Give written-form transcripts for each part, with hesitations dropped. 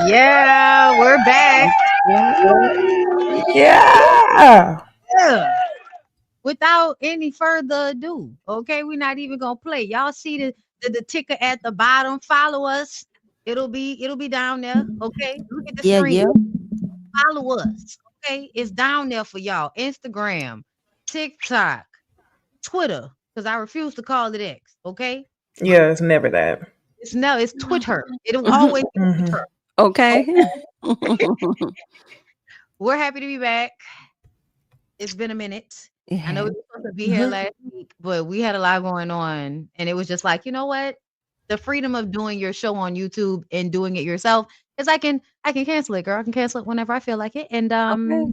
Yeah, we're back. Yeah. Yeah. Without any further ado, okay, we're not even gonna play. Y'all see the ticker at the bottom. Follow us. It'll be down there. Okay, look at the Yeah, screen. yeah. Follow us. Okay, it's down there for y'all. Instagram, TikTok, Twitter, because I refuse to call it X. Okay, Yeah, it's never that. it's Twitter. It'll always be Hmm. Twitter. Okay. Okay, we're happy to be back. It's been a minute. It I know we has. were supposed to be here Hmm. last week, but we had a lot going on, and it was just like, you know what? The freedom of doing your show on YouTube and doing it yourself is I can cancel it, girl. I can cancel it whenever I feel like it, and Okay.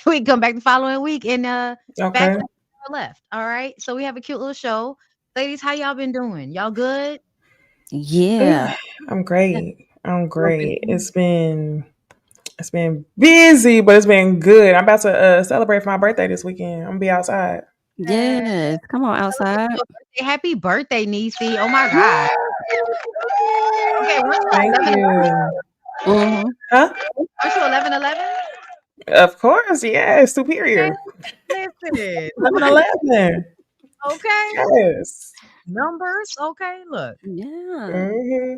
we can come back the following week and back Okay. to our left. All right. So we have a cute little show, ladies. How y'all been doing? Y'all good? Yeah. I'm great. I'm Little busy? great. It's been busy, but it's been good. I'm about to celebrate for my birthday this weekend. I'm gonna be outside. Uh, Yes. Come on celebrate outside. your birthday. Happy birthday, Necey. Oh my God. Okay, weren't you Thank 11? you. Mm-hmm. Huh? Aren't you 11? Of course, yes. Okay, Superior. listen. 11. Okay, Yes. numbers. Okay, look, Yeah. Hmm.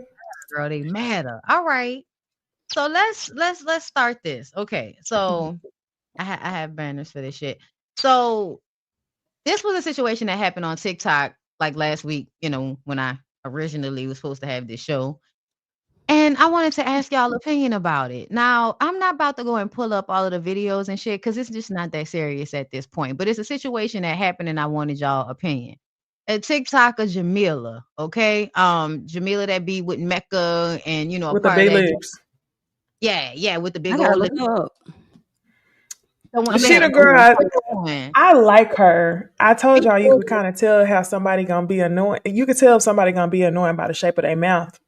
girl, they matter. All right, so let's start this. Okay, so I have banners for this shit. So this was a situation that happened on TikTok like last week. When I originally was supposed to have this show. And I wanted to ask y'all opinion about it. Now, I'm not about to go and pull up all of the videos and shit because it's just not that serious at this point. But it's a situation that happened and I wanted y'all opinion. A TikToker Jamila, okay? Jamila that be with Mecca and a With the part of big that. lips. Yeah, yeah, with the I big gotta old look lip. up. So when She listen, the girl. when I like her. I told y'all you could kind of tell how somebody gonna be annoying. You could tell if somebody gonna be annoying by the shape of their mouth.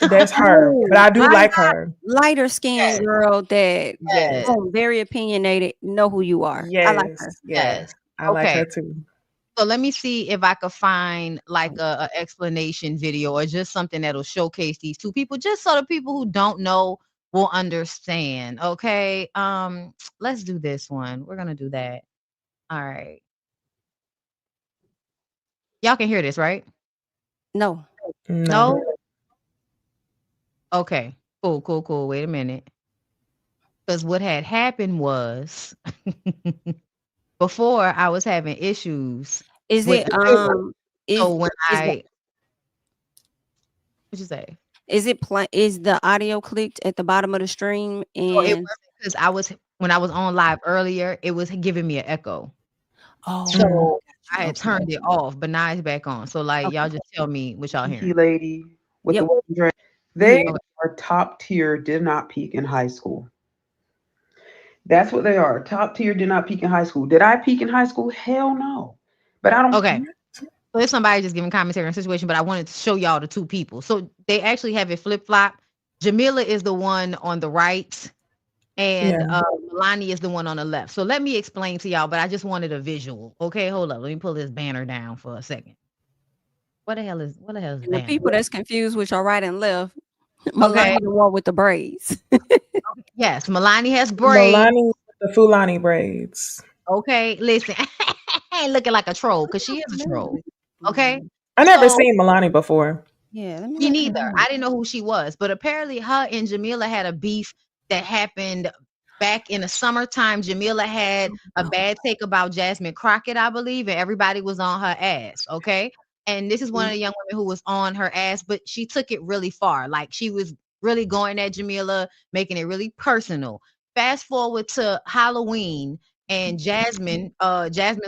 That's her. But Oh, I do like her. lighter skinned yes, girl that yes, very opinionated. Know who you are. I like Yes. her. Yeah. yes. I like Okay. her too. So let me see if I could find like a explanation video or just something that'll showcase these two people, just so the people who don't know will understand. Okay. Let's do this one. We're gonna do that. All right. Y'all can hear this, right? No. No. No? Okay. Cool, cool, cool. Wait a minute. Because what had happened was before I was having issues Is with it so is when is the what'd you say? is the audio clicked at the bottom of the stream So it and wasn't because when I was on live earlier, it was giving me an echo. oh Mm. So I had okay. turned it off, but now it's back on. So like Okay. y'all just tell me what y'all Pinky hearing. lady with the Yep. white dress. We hear They you. Okay. are top tier, did not peak in high school. That's what they are. Top tier, did not peak in high school. Did I peak in high school? Hell no. But I don't Okay. care. So there's somebody just giving commentary on the situation, but I wanted to show y'all the two people. So they actually have it flip flop. Jamila is the one on the right, and Yeah. Milani is the one on the left. So let me explain to y'all, but I just wanted a visual. Okay, hold up. Let me pull this banner down for a second. What the hell is the And the banner? people that's confused with your right and left, Okay. Milani the one with the braids. Yes, Milani has braids. Milani with the Fulani braids. Okay, listen, ain't looking like a troll because she is a troll. Okay, I never so seen Milani before. Yeah, let me me look her neither. up. I didn't know who she was, but apparently her and Jamila had a beef that happened back in the summertime. Jamila had a bad take about Jasmine Crockett, I believe, and everybody was on her ass. Okay, and this is one of the young women who was on her ass, but she took it really far. Like she was really going at Jamila, making it really personal. Fast forward to Halloween. And Jasmine's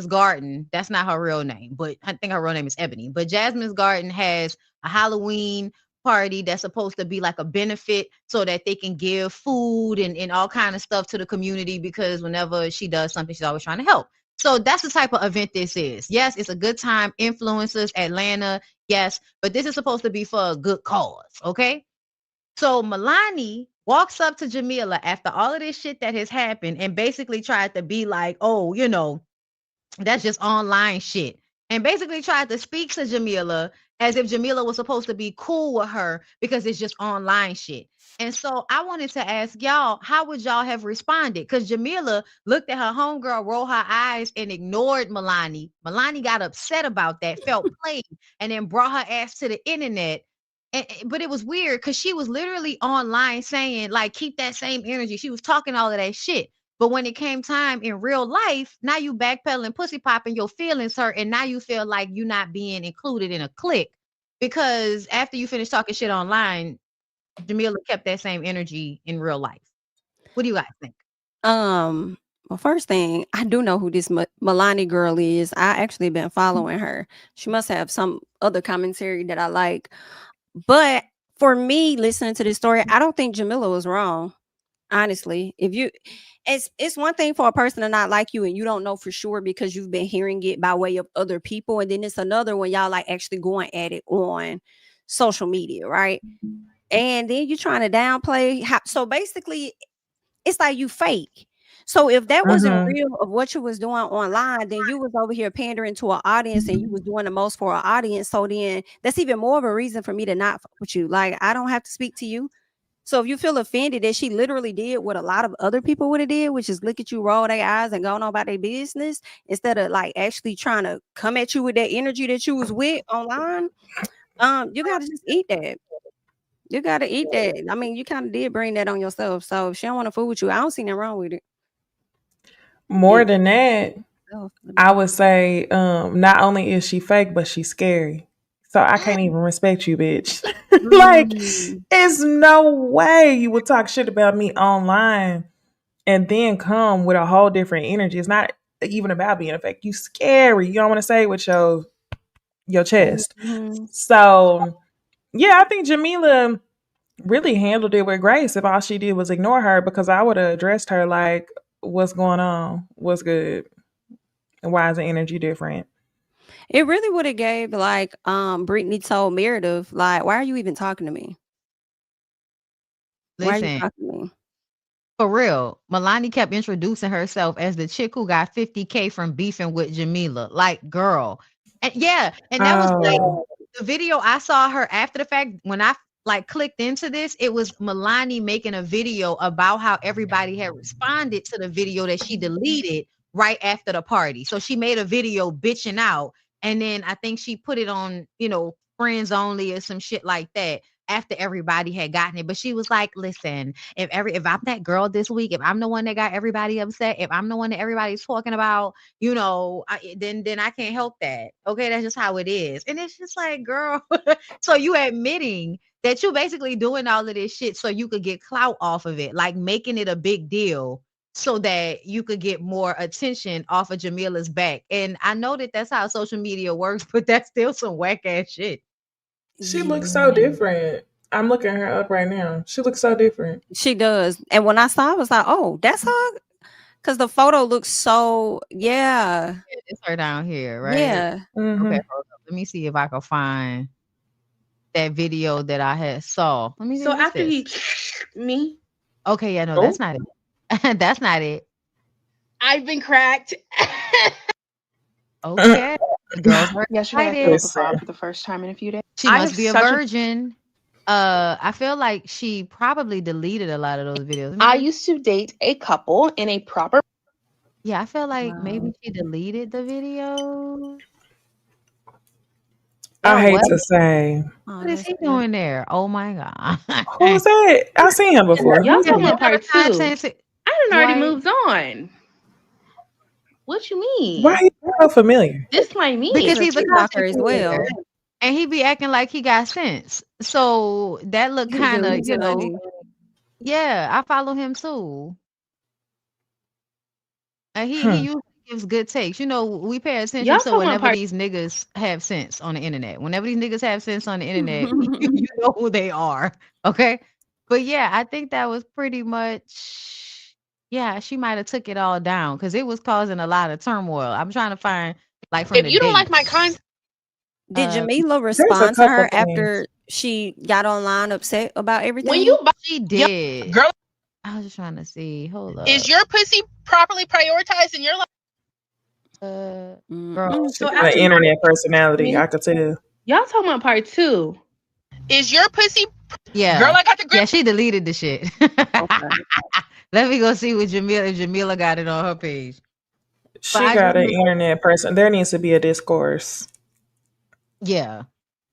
Garden, that's not her real name, but I think her real name is Ebony. But Jasmine's Garden has a Halloween party that's supposed to be like a benefit so that they can give food and all kind of stuff to the community because whenever she does something, she's always trying to help. So that's the type of event this is. Yes, it's a good time. Influencers, Atlanta, yes, but this is supposed to be for a good cause, okay? So Milani walks up to Jamila after all of this shit that has happened and basically tried to be like, oh, that's just online shit. And basically tried to speak to Jamila as if Jamila was supposed to be cool with her because it's just online shit. And so I wanted to ask y'all, how would y'all have responded? Because Jamila looked at her homegirl, rolled her eyes, and ignored Milani. Milani got upset about that, felt played, and then brought her ass to the internet. But it was weird because she was literally online saying, like, keep that same energy. She was talking all of that shit. But when it came time in real life, now you backpedaling, pussy popping, your feelings hurt, and now you feel like you're not being included in a clique because after you finish talking shit online, Jamila kept that same energy in real life. What do you guys think? Well, first thing, I do know who this Milani girl is. I actually been following her. She must have some other commentary that I like. But for me, listening to this story, I don't think Jamila was wrong. Honestly, it's one thing for a person to not like you and you don't know for sure because you've been hearing it by way of other people, and then it's another when y'all like actually going at it on social media, right? And then you're trying to downplay so basically it's like you fake. So if that wasn't real of what you was doing online, then you was over here pandering to an audience and you was doing the most for an audience. So then that's even more of a reason for me to not fuck with you. Like, I don't have to speak to you. So if you feel offended that she literally did what a lot of other people would have did, which is look at you, roll their eyes and go on about their business instead of like actually trying to come at you with that energy that you was with online, you got to just eat that. You got to eat that. I mean, you kind of did bring that on yourself. So if she don't want to fool with you, I don't see nothing wrong with it. More than that, I would say not only is she fake, but she's scary. So I can't even respect you, bitch. Like, there's no way you would talk shit about me online and then come with a whole different energy. It's not even about being fake. You scary. You don't want to say it with your chest. So yeah, I think Jamila really handled it with grace if all she did was ignore her, because I would have addressed her like, what's going on? What's good? And why is the energy different? It really would have gave like Brittany told Meredith, like, why are you even talking to me? Why are you Listen, talking to me? for real, Milani kept introducing herself as the chick who got 50K from beefing with Jamila. Like, girl. And yeah, and that was like the video I saw her after the fact. When I like clicked into this, it was Milani making a video about how everybody had responded to the video that she deleted right after the party. So she made a video bitching out, and then I think she put it on, friends only or some shit like that after everybody had gotten it. But she was like, listen, if I'm that girl this week, if I'm the one that got everybody upset, if I'm the one that everybody's talking about, then I can't help that. Okay, that's just how it is. And it's just like, girl, so you admitting that you basically doing all of this shit so you could get clout off of it, like making it a big deal so that you could get more attention off of Jamila's back. And I know that that's how social media works, but that's still some whack ass shit. She looks so different. I'm looking her up right now. She looks so different. She does. And when I saw it, I was like, oh, that's her. Because the photo looks so, yeah. It's her down here, right? Yeah. Mm-hmm. Okay, hold up. Let me see if I can find that video that I had saw. Let me see. So after me. Okay, yeah, no, that's not it. That's not it. I've been cracked. Okay. The girls were yesterday. I filled the file for the first time in a few days. She must be a virgin. I feel like she probably deleted a lot of those videos. I used to date a couple in a proper. Yeah, I feel like maybe she deleted the video. I hate to say. What is he doing there? Oh my god. Who's that? I've seen him before. Y'all talking about part 2. I done already moved on. What you mean? Why are you so familiar? This might mean because he's a TikToker as well. And he be acting like he got sense. So that look kind of, yeah, I follow him too. And he usually gives good takes. We pay attention to whenever these niggas have sense on the internet. Whenever these niggas have sense on the internet, you know who they are. Okay? But yeah, I think that was pretty much, yeah, she might have took it all down because it was causing a lot of turmoil. I'm trying to find, like, from if you don't like my content. Did Jamila respond to her after she got online upset about everything? When she did. Girl, I was just trying to see. Hold up. Is your pussy properly prioritized in your life? Girl. So the internet personality, I could tell. Y'all talking about part 2? Is your pussy? Yeah. Girl, I got the grip. Yeah, she deleted the shit. Okay. Let me go see what Jamila got it on her page. She got an internet person. There needs to be a discourse. Yeah.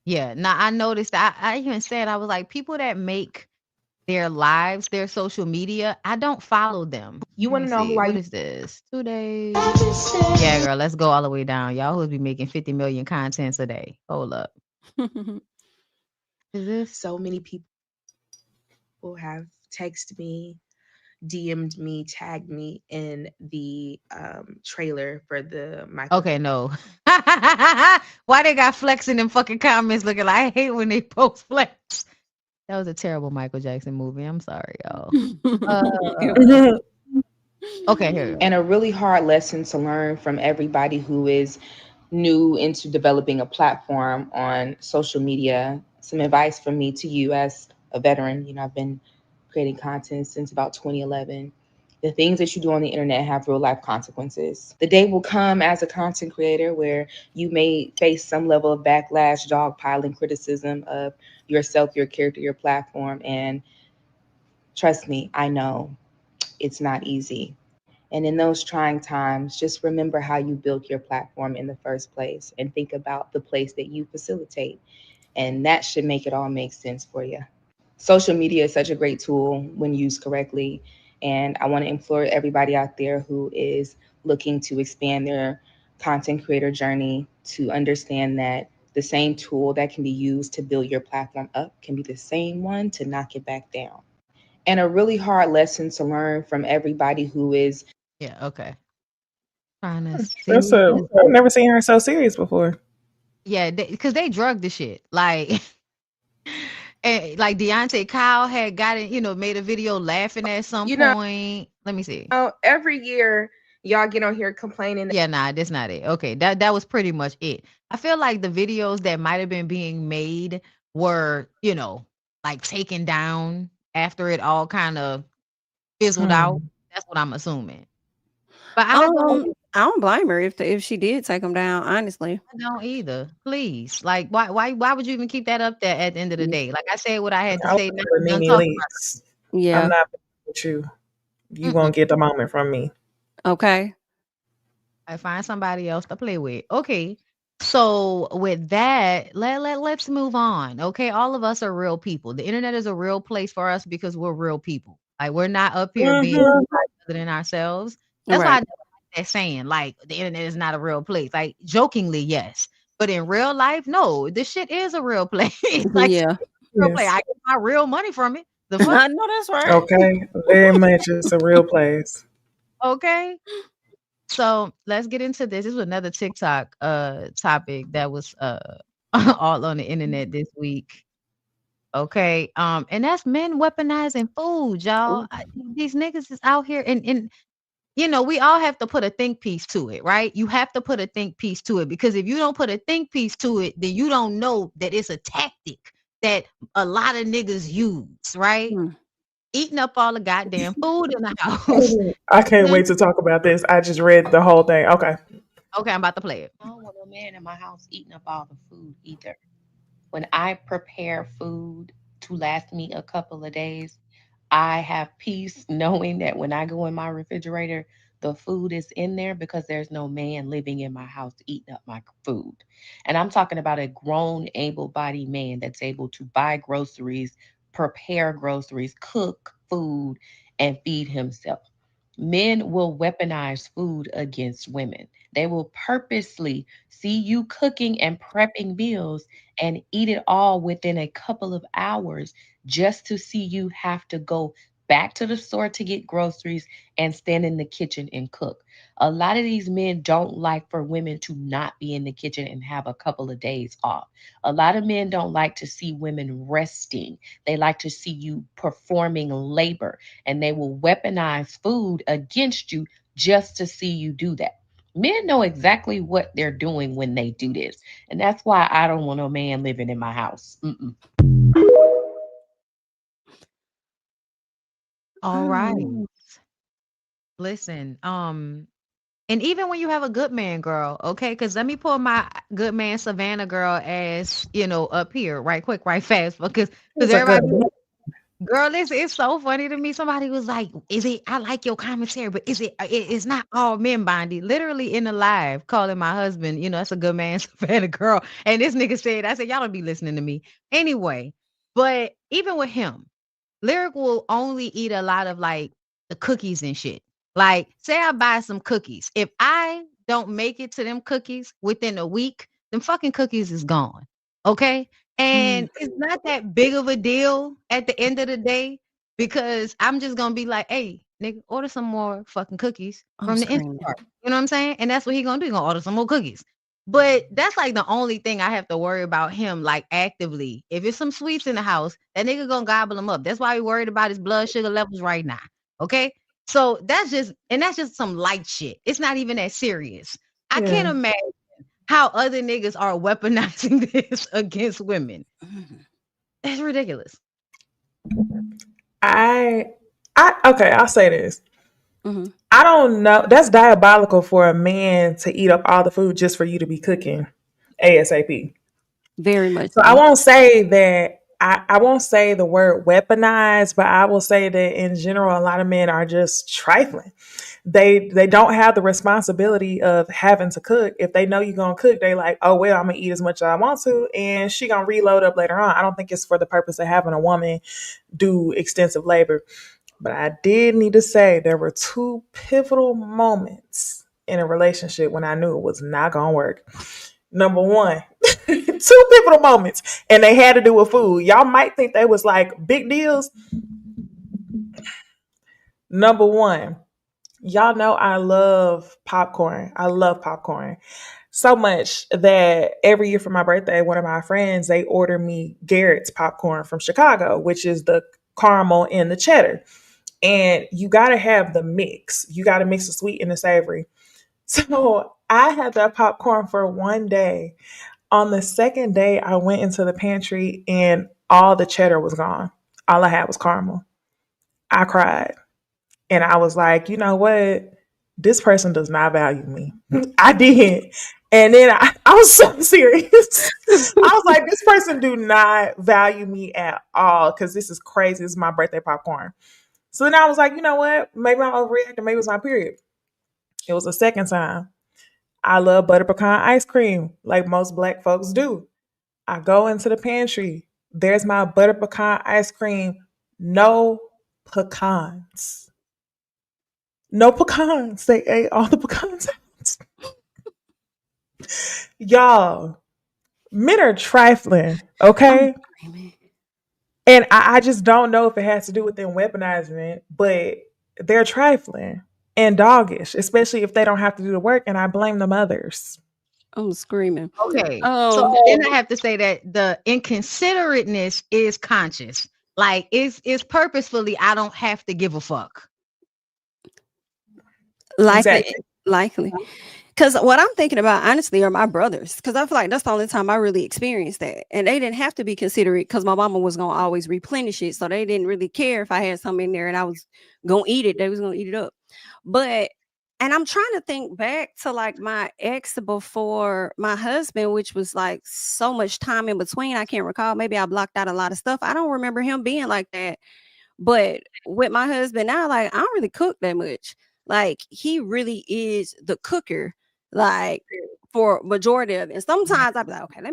Yeah. Now I noticed I even said I was like, people that make their lives, their social media, I don't follow them. You want to know who What is this? 2 days. Yeah, girl, let's go all the way down. Y'all who's be making 50 million contents a day. Hold up. Is this? So many people have texted me, DM'd me, tagged me in the trailer for the Michael. Okay, no. Why they got flex in them fucking comments looking like I hate when they post flex. That was a terrible Michael Jackson movie. I'm sorry, y'all. Okay, here we go. And a really hard lesson to learn from everybody who is new into developing a platform on social media. Some advice from me to you as a veteran. You know, I've been creating content since about 2011. The things that you do on the internet have real life consequences. The day will come as a content creator where you may face some level of backlash, dogpiling, criticism of yourself, your character, your platform. And trust me, I know it's not easy. And in those trying times, just remember how you built your platform in the first place and think about the place that you facilitate. And that should make it all make sense for you. Social media is such a great tool when used correctly. And I want to implore everybody out there who is looking to expand their content creator journey to understand that the same tool that can be used to build your platform up can be the same one to knock it back down. And a really hard lesson to learn from everybody who is. Yeah, okay. Trying to see. I've never seen her so serious before. Yeah, because they drugged the shit. Like, and like Deontay Kyle had gotten, made a video laughing at some point. Let me see. Oh, every year y'all get on here complaining. Yeah, nah, that's not it. Okay, that was pretty much it. I feel like the videos that might have been being made were, like taken down after it all kind of fizzled out. That's what I'm assuming. But I don't blame her if she did take them down. Honestly, I don't either. Please, like, why would you even keep that up there at the end of the day? Like I said, what I had to say. Yeah, I'm not with you. You won't get the moment from me. Okay. I find somebody else to play with. Okay. So with that, let's move on. Okay. All of us are real people. The internet is a real place for us because we're real people. Like we're not up here being other than ourselves. That's why I don't like that saying, like the internet is not a real place. Like jokingly, yes. But in real life, no, this shit is a real place. Like real place. I get my real money from it. The fuck? I know that's right. Okay. Very much it's a real place. Okay. So let's get into this. This was another TikTok topic that was all on the internet this week. Okay. And that's men weaponizing food, y'all. These niggas is out here and we all have to put a think piece to it, right? You have to put a think piece to it because if you don't put a think piece to it, then you don't know that it's a tactic that a lot of niggas use, right? Eating up all the goddamn food in the house. I can't wait to talk about this. I just read the whole thing. Okay, I'm about to play it. I don't want no man in my house eating up all the food either. When I prepare food to last me a couple of days, I have peace knowing that when I go in my refrigerator, the food is in there because there's no man living in my house eating up my food. And I'm talking about a grown, able bodied man that's able to buy groceries, prepare groceries, cook food, and feed himself. Men will weaponize food against women. They will purposely see you cooking and prepping meals and eat it all within a couple of hours just to see you have to go back to the store to get groceries and stand in the kitchen and cook. A lot of these men don't like for women to not be in the kitchen and have a couple of days off. A lot of men don't like to see women resting. They like to see you performing labor, and they will weaponize food against you just to see you do that. Men know exactly what they're doing when they do this. And that's why I don't want no man living in my house. All right. Listen, And even when you have a good man, girl, okay? Because let me pull my good man Savannah girl ass, up here right quick, right fast. Because everybody, girl, it's so funny to me. Somebody was like, "Is it? I like your commentary, but is it? It's not all men, Bondy." Literally in the live, calling my husband, that's a good man, Savannah girl. And this nigga said, "I said y'all don't be listening to me anyway." But even with him, Lyric will only eat a lot of like the cookies and shit. Like, say I buy some cookies. If I don't make it to them cookies within a week, them fucking cookies is gone. Okay. And it's not that big of a deal at the end of the day because I'm just gonna be like, hey, nigga, order some more fucking cookies from the Instacart. You know what I'm saying? And that's what he gonna do. He gonna order some more cookies. But that's like the only thing I have to worry about him like actively. If it's some sweets in the house, that nigga gonna gobble them up. That's why we worried about his blood sugar levels right now. Okay. So that's just some light shit. It's not even that serious. I can't imagine how other niggas are weaponizing this against women. That's ridiculous. Okay, I'll say this. I don't know. That's diabolical for a man to eat up all the food just for you to be cooking ASAP. Very much. So I won't say that. I won't say the word weaponized, but I will say that in general, a lot of men are just trifling. They don't have the responsibility of having to cook. If they know you're gonna cook, they like, oh well, I'm gonna eat as much as I want to, and she gonna reload up later on. I don't think it's for the purpose of having a woman do extensive labor. But I did need to say there were two pivotal moments in a relationship when I knew it was not gonna work. Number one, two pivotal moments, and they had to do with food. Y'all might think they was like big deals. Number one, y'all know I love popcorn. I love popcorn so much that every year for my birthday, one of my friends, they order me Garrett's popcorn from Chicago, which is the caramel and the cheddar. And you got to have the mix. You got to mix the sweet and the savory. So I had that popcorn for one day. On the second day, I went into the pantry and all the cheddar was gone. All I had was caramel. I cried. And I was like, you know what? This person does not value me. I did. And then I was so serious. I was like, this person do not value me at all because this is crazy. This is my birthday popcorn. So then I was like, you know what? Maybe I'm overreacting. Maybe it was my period. It was the second time. I love butter pecan ice cream like most Black folks do. I go into the pantry. There's my butter pecan ice cream. No pecans. No pecans. They ate all the pecans out. Y'all, men are trifling, okay? And I just don't know if it has to do with them weaponizing it, but they're trifling and doggish, especially if they don't have to do the work, and I blame the mothers. I'm screaming. Okay. So then I have to say that the inconsiderateness is conscious. Like it's purposefully, I don't have to give a fuck. Likely. Because what I'm thinking about, honestly, are my brothers. Because I feel like that's the only time I really experienced that. And they didn't have to be considerate because my mama was going to always replenish it. So they didn't really care if I had something in there and I was going to eat it. They was going to eat it up. And I'm trying to think back to like my ex before my husband, which was like so much time in between. I can't recall. Maybe I blocked out a lot of stuff. I don't remember him being like that. But with my husband now, like, I don't really cook that much. Like, he really is the cooker, like, for majority of it. And sometimes I'll be like, I'm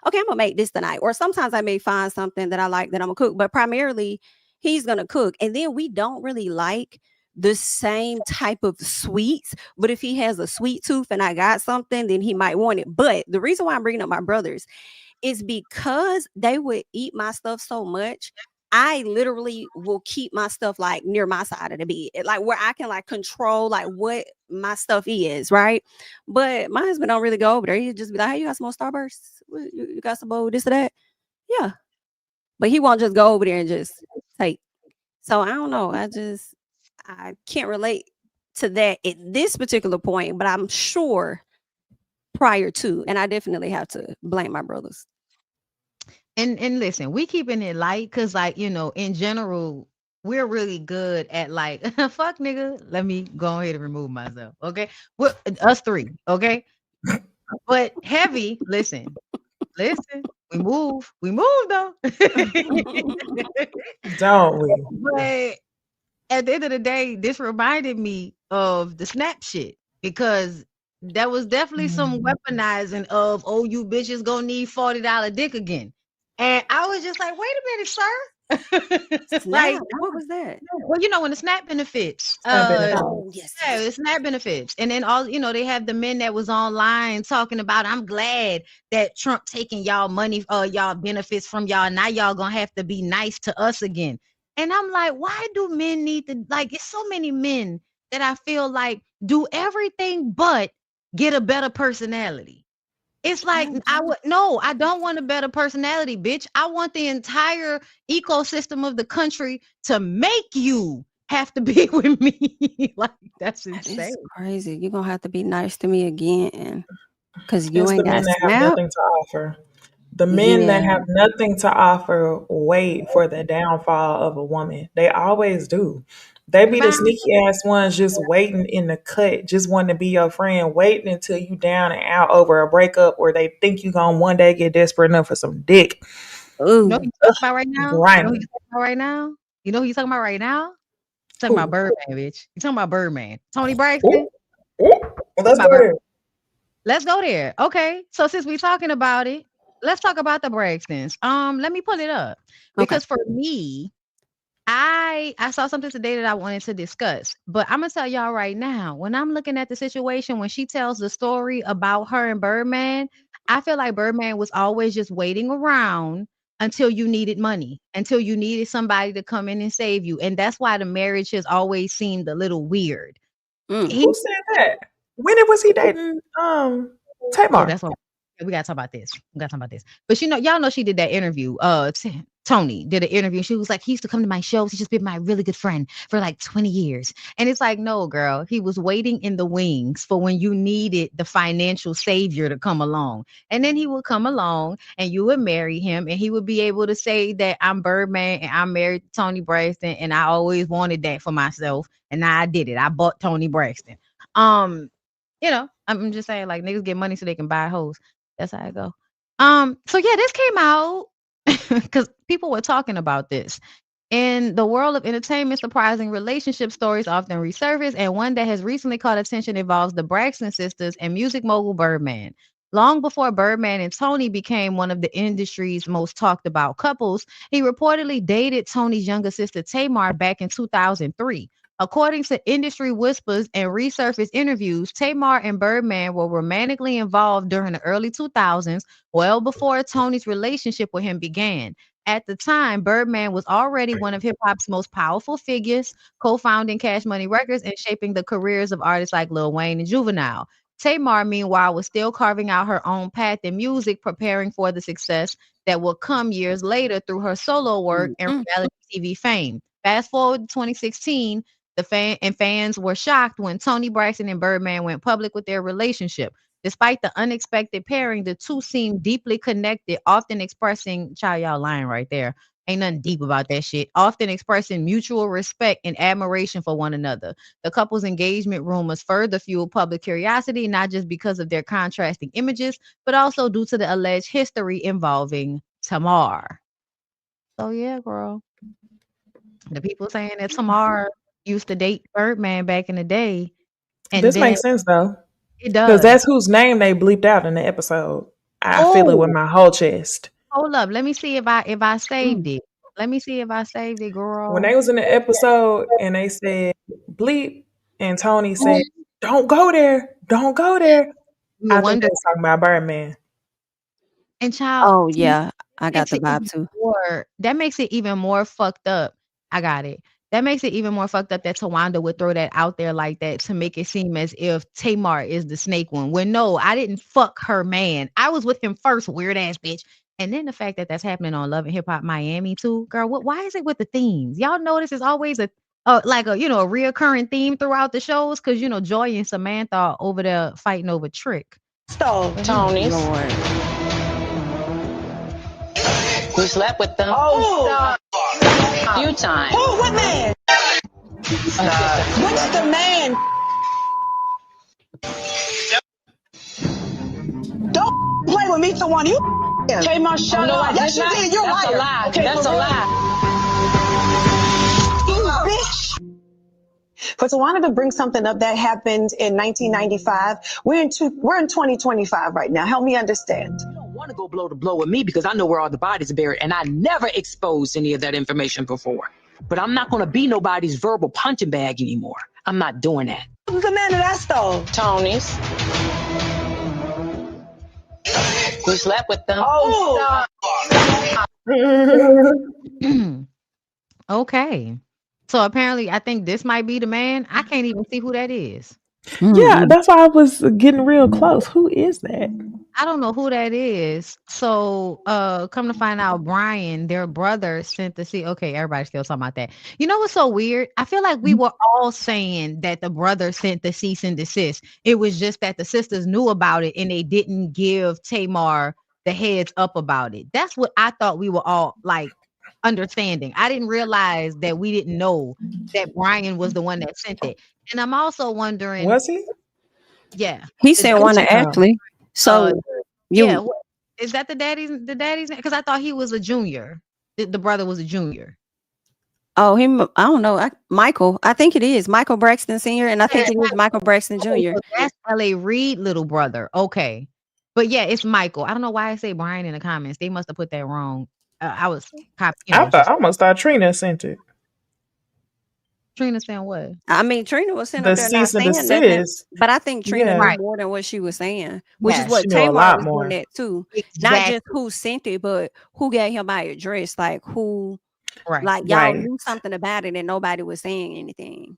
gonna make this tonight. Or sometimes I may find something that I like that I'm gonna cook, but primarily he's gonna cook. And then we don't really like the same type of sweets. But if he has a sweet tooth and I got something, then he might want it. But the reason why I'm bringing up my brothers is because they would eat my stuff so much. I literally will keep my stuff like near my side of the bed, like where I can like control like what my stuff is, right? But my husband don't really go over there. He just be like, "Hey, you got some more Starburst? You got some more this or that?" Yeah, but he won't just go over there and just take. So I don't know. I can't relate to that at this particular point, but I'm sure prior to, and I definitely have to blame my brothers. And listen, we keeping it light because, like, in general, we're really good at like, fuck nigga, let me go ahead and remove myself. Okay. Well, us three. Okay. But Heavy, listen, we move though. Don't we? But at the end of the day, this reminded me of the Snap shit because that was definitely some weaponizing of, oh, you bitches gonna need $40 dick again. And I was just like, wait a minute, sir. Like, what was that? well, when the SNAP benefits, Oh, yes. yeah, the SNAP benefits, and then all they have the men that was online talking about, I'm glad that Trump taking y'all money, y'all benefits from y'all. Now y'all gonna have to be nice to us again. And I'm like, why do men need to, like, it's so many men that I feel like do everything but get a better personality. It's like, I don't want a better personality, bitch. I want the entire ecosystem of the country to make you have to be with me. Like, that's insane. It's crazy. You're going to have to be nice to me again because you It's ain't the men got that have Snap. nothing to offer. The men that have nothing to offer wait for the downfall of a woman. They always do. They be the sneaky ass ones just waiting in the cut, just wanting to be your friend, waiting until you down and out over a breakup or they think you gonna one day get desperate enough for some dick. You know who you talking about right now? Grinding. You know who you talking about right now? You know who you talking about right now? Talking about Birdman, bitch. You talking about Birdman. Tony Braxton? Let's go there. Let's go there. Okay. So since we're talking about it, let's talk about the Braxtons. Let me pull it up. Because for me, I saw something today that I wanted to discuss. But I'm gonna tell y'all right now, when I'm looking at the situation, when she tells the story about her and Birdman, I feel like Birdman was always just waiting around until you needed money, until you needed somebody to come in and save you. And that's why the marriage has always seemed a little weird. Who said that? When was he dating Tamar? Oh, that's what we gotta talk about this. But y'all know she did that interview. Tony did an interview. She was like, he used to come to my shows. He's just been my really good friend for like 20 years. And it's like, no, girl, he was waiting in the wings for when you needed the financial savior to come along. And then he would come along and you would marry him and he would be able to say that I'm Birdman and I'm married to Tony Braxton. And I always wanted that for myself. And now I did it. I bought Tony Braxton. I'm just saying, like, niggas get money so they can buy hoes. That's how I go. So yeah, this came out because people were talking about this. In the world of entertainment, surprising relationship stories often resurface, and one that has recently caught attention involves the Braxton sisters and music mogul Birdman. Long before Birdman and Tony became one of the industry's most talked about couples, he reportedly dated Tony's younger sister Tamar back in 2003. According to industry whispers and resurfaced interviews, Tamar and Birdman were romantically involved during the early 2000s, well before Tony's relationship with him began. At the time, Birdman was already one of hip hop's most powerful figures, co-founding Cash Money Records and shaping the careers of artists like Lil Wayne and Juvenile. Tamar, meanwhile, was still carving out her own path in music, preparing for the success that would come years later through her solo work and reality TV fame. Fast forward to 2016, fans were shocked when Tony Braxton and Birdman went public with their relationship. Despite the unexpected pairing, the two seemed deeply connected, often expressing, child, y'all lying right there. Ain't nothing deep about that shit. Often expressing mutual respect and admiration for one another. The couple's engagement rumors further fueled public curiosity, not just because of their contrasting images, but also due to the alleged history involving Tamar. So yeah, girl. The people saying that Tamar used to date Birdman back in the day. And this makes sense though. It does. Because that's whose name they bleeped out in the episode. I feel it with my whole chest. Hold up. Let me see if I saved it. Let me see if I saved it, girl. When they was in the episode and they said bleep and Tony said, don't go there. Don't go there. I think they was talking about Birdman. And child. Oh yeah. I got the vibe too. That makes it even more fucked up. I got it. That makes it even more fucked up that Tawanda would throw that out there like that to make it seem as if Tamar is the snake one. When no, I didn't fuck her man. I was with him first, weird ass bitch. And then the fact that that's happening on Love and Hip Hop Miami too, girl. Why is it with the themes? Y'all notice it's always a reoccurring theme throughout the shows because Joy and Samantha are over there fighting over Trick. So Tony, we slept with them. Oh, A few times. Who? What man? What's the man? Don't play with me, Tawana. You Tamar, shut up. Yes, you did. You're a liar. Lie. Okay, That's a lie. You bitch. For Tawana to bring something up that happened in 1995, we're in 2025 right now. Help me understand. You don't want to go blow to blow with me because I know where all the bodies are buried, and I never exposed any of that information before. But I'm not going to be nobody's verbal punching bag anymore. I'm not doing that. Who's the man that I stole? Tony's. We slept with them. Oh, Okay. So apparently, I think this might be the man. I can't even see who that is. Yeah, that's why I was getting real close. Who is that? I don't know who that is. So, come to find out, Brian, their brother, sent the see. Okay, everybody's still talking about that. You know what's so weird? I feel like we were all saying that the brother sent the cease and desist. It was just that the sisters knew about it and they didn't give Tamar the heads up about it. That's what I thought we were all like understanding. I didn't realize that we didn't know that Brian was the one that sent it. And I'm also wondering, Was he? yeah, He said one to Ashley. So yeah, is that the daddy's? The daddy's? Because I thought he was a junior. The brother was a junior. Oh, him. I don't know. Michael. I think it is Michael Braxton Sr. And I think it is Michael Braxton Jr. So that's L.A. Reid little brother. Okay, but yeah, it's Michael. I don't know why I say Brian in the comments. They must have put that wrong. I was copying. I almost thought Trina sent it. Trina saying what? I mean, Trina was sitting The up there not cease and saying nothing, desist. but I think Trina Yeah. knew more than what she was saying, which Yeah, is what she knew a Tamar lot was more. doing that too. Exactly. Not just who sent it, but who gave him my address, like who, Right. like y'all Right. knew something about it and nobody was saying anything.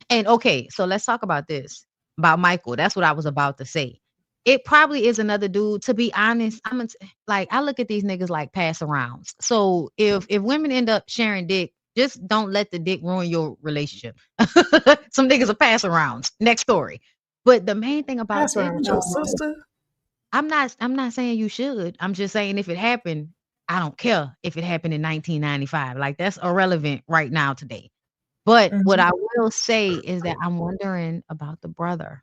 And okay, so let's talk about this about Michael. That's what I was about to say. It probably is another dude. To be honest, I look at these niggas like pass arounds. So if women end up sharing dick, just don't let the dick ruin your relationship. Some niggas are pass arounds. Next story. But the main thing about Pass around with your sister. I'm not saying you should. I'm just saying if it happened, I don't care if it happened in 1995. Like that's irrelevant right now today. But what I will say is that I'm wondering about the brother.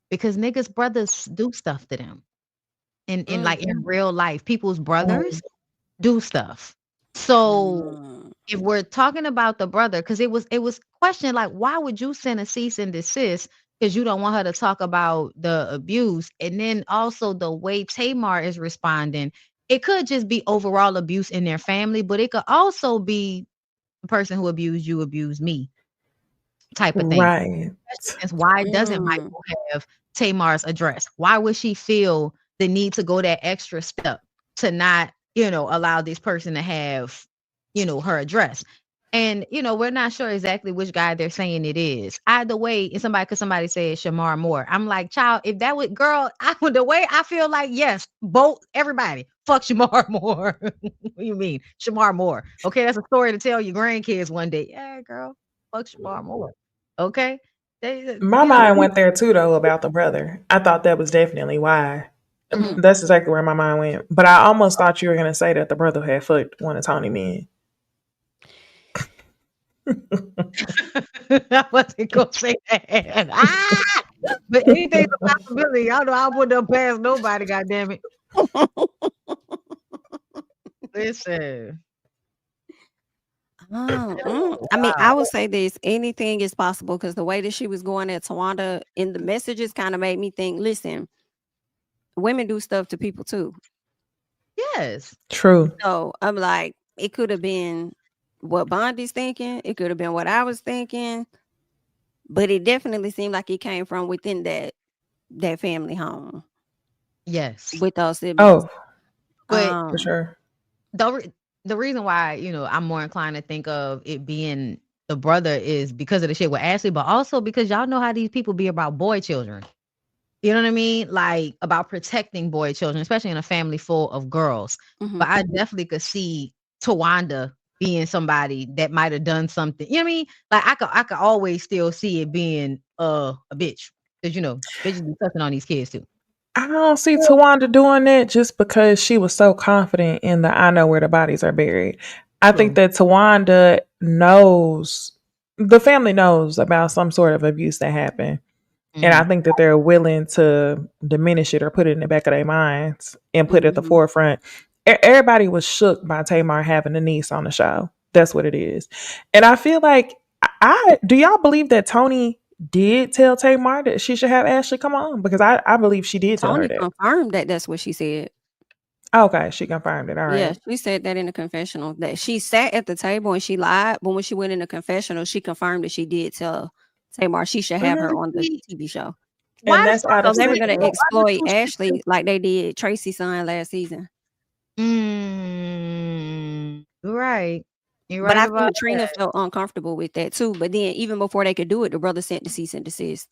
Because niggas' brothers do stuff to them. In like in real life, people's brothers do stuff. So if we're talking about the brother, because it was questioned like, why would you send a cease and desist? Because you don't want her to talk about the abuse. And then also the way Tamar is responding, it could just be overall abuse in their family, but it could also be the person who abused you abused me type of thing. Right. That's why doesn't Michael have Tamar's address? Why would she feel the need to go that extra step to not, allow this person to have, her address? And, we're not sure exactly which guy they're saying it is. Either way, it's somebody said Shamar Moore. I'm like, child, if that would, girl, the way I feel like, yes, both, everybody, fuck Shamar Moore. What do you mean? Shamar Moore. Okay, that's a story to tell your grandkids one day. Yeah, girl, fuck Shamar Moore. Okay? My mind went there too, though, about the brother. I thought that was definitely why. That's exactly where my mind went. But I almost thought you were going to say that the brother had fucked one of Tony men. I wasn't going to say that. But anything's a possibility. Y'all know I wouldn't have passed nobody, goddammit. Listen. I mean, I would say this: anything is possible because the way that she was going at Tawanda in the messages kind of made me think. Listen, women do stuff to people too. Yes, true. So I'm like, it could have been what Bondy's thinking. It could have been what I was thinking, but it definitely seemed like it came from within that family home. Yes, with those siblings. Oh, but for sure. The reason why, I'm more inclined to think of it being the brother is because of the shit with Ashley, but also because y'all know how these people be about boy children. You know what I mean? Like about protecting boy children, especially in a family full of girls. But I definitely could see Tawanda being somebody that might have done something. You know what I mean? Like I could always still see it being a bitch. Because bitches be touching on these kids too. I don't see Tawanda doing that just because she was so confident in the I know where the bodies are buried. I think that Tawanda knows, the family knows about some sort of abuse that happened. And I think that they're willing to diminish it or put it in the back of their minds and put it at the forefront. Everybody was shook by Tamar having a niece on the show. That's what it is. And I feel like, do y'all believe that Tony did tell Tamar that she should have Ashley come on? Because I believe she did tell her that. Confirmed that that's what she said. Okay, she confirmed it. All right. Yeah, she said that in the confessional, that she sat at the table and she lied, but when she went in the confessional, she confirmed that she did tell Tamar she should have her on the TV show. And that's out of they were going to exploit Ashley like they did Tracy's son last season. Right. You're but right I about think Trina that. felt uncomfortable with that too. But then even before they could do it, the brother sent the cease and desist.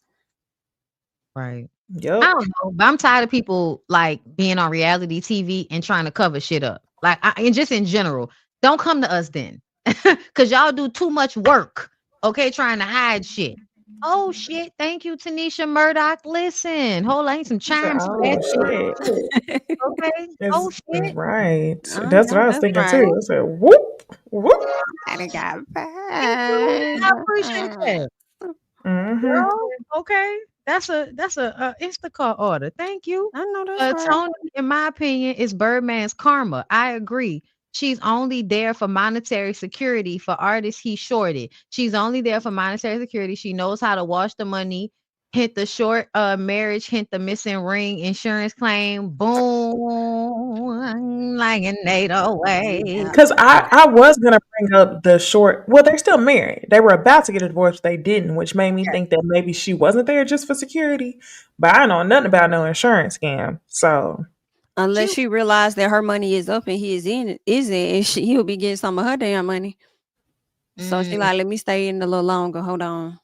Right. Yep. I don't know, but I'm tired of people like being on reality TV and trying to cover shit up. Like, and just in general, don't come to us then, because y'all do too much work. Okay, trying to hide shit. Oh shit! Thank you, Tanisha Murdoch. Listen, hold on, I need some chimes for that shit. Okay. Oh shit! Right. That's what I was thinking too. I said, whoop, whoop. I got I appreciate that. Girl, okay. That's a Instacart order. Thank you. I know that's right. Tony, in my opinion, is Birdman's karma. I agree. She's only there for monetary security for artists he shorted. She's only there for monetary security. She knows how to wash the money, hint the short marriage, hint the missing ring, insurance claim, boom, like an 808. Because I was going to bring up the short, well, they're still married. They were about to get a divorce, they didn't, which made me think that maybe she wasn't there just for security. But I know nothing about no insurance scam. So unless she realized that her money is up and he is in, and he'll be getting some of her damn money. So she like, let me stay in a little longer. Hold on.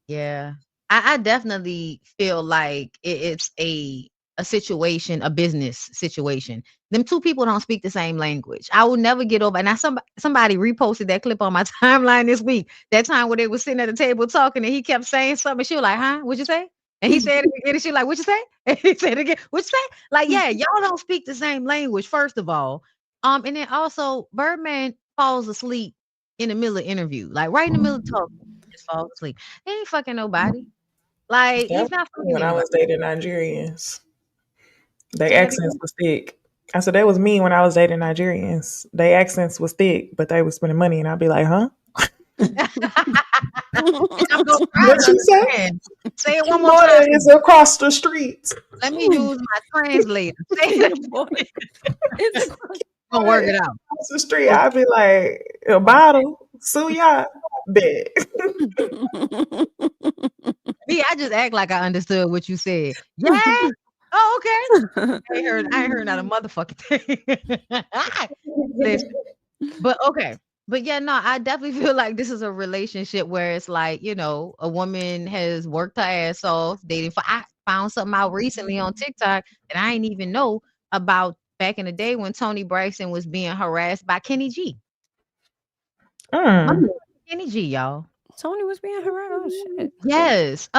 Yeah. I definitely feel like it's a situation, a business situation. Them two people don't speak the same language. I will never get over. And somebody reposted that clip on my timeline this week. That time where they were sitting at the table talking and he kept saying something. She was like, huh? What'd you say? And he said it again. And she was like, what'd you say? And he said it again. What'd you say? Like, yeah, y'all don't speak the same language, first of all. And then also Birdman falls asleep in the middle of interview. Like right in the middle of talking, just falls asleep. He ain't fucking nobody. Like, he's not fucking when anybody. I was dating Nigerians. Their accents was thick. I said that was me when I was dating Nigerians. Their accents was thick, but they was spending money, and I'd be like, huh? What you say? Say it one more time. It's across the street. Let me use my translator. Say it. Gonna work it out. Across the street, I'd be like, a bottle, suya, bed. Me, I just act like I understood what you said. Yeah. Oh, okay. I ain't heard not a motherfucking thing. Listen. But okay. But yeah, no, I definitely feel like this is a relationship where it's like, you know, a woman has worked her ass off dating for. I found something out recently on TikTok that I didn't even know about back in the day when Toni Braxton was being harassed by Kenny G. Kenny G, y'all. Tony was being harassed. Oh, shit. Yes.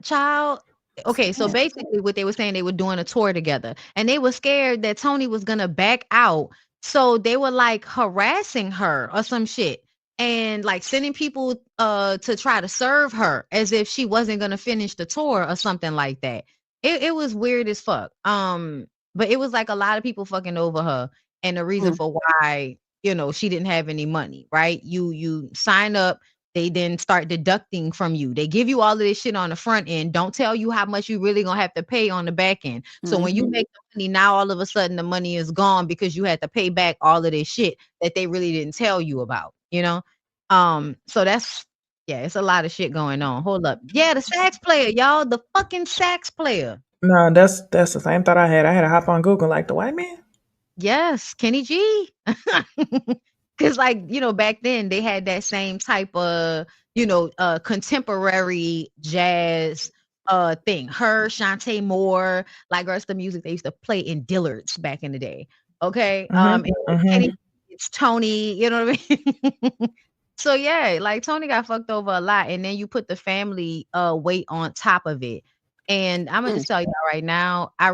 Child. Okay, so basically what they were saying, they were doing a tour together and they were scared that Tony was gonna back out. So they were like harassing her or some shit and like sending people to try to serve her as if she wasn't gonna finish the tour or something like that. It was weird as fuck. But it was like a lot of people fucking over her and the reason for why, you know, she didn't have any money, right? You sign up. They then start deducting from you. They give you all of this shit on the front end. Don't tell you how much you really gonna have to pay on the back end. So when you make the money, now all of a sudden the money is gone because you had to pay back all of this shit that they really didn't tell you about, you know? So that's, yeah, it's a lot of shit going on. Hold up. Yeah, the sax player, y'all, the fucking sax player. No, that's the same thought I had. I had to hop on Google like the white man. Yes, Kenny G. Because, like, you know, back then they had that same type of, you know, contemporary jazz thing. Her, Shantae Moore, like rest of the music they used to play in Dillard's back in the day. Okay. Kenny, it's Tony, you know what I mean? So yeah, like Tony got fucked over a lot, and then you put the family weight on top of it. And I'm gonna just tell you right now, I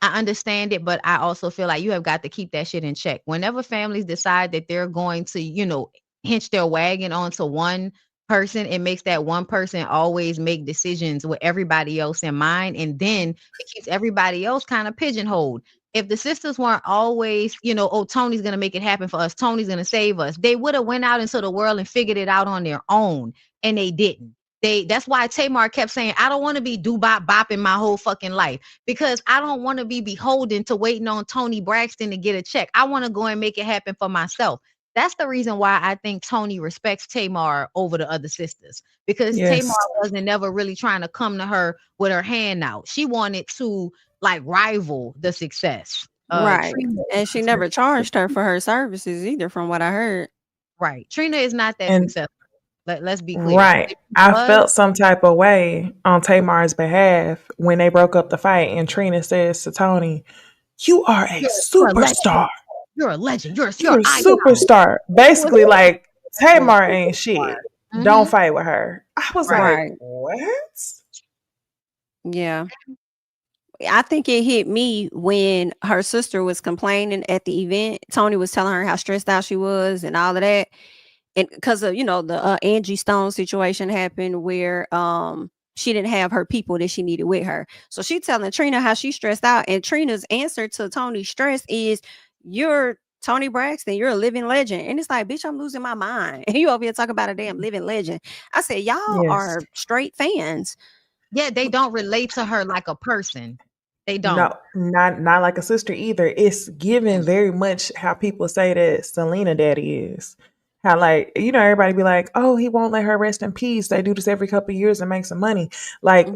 I understand it, but I also feel like you have got to keep that shit in check. Whenever families decide that they're going to, hinge their wagon onto one person, it makes that one person always make decisions with everybody else in mind. And then it keeps everybody else kind of pigeonholed. If the sisters weren't always, oh, Tony's going to make it happen for us, Tony's going to save us, they would have went out into the world and figured it out on their own. And they didn't. That's why Tamar kept saying, I don't want to be do-bop bopping my whole fucking life, because I don't want to be beholden to waiting on Tony Braxton to get a check. I want to go and make it happen for myself. That's the reason why I think Tony respects Tamar over the other sisters, because Tamar wasn't never really trying to come to her with her hand out. She wanted to rival the success. Right. And she never charged her for her services either, from what I heard. Right. Trina is not that successful. Let's be clear. Right. I felt some type of way on Tamar's behalf when they broke up the fight, and Trina says to Tony, "You are a superstar. You're a legend. You're a superstar." Basically, like, Tamar ain't shit. Mm-hmm. Don't fight with her. I was like, what? Yeah. I think it hit me when her sister was complaining at the event. Tony was telling her how stressed out she was and all of that. And because of, the Angie Stone situation happened where she didn't have her people that she needed with her. So she telling Trina how she's stressed out. And Trina's answer to Tony's stress is, "You're Tony Braxton. You're a living legend." And it's like, bitch, I'm losing my mind. And you over here talking about a damn living legend. I said, y'all are straight fans. Yeah, they don't relate to her like a person. They don't. No, not like a sister either. It's given very much how people say that Selena daddy is. How, like, everybody be like, "Oh, he won't let her rest in peace. They do this every couple of years and make some money." Like,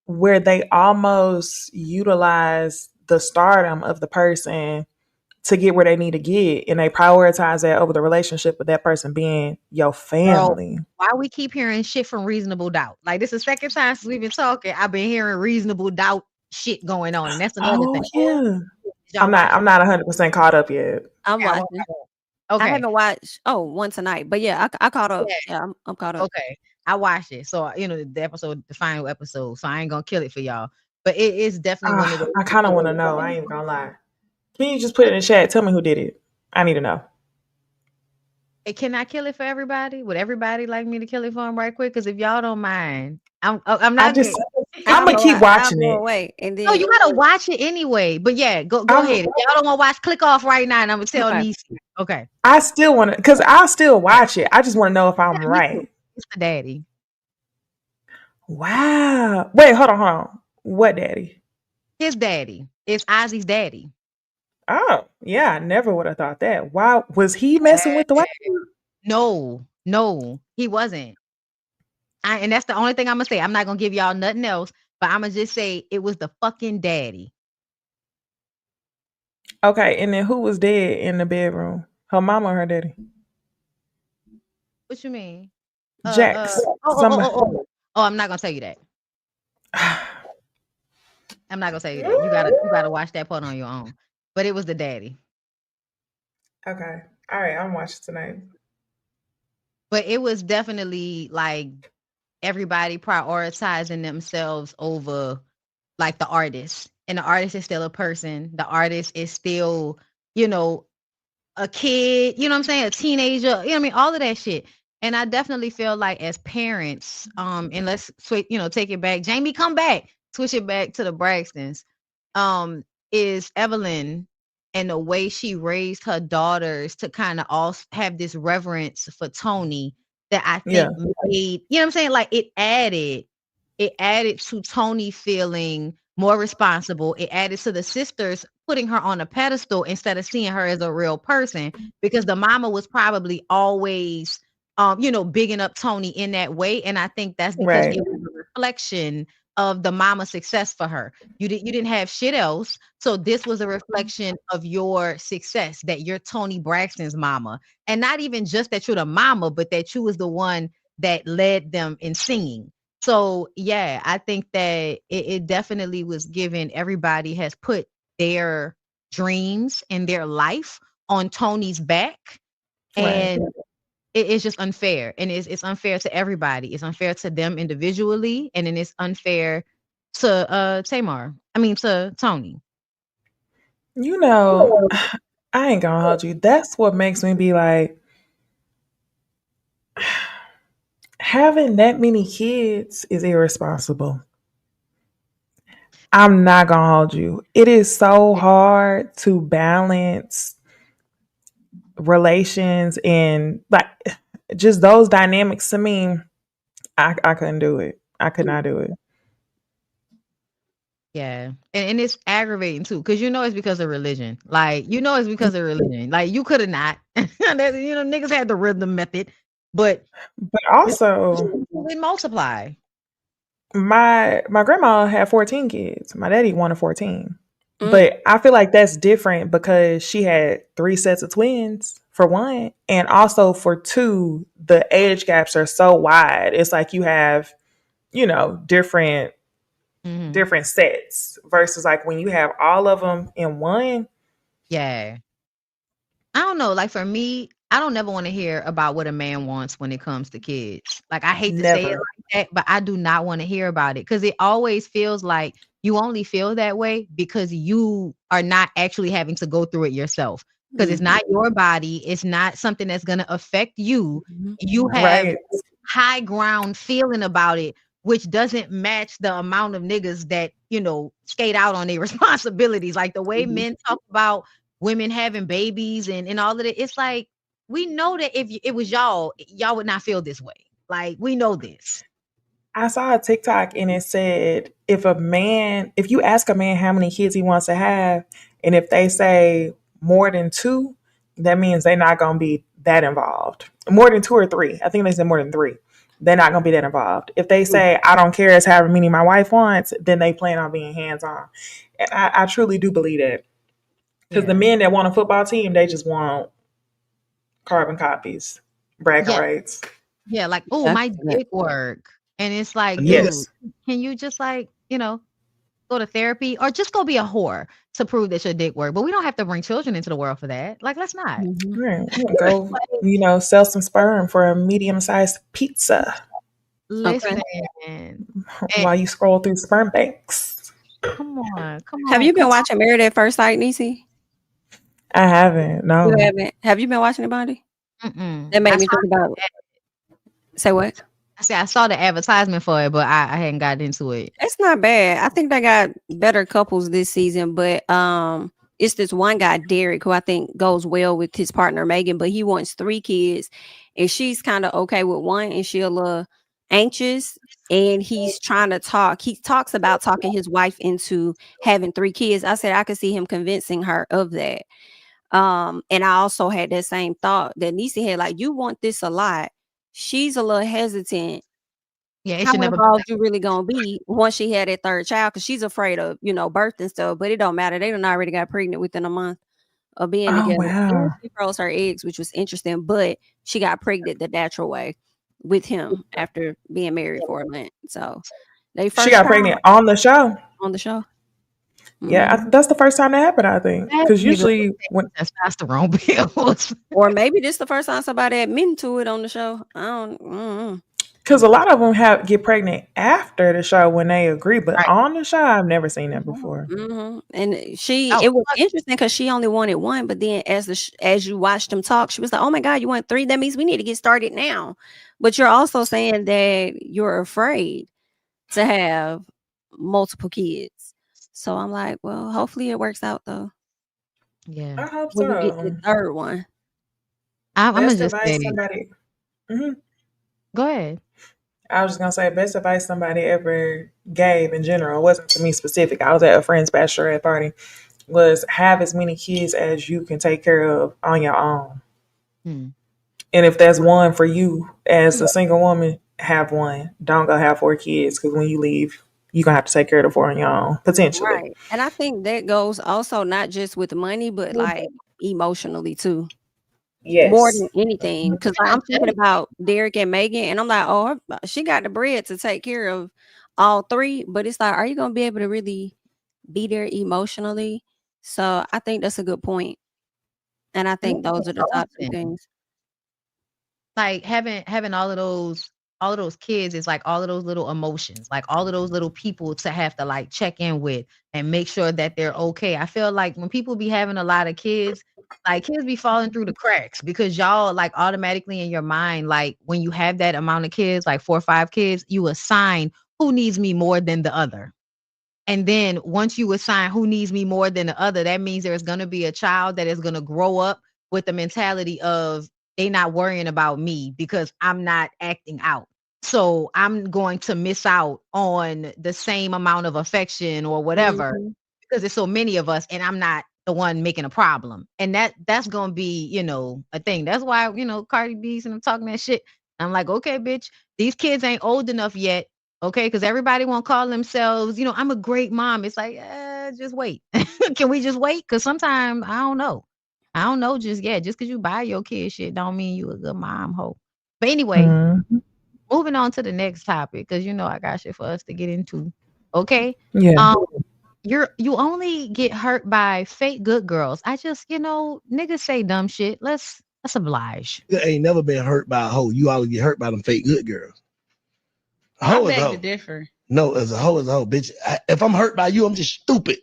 where they almost utilize the stardom of the person to get where they need to get, and they prioritize that over the relationship with that person being your family. Bro, why we keep hearing shit from Reasonable Doubt? Like, this is the second time since we've been talking, I've been hearing Reasonable Doubt shit going on, and that's another thing. Yeah, I'm not 100% caught up yet. I'm watching. Okay. I haven't watched one tonight, but yeah, I caught up. Yeah, I'm caught up. Okay, I watched it, so the final episode. So I ain't gonna kill it for y'all, but it is definitely one of those. I kind of want to know. I ain't gonna lie. Can you just put it in the chat? Tell me who did it. I need to know. Can I kill it for everybody? Would everybody like me to kill it for them right quick? Because if y'all don't mind, I'm not. I'm gonna keep watching it. Wait, and then you gotta watch it anyway. But yeah, go ahead. If y'all don't want to watch, click off right now, and I'm gonna tell Necey. Okay. I still want to, because I'll still watch it. I just want to know if I'm right. It's the daddy. Wow. Wait, hold on. What daddy? His daddy. It's Ozzy's daddy. Oh, yeah. I never would have thought that. Why was he messing with the wife? No, he wasn't. And that's the only thing I'm gonna say. I'm not gonna give y'all nothing else, but I'm gonna just say it was the fucking daddy. Okay, and then who was dead in the bedroom? Her mama or her daddy? What you mean? Jax. Oh, I'm not gonna tell you that. I'm not gonna tell you that. You gotta watch that part on your own. But it was the daddy. Okay. All right, I'm watching tonight. But it was definitely like everybody prioritizing themselves over like the artist. And the artist is still a person. The artist is still, a kid, you know what I'm saying? A teenager, you know what I mean? All of that shit. And I definitely feel like as parents, and let's switch, take it back. Jami, come back. Switch it back to the Braxtons. Is Evelyn and the way she raised her daughters to kind of also have this reverence for Tony that I think made, you know what I'm saying? Like it added to Tony feeling more responsible. It added to the sisters putting her on a pedestal instead of seeing her as a real person, because the mama was probably always, bigging up Tony in that way. And I think that's because it was a reflection of the mama success for her. You didn't have shit else. So this was a reflection of your success, that you're Tony Braxton's mama. And not even just that you're the mama, but that you was the one that led them in singing. So yeah, I think that it definitely was given. Everybody has put their dreams and their life on Tony's back. And it's just unfair. And it's unfair to everybody. It's unfair to them individually. And then it's unfair to to Tony. You know, I ain't gonna hold you. That's what makes me be like, having that many kids is irresponsible. I'm not gonna hold you. It is so hard to balance relations and like just those dynamics. I mean, I couldn't do it. I could not do it. Yeah. And it's aggravating too, because it's because of religion. Like, it's because of religion. Like, you could have not. Niggas had the rhythm method, but also they multiply. My grandma had 14 kids. My daddy wanted 14. But I feel like that's different because she had 3 sets of twins for one, and also for two, the age gaps are so wide. It's like you have, different sets versus like when you have all of them in one. Yeah. I don't know. Like, for me, I don't never want to hear about what a man wants when it comes to kids. Like, I hate to say it like that, but I do not want to hear about it because it always feels like you only feel that way because you are not actually having to go through it yourself. Because it's not your body. It's not something that's going to affect you. You have high ground feeling about it, which doesn't match the amount of niggas that, skate out on their responsibilities. Like, the way men talk about women having babies and all of it. It's like, we know that if it was y'all would not feel this way. Like, we know this. I saw a TikTok and it said, if you ask a man how many kids he wants to have, and if they say more than 2, that means they're not going to be that involved. More than 2 or 3. I think they said more than 3. They're not going to be that involved. If they say, I don't care as however many my wife wants, then they plan on being hands-on. And I truly do believe that. Because the men that want a football team, they just want carbon copies, bragging rights. Yeah, like, oh, my dick work. And it's like, dude, can you just like, go to therapy or just go be a whore to prove that your dick work? But we don't have to bring children into the world for that. Like, let's not. Go, sell some sperm for a medium-sized pizza. Listen. While you scroll through sperm banks. Come on. Have you been watching Married at First Sight, Necey? I haven't. No. You haven't? Have you been watching it, Bondy? That made me think about it. Say what? I said I saw the advertisement for it, but I hadn't got into it. It's not bad. I think they got better couples this season, but it's this one guy, Derek, who I think goes well with his partner Megan, but he wants 3 kids, and she's kind of okay with one, and she's a little anxious, and he's trying to talk. He talks about talking his wife into having 3 kids. I said I could see him convincing her of that. And I also had that same thought that Necey had, like, you want this a lot. She's a little hesitant. Yeah, how involved you really gonna be once she had that 3rd child, because she's afraid of birth and stuff, but it don't matter. They done already got pregnant within a month of being together. Wow. She froze her eggs, which was interesting, but she got pregnant the natural way with him after being married for a month. So she got pregnant on the show. On the show. Yeah, that's the first time that happened, I think. Because usually when testosterone pills, or maybe this the first time somebody admitting to it on the show. I don't. Because a lot of them get pregnant after the show when they agree, but on the show, I've never seen that before. And it was interesting because she only wanted 1, but then as you watched them talk, she was like, "Oh my God, you want 3? That means we need to get started now." But you're also saying that you're afraid to have multiple kids. So I'm like, well, hopefully it works out though. Yeah, I hope when so. you get the 3rd one. I'm gonna just say somebody. Go ahead. I was just gonna say, best advice somebody ever gave in general, it wasn't to me specific. I was at a friend's bachelorette party. Was have as many kids as you can take care of on your own. And if that's one for you as a single woman, have one. Don't go have 4 kids, because when you leave, you're gonna have to take care of the 4 on your own, potentially. Right. And I think that goes also not just with money, but like emotionally too. Yes. More than anything. Because I'm thinking about Derek and Megan, and I'm like, oh, she got the bread to take care of all 3. But it's like, are you going to be able to really be there emotionally? So I think that's a good point. And I think those are the top 2 things. Like having all of those all of those kids is like all of those little emotions, like all of those little people to have to like check in with and make sure that they're okay. I feel like when people be having a lot of kids, like kids be falling through the cracks because y'all like automatically in your mind, like when you have that amount of kids, like 4 or 5 kids, you assign who needs me more than the other. And then once you assign who needs me more than the other, that means there's going to be a child that is going to grow up with the mentality of they not worrying about me because I'm not acting out. So I'm going to miss out on the same amount of affection or whatever because there's so many of us and I'm not the one making a problem. And that's going to be, a thing. That's why, Cardi B's and I'm talking that shit. I'm like, okay, bitch, these kids ain't old enough yet. Okay, because everybody won't call themselves, I'm a great mom. It's like, just wait. Can we just wait? Because sometimes I don't know. Just because you buy your kid shit don't mean you a good mom, ho. But anyway, moving on to the next topic, because I got shit for us to get into. Okay. Yeah. You only get hurt by fake good girls. I just, niggas say dumb shit. Let's oblige. You ain't never been hurt by a hoe. You always get hurt by them fake good girls. I beg to differ. No, as a hoe, bitch. If I'm hurt by you, I'm just stupid.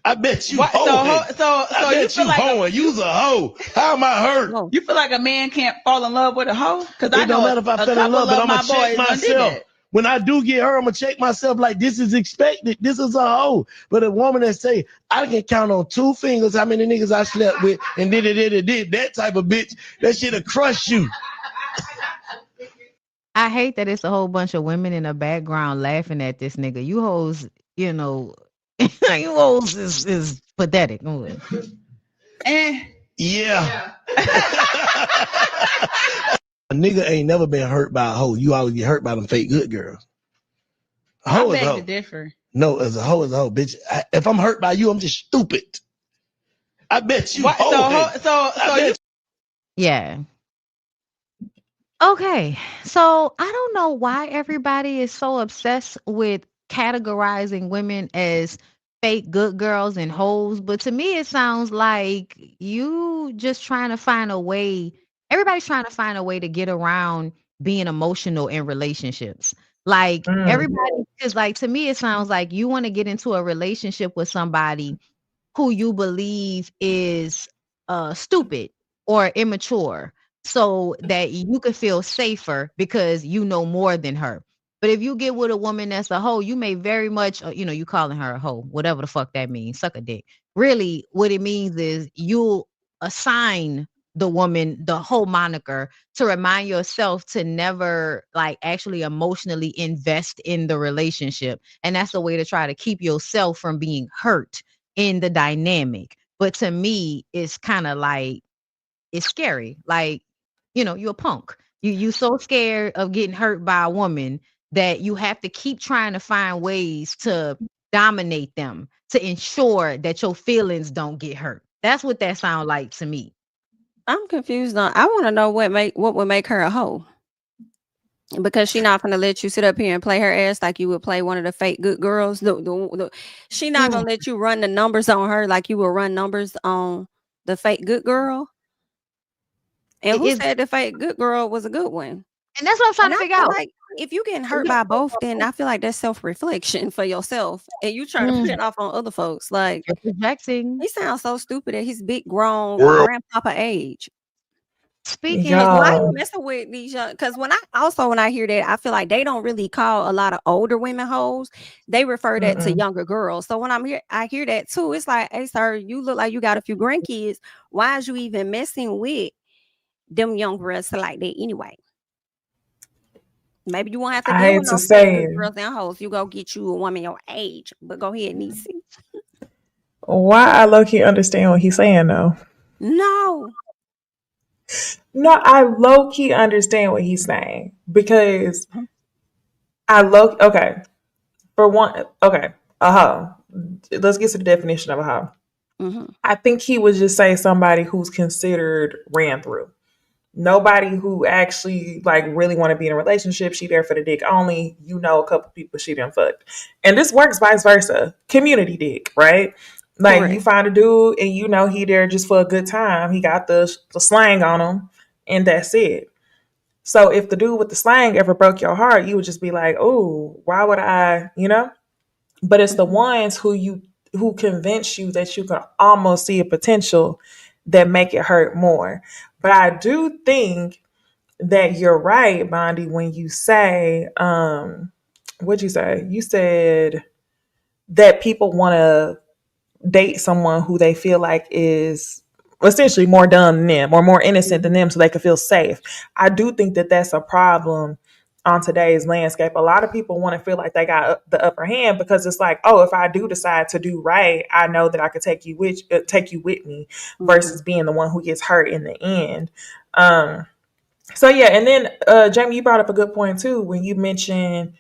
I bet you hoeing. So I bet you hoeing. You's a hoe. How am I hurt? You feel like a man can't fall in love with a hoe? Because I know it don't matter if I fell in love, but I'm gonna check myself. When I do get hurt, I'm gonna check myself like this is expected. This is a hoe. But a woman that say I can count on 2 fingers how many niggas I slept with and did that type of bitch, that shit'll crush you. I hate that it's a whole bunch of women in the background laughing at this nigga. You hoes, you hoes is pathetic. Yeah. A nigga ain't never been hurt by a hoe. You always get hurt by them fake good girls. I beg to differ. No, as a hoe, bitch. If I'm hurt by you, I'm just stupid. I bet you. Yeah. Okay, so I don't know why everybody is so obsessed with categorizing women as fake good girls and hoes, but to me it sounds like you just trying to find a way. Everybody's trying to find a way to get around being emotional in relationships. Like everybody is like, to me it sounds like you want to get into a relationship with somebody who you believe is stupid or immature so that you can feel safer because you know more than her. But if you get with a woman that's a hoe, you may very much, you calling her a hoe, whatever the fuck that means, suck a dick. Really, what it means is you'll assign the woman the whole moniker to remind yourself to never like actually emotionally invest in the relationship. And that's a way to try to keep yourself from being hurt in the dynamic. But to me, it's kind of like, it's scary. Like, you're a punk. You so scared of getting hurt by a woman that you have to keep trying to find ways to dominate them to ensure that your feelings don't get hurt. That's what that sounds like to me. I'm confused on. I want to know what would make her a hoe. Because she not gonna let you sit up here and play her ass like you would play one of the fake good girls. She not gonna let you run the numbers on her like you will run numbers on the fake good girl. And who said the fake good girl was a good one? And that's what I'm trying to figure out. Like, if you getting hurt by both, then I feel like that's self-reflection for yourself, and you trying to put it off on other folks. Like, projecting. He sounds so stupid at his big grown grandpapa age. Speaking of, why you messing with these young? Because when I hear that, I feel like they don't really call a lot of older women hoes. They refer that to younger girls. So when I hear that too. It's like, hey, sir, you look like you got a few grandkids. Why is you even messing with them young girls like that anyway? Maybe you won't have to deal with those girls and hoes. You go get you a woman your age. But go ahead, Necey. Why I low-key understand what he's saying though. No, I low-key understand what he's saying because okay. For one, okay, a hoe. Let's get to the definition of a hoe. I think he would just say somebody who's considered ran through. Nobody who actually like really want to be in a relationship. She there for the dick only. A couple people she done fucked. And this works vice versa. Community dick, right? Like Correct. You find a dude and he there just for a good time. He got the slang on him and that's it. So if the dude with the slang ever broke your heart, you would just be like, oh, why would I, But it's the ones who convince you that you can almost see a potential that make it hurt more. But I do think that you're right, Bondy, when you say, what'd you say? You said that people want to date someone who they feel like is essentially more dumb than them or more innocent than them so they can feel safe. I do think that that's a problem on today's landscape. A lot of people want to feel like they got the upper hand because it's like, oh, if I do decide to do right, I know that I could take you with me versus being the one who gets hurt in the end. So yeah, and then Jami, you brought up a good point too when you mentioned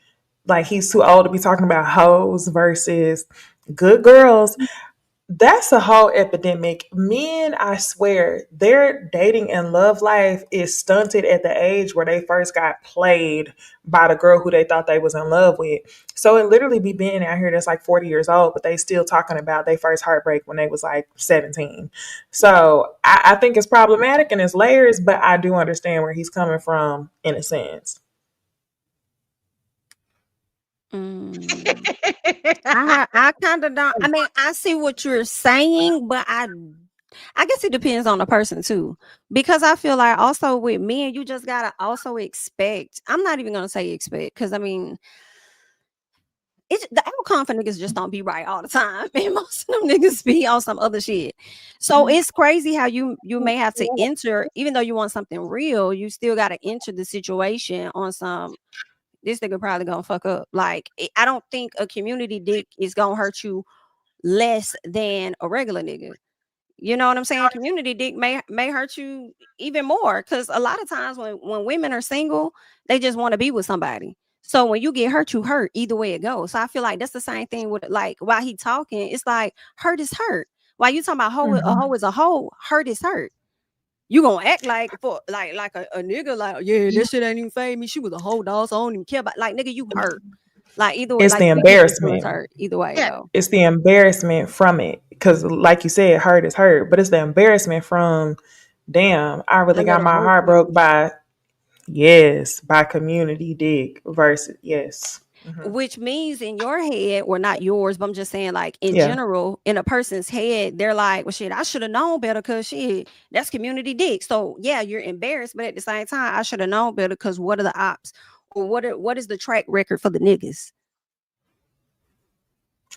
like he's too old to be talking about hoes versus good girls. That's a whole epidemic. Men, I swear, their dating and love life is stunted at the age where they first got played by the girl who they thought they was in love with. So it literally be men out here that's like 40 years old, but they still talking about their first heartbreak when they was like 17. So I think it's problematic and it's layers, but I do understand where he's coming from in a sense. I kind of don't. I mean, I see what you're saying, but I guess it depends on the person too, because I feel like also with men, you just gotta also expect. I'm not even gonna say expect, because I mean, the outcome for niggas just don't be right all the time, and most of them niggas be on some other shit. So it's crazy how you may have to enter, even though you want something real, you still gotta enter the situation on some. This nigga probably gonna fuck up. Like, I don't think a community dick is gonna hurt you less than a regular nigga. You know what I'm saying? Community dick may hurt you even more, because a lot of times when women are single, they just want to be with somebody. So when you get hurt, you hurt either way it goes. So I feel like that's the same thing with, like, while he talking, it's like hurt is hurt. While you talking about a hoe is a hoe, hurt is hurt. You gonna act like for like a nigga, like, yeah, this shit ain't even fade me. She was a whole dog, so I don't even care about, like, nigga, you hurt. Like, either way, it's like, the embarrassment. Hurt either way. Yeah. It's the embarrassment from it, because like you said, hurt is hurt, but it's the embarrassment from, damn, I really got my heart broke by community dick versus Which means in your head, or not yours, but I'm just saying, like, in general, in a person's head, they're like, well, shit, I should have known better, because shit, that's community dick. So yeah, you're embarrassed, but at the same time, I should have known better, because what are the ops, or what is the track record for the niggas?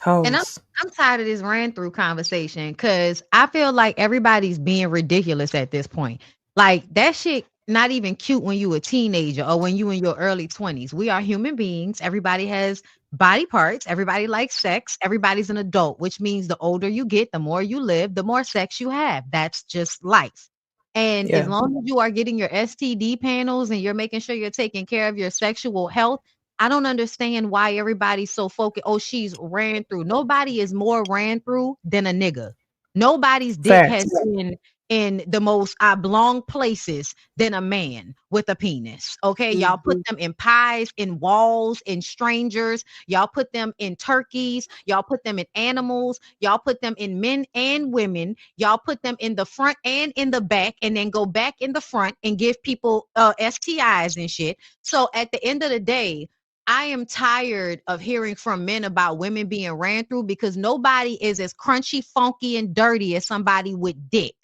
And I'm tired of this ran through conversation, because I feel like everybody's being ridiculous at this point. Like, that shit not even cute when you a teenager or when you in your early 20s. We are human beings. Everybody has body parts. Everybody likes sex. Everybody's an adult, which means the older you get, the more you live, the more sex you have. That's just life. And as long as you are getting your STD panels and you're making sure you're taking care of your sexual health, I don't understand why everybody's so focused. Oh, she's ran through. Nobody is more ran through than a nigga. Nobody's dick has been in the most oblong places than a man with a penis. Okay. Y'all put them in pies, in walls, in strangers. Y'all put them in turkeys. Y'all put them in animals. Y'all put them in men and women. Y'all put them in the front and in the back, and then go back in the front and give people STIs and shit. So at the end of the day, I am tired of hearing from men about women being ran through, because nobody is as crunchy, funky, and dirty as somebody with dick.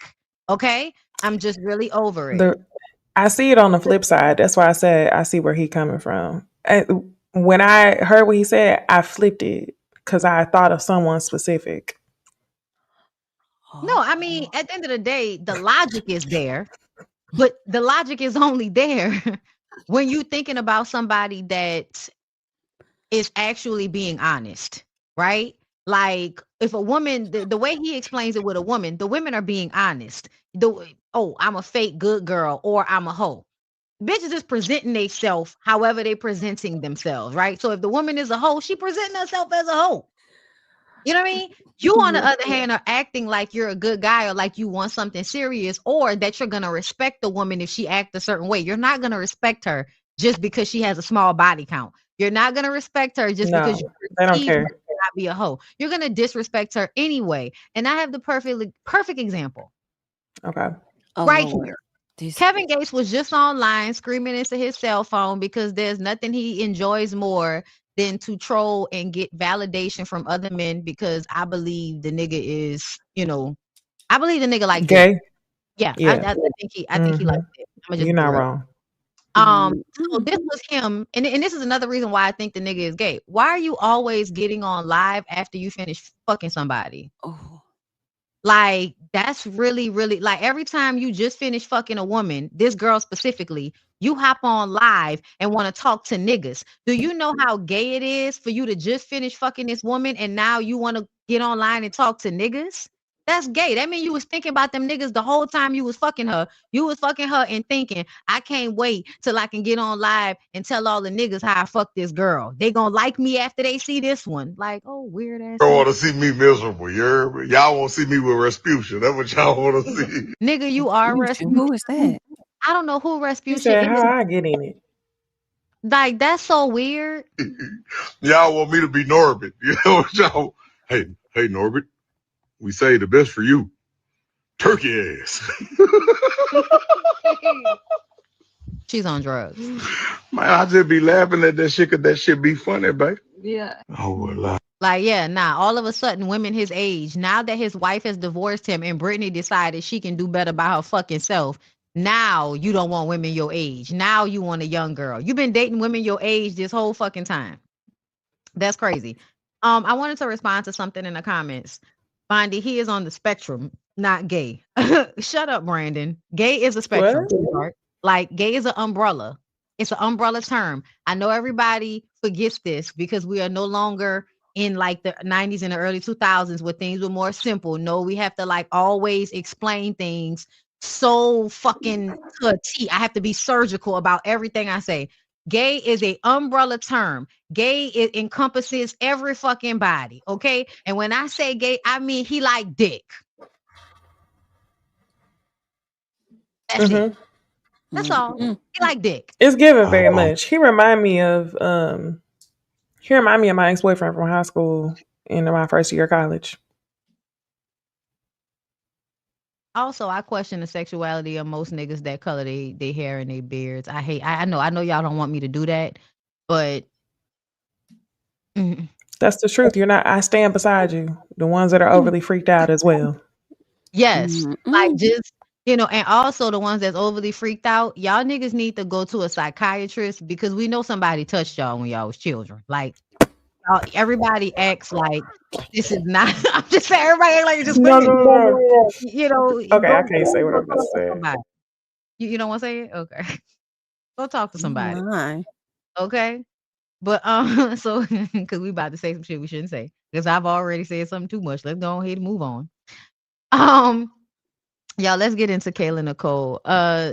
Okay? I'm just really over it. I see it on the flip side. That's why I said I see where he's coming from. When I heard what he said, I flipped it, because I thought of someone specific. No, I mean, at the end of the day, the logic is there, but the logic is only there when you're thinking about somebody that is actually being honest, right? Like, if a woman, the way he explains it with a woman, the women are being honest. I'm a fake good girl, or I'm a hoe. Bitches is presenting themselves however they presenting themselves, right? So if the woman is a hoe, she presenting herself as a hoe. You know what I mean? You, on the other hand, are acting like you're a good guy, or like you want something serious, or that you're going to respect the woman if she acts a certain way. You're not going to respect her just because she has a small body count. You're not going to respect her just because you don't care. Not be a hoe. You're going to disrespect her anyway. And I have the perfect example. Okay. Right here. Kevin Gates was just online screaming into his cell phone because there's nothing he enjoys more than to troll and get validation from other men, because I believe the nigga is, I believe the nigga like gay. Dick. Yeah. Yeah. I think he likes it. I'm just You're not wrong. So this was him, and this is another reason why I think the nigga is gay. Why are you always getting on live after you finish fucking somebody? Oh. Like, that's really, really, like, every time you just finish fucking a woman, this girl specifically, you hop on live and want to talk to niggas. Do you know how gay it is for you to just finish fucking this woman and now you want to get online and talk to niggas? That's gay. That means you was thinking about them niggas the whole time you was fucking her. You was fucking her and thinking, I can't wait till I can get on live and tell all the niggas how I fuck this girl. They gonna like me after they see this one. Like, oh, weird ass. Y'all want to see me miserable. Y'all want to see me with Rasputia. That's what y'all want to see. Nigga, you are Rasputia. Who is that? I don't know who He Rasputia said, is. how I get in it? Like, that's so weird. Y'all want me to be Norbit. You know what y'all? Hey, Norbit. We say the best for you. Turkey ass. She's on drugs. Man, I just be laughing at that shit because that shit be funny, baby. Yeah. Oh, well, Like, yeah, all of a sudden, women his age, now that his wife has divorced him and Brittany decided she can do better by her fucking self, now you don't want women your age. Now you want a young girl. You've been dating women your age this whole fucking time. That's crazy. I wanted to respond to something in the comments. Bondy, he is on the spectrum, not gay. Shut up, Brandon. Gay is a spectrum. What? Like, gay is an umbrella. It's an umbrella term. I know everybody forgets this because we are no longer in like the 90s and the early 2000s where things were more simple. No, we have to like always explain things so fucking to a T. I have to be surgical about everything I say. Gay is a umbrella term. Gay, it encompasses every fucking body, okay? And when I say gay, I mean he like dick. That's it. That's all. He like dick. It's given very much. He remind me of my ex-boyfriend from high school in my first year of college. Also, I question the sexuality of most niggas that color they hair and their beards. I know y'all don't want me to do that, but that's the truth. I stand beside you. The ones that are overly freaked out as well. Yes. Like, just, and also the ones that's overly freaked out, y'all niggas need to go to a psychiatrist because we know somebody touched y'all when y'all was children. Like, everybody acts like this is not. I'm just saying, everybody act like it's just no. Okay, I can't say what I'm going to say. You don't want to say it? Okay, go talk to somebody. Why? Okay, but so because we about to say some shit we shouldn't say because I've already said something too much. Let's go ahead and move on. Y'all, let's get into Kayla Nicole.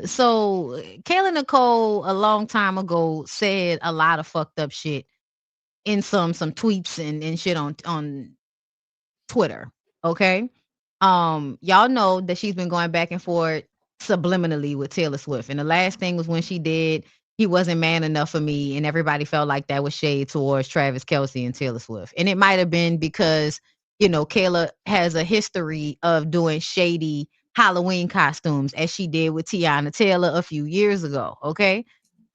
So Kayla Nicole a long time ago said a lot of fucked up shit in some tweets and shit on Twitter. Okay. Y'all know that she's been going back and forth subliminally with Taylor Swift. And the last thing was when she did He Wasn't Man Enough for Me, and everybody felt like that was shade towards Travis Kelce and Taylor Swift. And it might have been because, Kayla has a history of doing shady Halloween costumes as she did with Tiana Taylor a few years ago. Okay.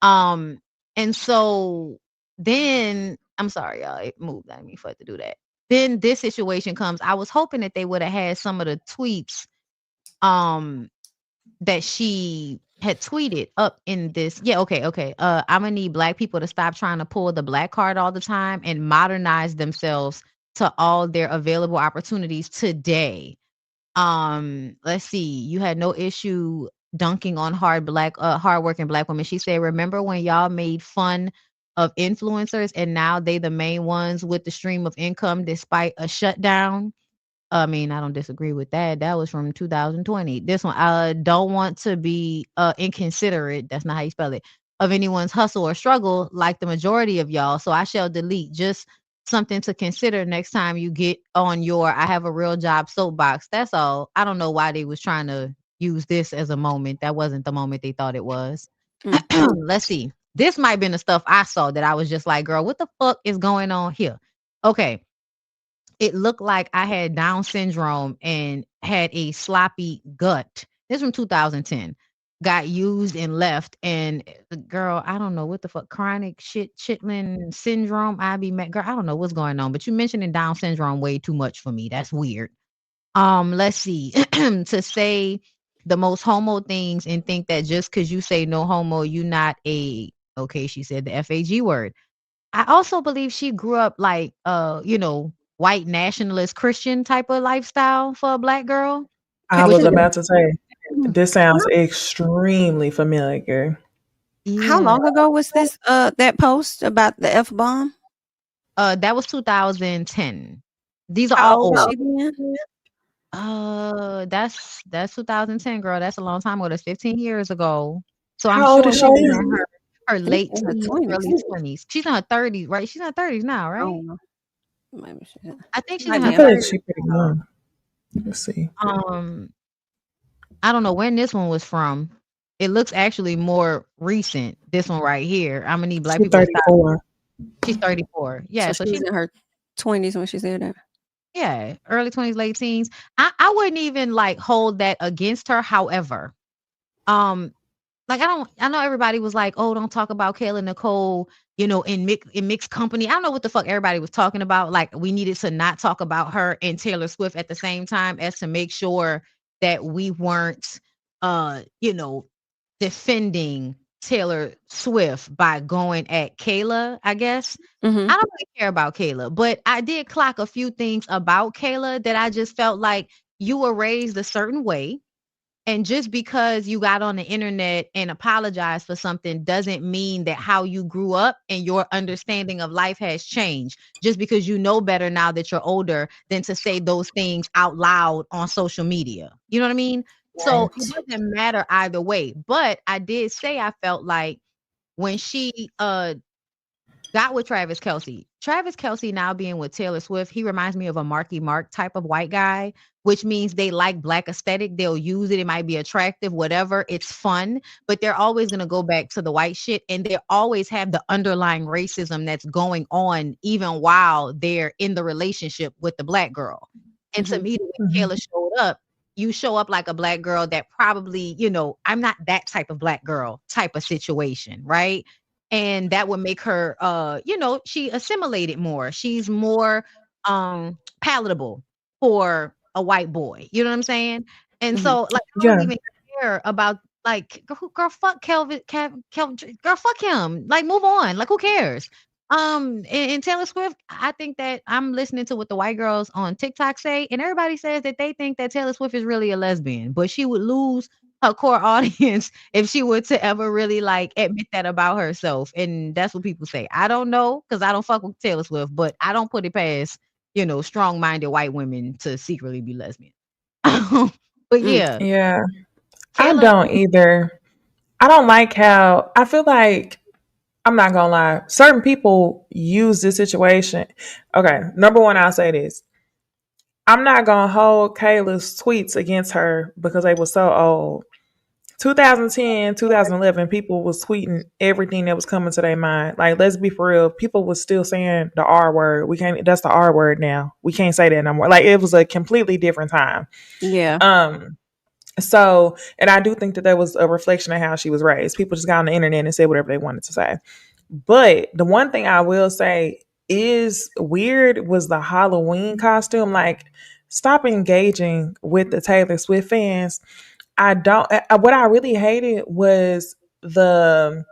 And so then I'm sorry, y'all. It moved at me for it to do that. Then this situation comes. I was hoping that they would have had some of the tweets that she had tweeted up in this. Yeah, okay. I'm gonna need Black people to stop trying to pull the Black card all the time and modernize themselves to all their available opportunities today. Let's see. You had no issue dunking on hardworking Black women. She said, remember when y'all made fun of influencers and now they the main ones with the stream of income despite a shutdown? I mean, I don't disagree with that. That was from 2020. This one, I don't want to be inconsiderate. That's not how you spell it. Of anyone's hustle or struggle like the majority of y'all. So I shall delete. Just something to consider next time you get on your I have a real job soapbox. That's all. I don't know why they was trying to use this as a moment. That wasn't the moment they thought it was. Let's see. This might have been the stuff I saw that I was just like, girl, what the fuck is going on here? Okay. It looked like I had Down syndrome and had a sloppy gut. This is from 2010. got used and left. And the girl, I don't know what the fuck, chronic chitlin syndrome, girl, I don't know what's going on. But you mentioning Down syndrome way too much for me. That's weird. Let's see. To say the most homo things and think that just because you say no homo, you not a okay, she said the FAG word. I also believe she grew up like white nationalist Christian type of lifestyle for a black girl. I Which was is about to say, hmm, this sounds extremely familiar. how Yeah. long ago was this that post about the F bomb? That was 2010. These are How all old was old. she then? That's 2010, girl. That's a long time ago. That's 15 years ago. So I'm How old sure is she she was now? in her I think late in her teens, 20s. early 20s. She's in her 30s, right? She's in her 30s now, I right? don't know. Maybe she, I think she's might in I be her in feel her like 30s. she's pretty young. Let's see. Um, I don't know when this one was from. It looks actually more recent. This one right here. I'm gonna need black She's people to stop. 34. She's 34. Yeah, so so she was she in her 20s when she said that. yeah, early 20s, late teens. I wouldn't even like hold that against her. However, um, like I know everybody was like, oh, don't talk about Kayla Nicole, in mixed company. I don't know what the fuck everybody was talking about. Like we needed to not talk about her and Taylor Swift at the same time as to make sure that we weren't defending Taylor Swift by going at Kayla, I guess. Mm-hmm. I don't really care about Kayla, but I did clock a few things about Kayla that I just felt like you were raised a certain way. And just because you got on the internet and apologized for something doesn't mean that how you grew up and your understanding of life has changed. Just because you know better now that you're older than to say those things out loud on social media. You know what I mean? So Right. it doesn't matter either way. But I did say I felt like when she got with Travis Kelce. Travis Kelce now being with Taylor Swift, he reminds me of a Marky Mark type of white guy, which means they like black aesthetic. They'll use it. It might be attractive, whatever. It's fun, but they're always going to go back to the white shit. And they always have the underlying racism that's going on, even while they're in the relationship with the black girl. And to Mm-hmm. me, the way Mhm. Taylor showed up, you show up like a black girl that probably, I'm not that type of black girl type of situation, right? And that would make her she assimilated more. She's more palatable for a white boy. You know what I'm saying? And Mm-hmm. so like I don't Yeah. even care about like girl fuck Kelvin, girl fuck him. Like move on. Like who cares? And Taylor Swift, I think that I'm listening to what the white girls on TikTok say, and everybody says that they think that Taylor Swift is really a lesbian, but she would lose her core audience if she were to ever really like admit that about herself. And that's what people say. I don't know because I don't fuck with Taylor Swift, but I don't put it past, strong minded white women to secretly be lesbian. But Mm. yeah, Yeah. I Taylor, don't either. I don't like how I feel like I'm not gonna lie. Certain people use this situation. Okay, number one, I'll say this. I'm not gonna hold Kayla's tweets against her because they were so old. 2010, 2011, people was tweeting everything that was coming to their mind. Like, let's be for real. People was still saying the R word. We can't. That's the R word now. We can't say that no more. Like, it was a completely different time. Yeah. So, and I do think that that was a reflection of how she was raised. People just got on the internet and said whatever they wanted to say. But the one thing I will say is weird was the Halloween costume. Like, stop engaging with the Taylor Swift fans. I don't. What I really hated was the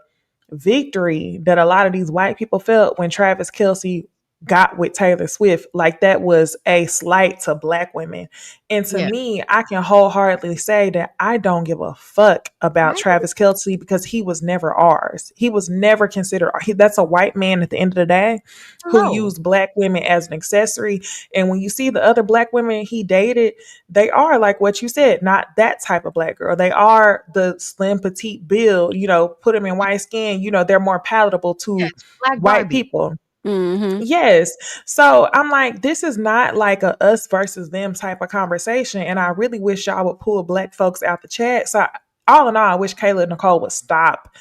victory that a lot of these white people felt when Travis Kelce got with Taylor Swift. Like that was a slight to black women. And to yeah. me, I can wholeheartedly say that I don't give a fuck about Right. Travis Kelce because he was never ours. He was never considered, that's a white man at the end of the day who Hello. used black women as an accessory. And when you see the other black women he dated, they are like what you said, not that type of black girl. They are the slim, petite build, put them in white skin, they're more palatable Yes. to Black white Barbie. people. Mm-hmm. Yes. So I'm like, this is not like a us versus them type of conversation. And I really wish y'all would pull black folks out the chat. So all in all, I wish Kayla Nicole would stop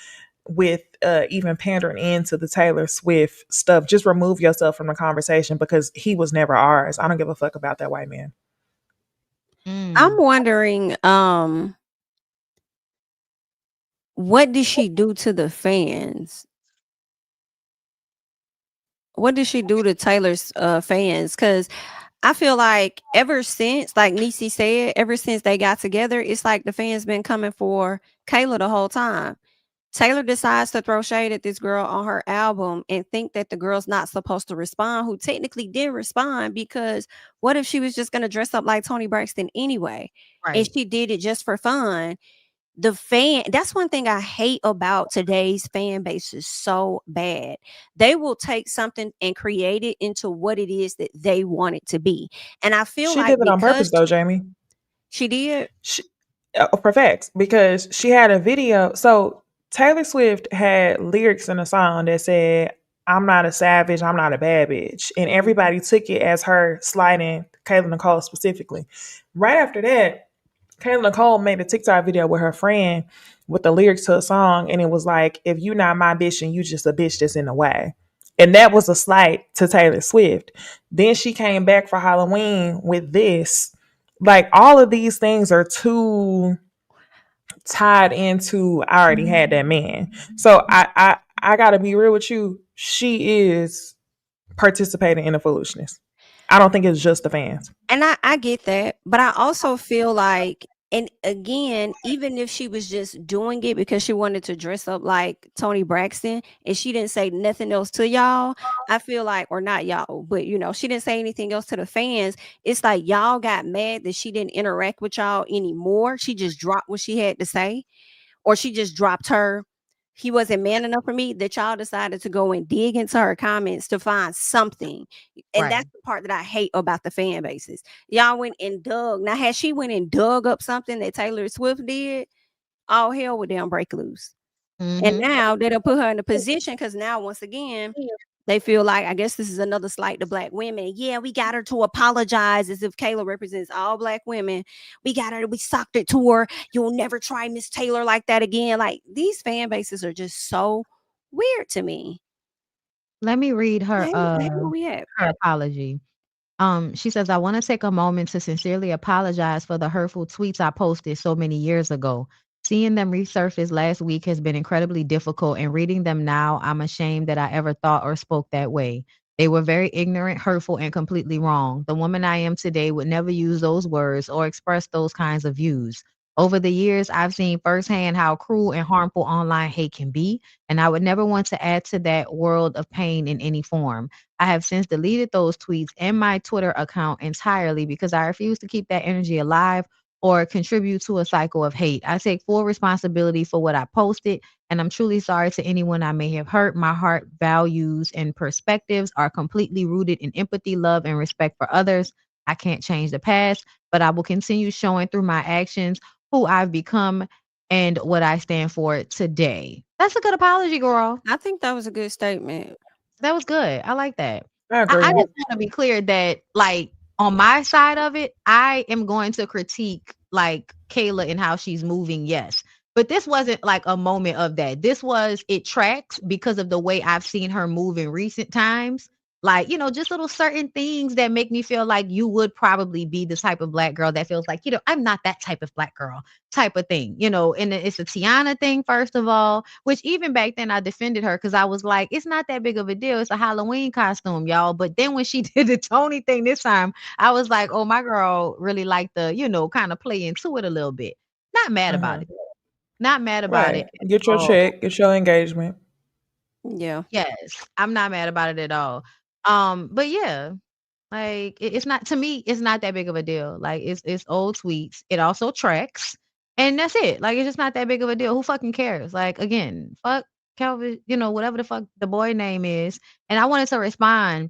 with even pandering into the Taylor Swift stuff. Just remove yourself from the conversation because he was never ours. I don't give a fuck about that white man. I'm wondering, what did she do to the fans? What did she do to Taylor's fans? Because I feel like ever since, like Necey said, ever since they got together, it's like the fans been coming for Kayla the whole time. Taylor decides to throw shade at this girl on her album and think that the girl's not supposed to respond, who technically did respond, because what if she was just going to dress up like Toni Braxton anyway? Right. And she did it just for fun. That's one thing I hate about today's fan base is so bad. They will take something and create it into what it is that they want it to be. And I feel she like did it on purpose though, Jami. She did? For facts, because she had a video. So Taylor Swift had lyrics in a song that said, "I'm not a savage, I'm not a bad bitch." And everybody took it as her sliding Kayla Nicole specifically. Right after that, Kayla Nicole made a TikTok video with her friend with the lyrics to a song, and it was like, "If you not my bitch, and you just a bitch that's in the way." And that was a slight to Taylor Swift. Then she came back for Halloween with this. Like, all of these things are too tied into I already had that man. So I gotta be real with you. She is participating in the foolishness. I don't think it's just the fans. And I get that, but I also feel like, and again, even if she was just doing it because she wanted to dress up like Toni Braxton and she didn't say nothing else to y'all, I feel like, or not y'all, but she didn't say anything else to the fans. It's like y'all got mad that she didn't interact with y'all anymore. She just dropped what she had to say, or she just dropped her "he wasn't man enough for me," that y'all decided to go and dig into her comments to find something. And that's the part that I hate about the fan bases. Y'all went and dug. Now, had she went and dug up something that Taylor Swift did, all hell would damn break loose. And now they'll put her in a position, because now, once again, they feel like, I guess this is another slight to black women. Yeah, we got her to apologize, as if Kayla represents all black women. We socked it to her. You'll never try Miss Taylor like that again. Like, these fan bases are just so weird to me. Let me read her her apology. She says, "I want to take a moment to sincerely apologize for the hurtful tweets I posted so many years ago. Seeing them resurface last week has been incredibly difficult, and reading them now, I'm ashamed that I ever thought or spoke that way. They were very ignorant, hurtful, and completely wrong. The woman I am today would never use those words or express those kinds of views. Over the years, I've seen firsthand how cruel and harmful online hate can be, and I would never want to add to that world of pain in any form. I have since deleted those tweets and my Twitter account entirely because I refuse to keep that energy alive or contribute to a cycle of hate. I take full responsibility for what I posted, and I'm truly sorry to anyone I may have hurt. My heart, values, and perspectives are completely rooted in empathy, love, and respect for others. I can't change the past, but I will continue showing through my actions who I've become and what I stand for today." That's a good apology, girl. I think that was a good statement. That was good. I like that. I agree. I just want to be clear that, like, on my side of it, I am going to critique, like, Kayla and how she's moving, yes. But this wasn't like a moment of that. It tracks because of the way I've seen her move in recent times. Like, just little certain things that make me feel like you would probably be the type of black girl that feels like, I'm not that type of black girl type of thing, and it's a Tiana thing, first of all, which even back then I defended her because I was like, it's not that big of a deal. It's a Halloween costume, y'all. But then when she did the Toni thing this time, I was like, oh, my girl really liked the, kind of play into it a little bit. Not mad about it. Not mad about it. Get your check, get your engagement. Yeah. Yes. I'm not mad about it at all. But yeah, like it's not, to me, it's not that big of a deal. Like it's old tweets. It also tracks. And that's it. Like, it's just not that big of a deal. Who fucking cares? Like, again, fuck Calvin, whatever the fuck the boy name is. And I wanted to respond,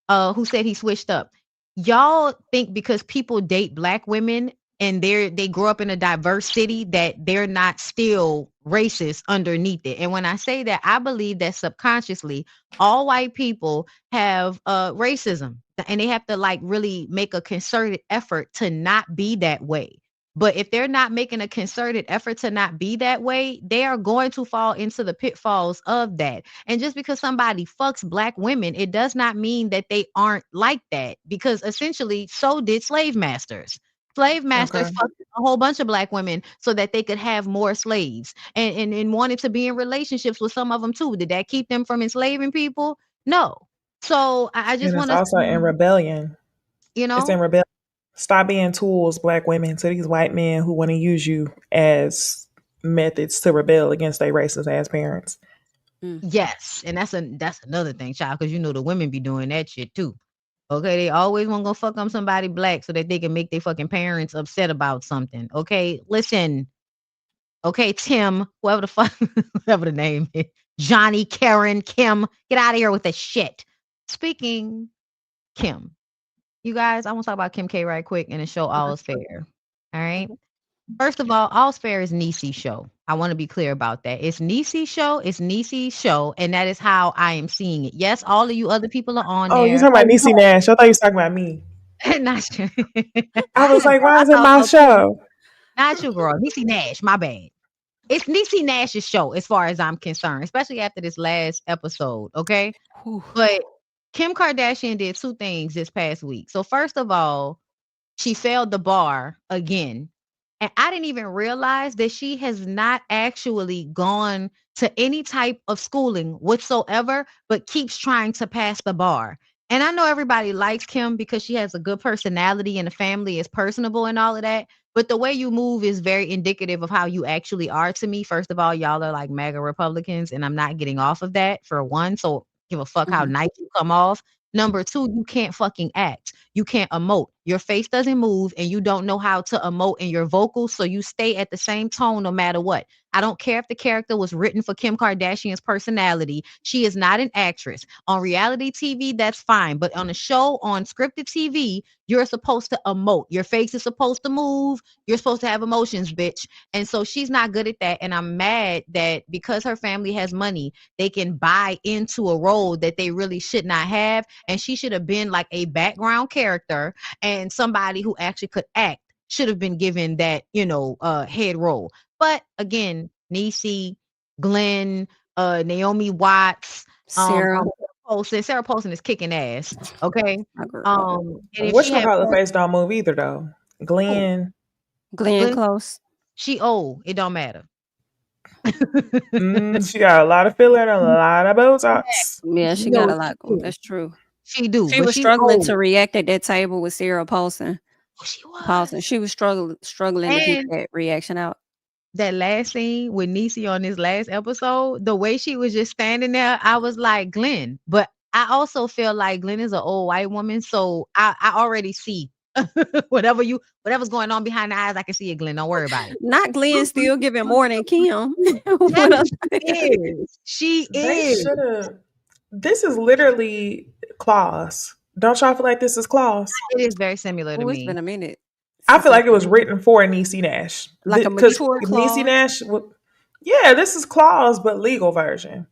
who said he switched up. Y'all think because people date black women and they grow up in a diverse city that they're not still racist underneath it. And when I say that, I believe that subconsciously all white people have racism, and they have to, like, really make a concerted effort to not be that way. But if they're not making a concerted effort to not be that way, they are going to fall into the pitfalls of that. And just because somebody fucks black women, it does not mean that they aren't like that, because essentially so did slave masters. Slave masters fucked a whole bunch of black women so that they could have more slaves and wanted to be in relationships with some of them too. Did that keep them from enslaving people? No. So I just And it's want to, also in rebellion. you It's in know, rebellion. Stop being tools, black women, to these white men who want to use you as methods to rebel against their racist ass parents. yes. And that's another thing, child, because you know the women be doing that shit too. Okay, they always want to go fuck on somebody black so that they can make their fucking parents upset about something. Okay, listen. Okay, Tim, whoever the fuck, whatever the name is, Johnny, Karen, Kim, get out of here with the shit. Speaking Kim, you guys, I want to talk about Kim K right quick and the show All's Fair. All right. First of all, All's Fair is Necey's show. I want to be clear about that. It's Necey's show. It's Necey's show, and that is how I am seeing it. Yes, all of you other people are on Oh, you there. talking about Necey Nash? I thought you was talking about me. Not you. I was like, why is it my show? Not you, girl. Necey Nash. My bad. It's Necey Nash's show, as far as I'm concerned, especially after this last episode. Okay, but Kim Kardashian did two things this past week. So first of all, she failed the bar again. And I didn't even realize that she has not actually gone to any type of schooling whatsoever, but keeps trying to pass the bar. And I know everybody likes Kim because she has a good personality and the family is personable and all of that. But the way you move is very indicative of how you actually are to me. First of all, y'all are like MAGA Republicans, and I'm not getting off of that for one. So give a fuck how nice you come off. Number two, you can't fucking act. You can't emote. Your face doesn't move and you don't know how to emote in your vocals. So you stay at the same tone no matter what. I don't care if the character was written for Kim Kardashian's personality. She is not an actress. On reality TV, that's fine. But on a show, on scripted TV, you're supposed to emote. Your face is supposed to move. You're supposed to have emotions, bitch. And so she's not good at that. And I'm mad that because her family has money, they can buy into a role that they really should not have. And she should have been like a background character, and somebody who actually could act should have been given that, head role. But again, Necey, Glenn, Naomi Watts, Sarah. Sarah Paulson is kicking ass. Okay. And if What's she her had color face don't move either though. Glenn Close. She old. It don't matter. She got a lot of filler and a lot of Botox. Yeah, she got a lot. That's true. She do. She was struggling to react at that table with Sarah Paulson. She was struggling to get that reaction out. That last scene with Necey on this last episode, the way she was just standing there, I was like, Glenn. But I also feel like Glenn is an old white woman, so I already see whatever's going on behind the eyes. I can see it, Glenn. Don't worry about it. Not Glenn still giving more than Kim. She is. This is literally Claus. Don't y'all feel like this is Claus? It is very similar to me. It's been a minute. I feel like it was written for Necey Nash. Like a mature Claus? Necey Nash, yeah, this is Claus, but legal version.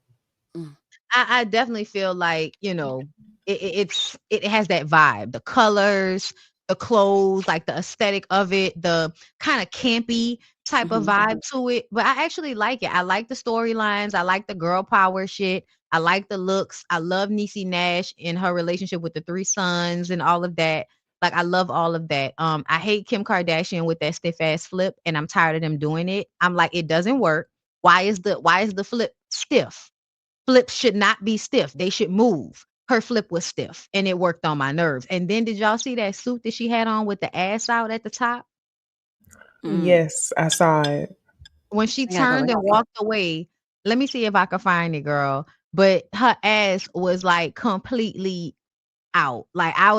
I definitely feel like, it has that vibe. The colors, the clothes, like the aesthetic of it, the kind of campy type of vibe to it. But I actually like it. I like the storylines. I like the girl power shit. I like the looks. I love Necey Nash in her relationship with the 3 sons and all of that. Like, I love all of that. I hate Kim Kardashian with that stiff ass flip, and I'm tired of them doing it. I'm like, it doesn't work. Why is the flip stiff? Flips should not be stiff. They should move. Her flip was stiff, and it worked on my nerves. And then did y'all see that suit that she had on with the ass out at the top? Yes, I saw it. When she turned and walked away, let me see if I can find it, girl. But her ass was like completely out. Like I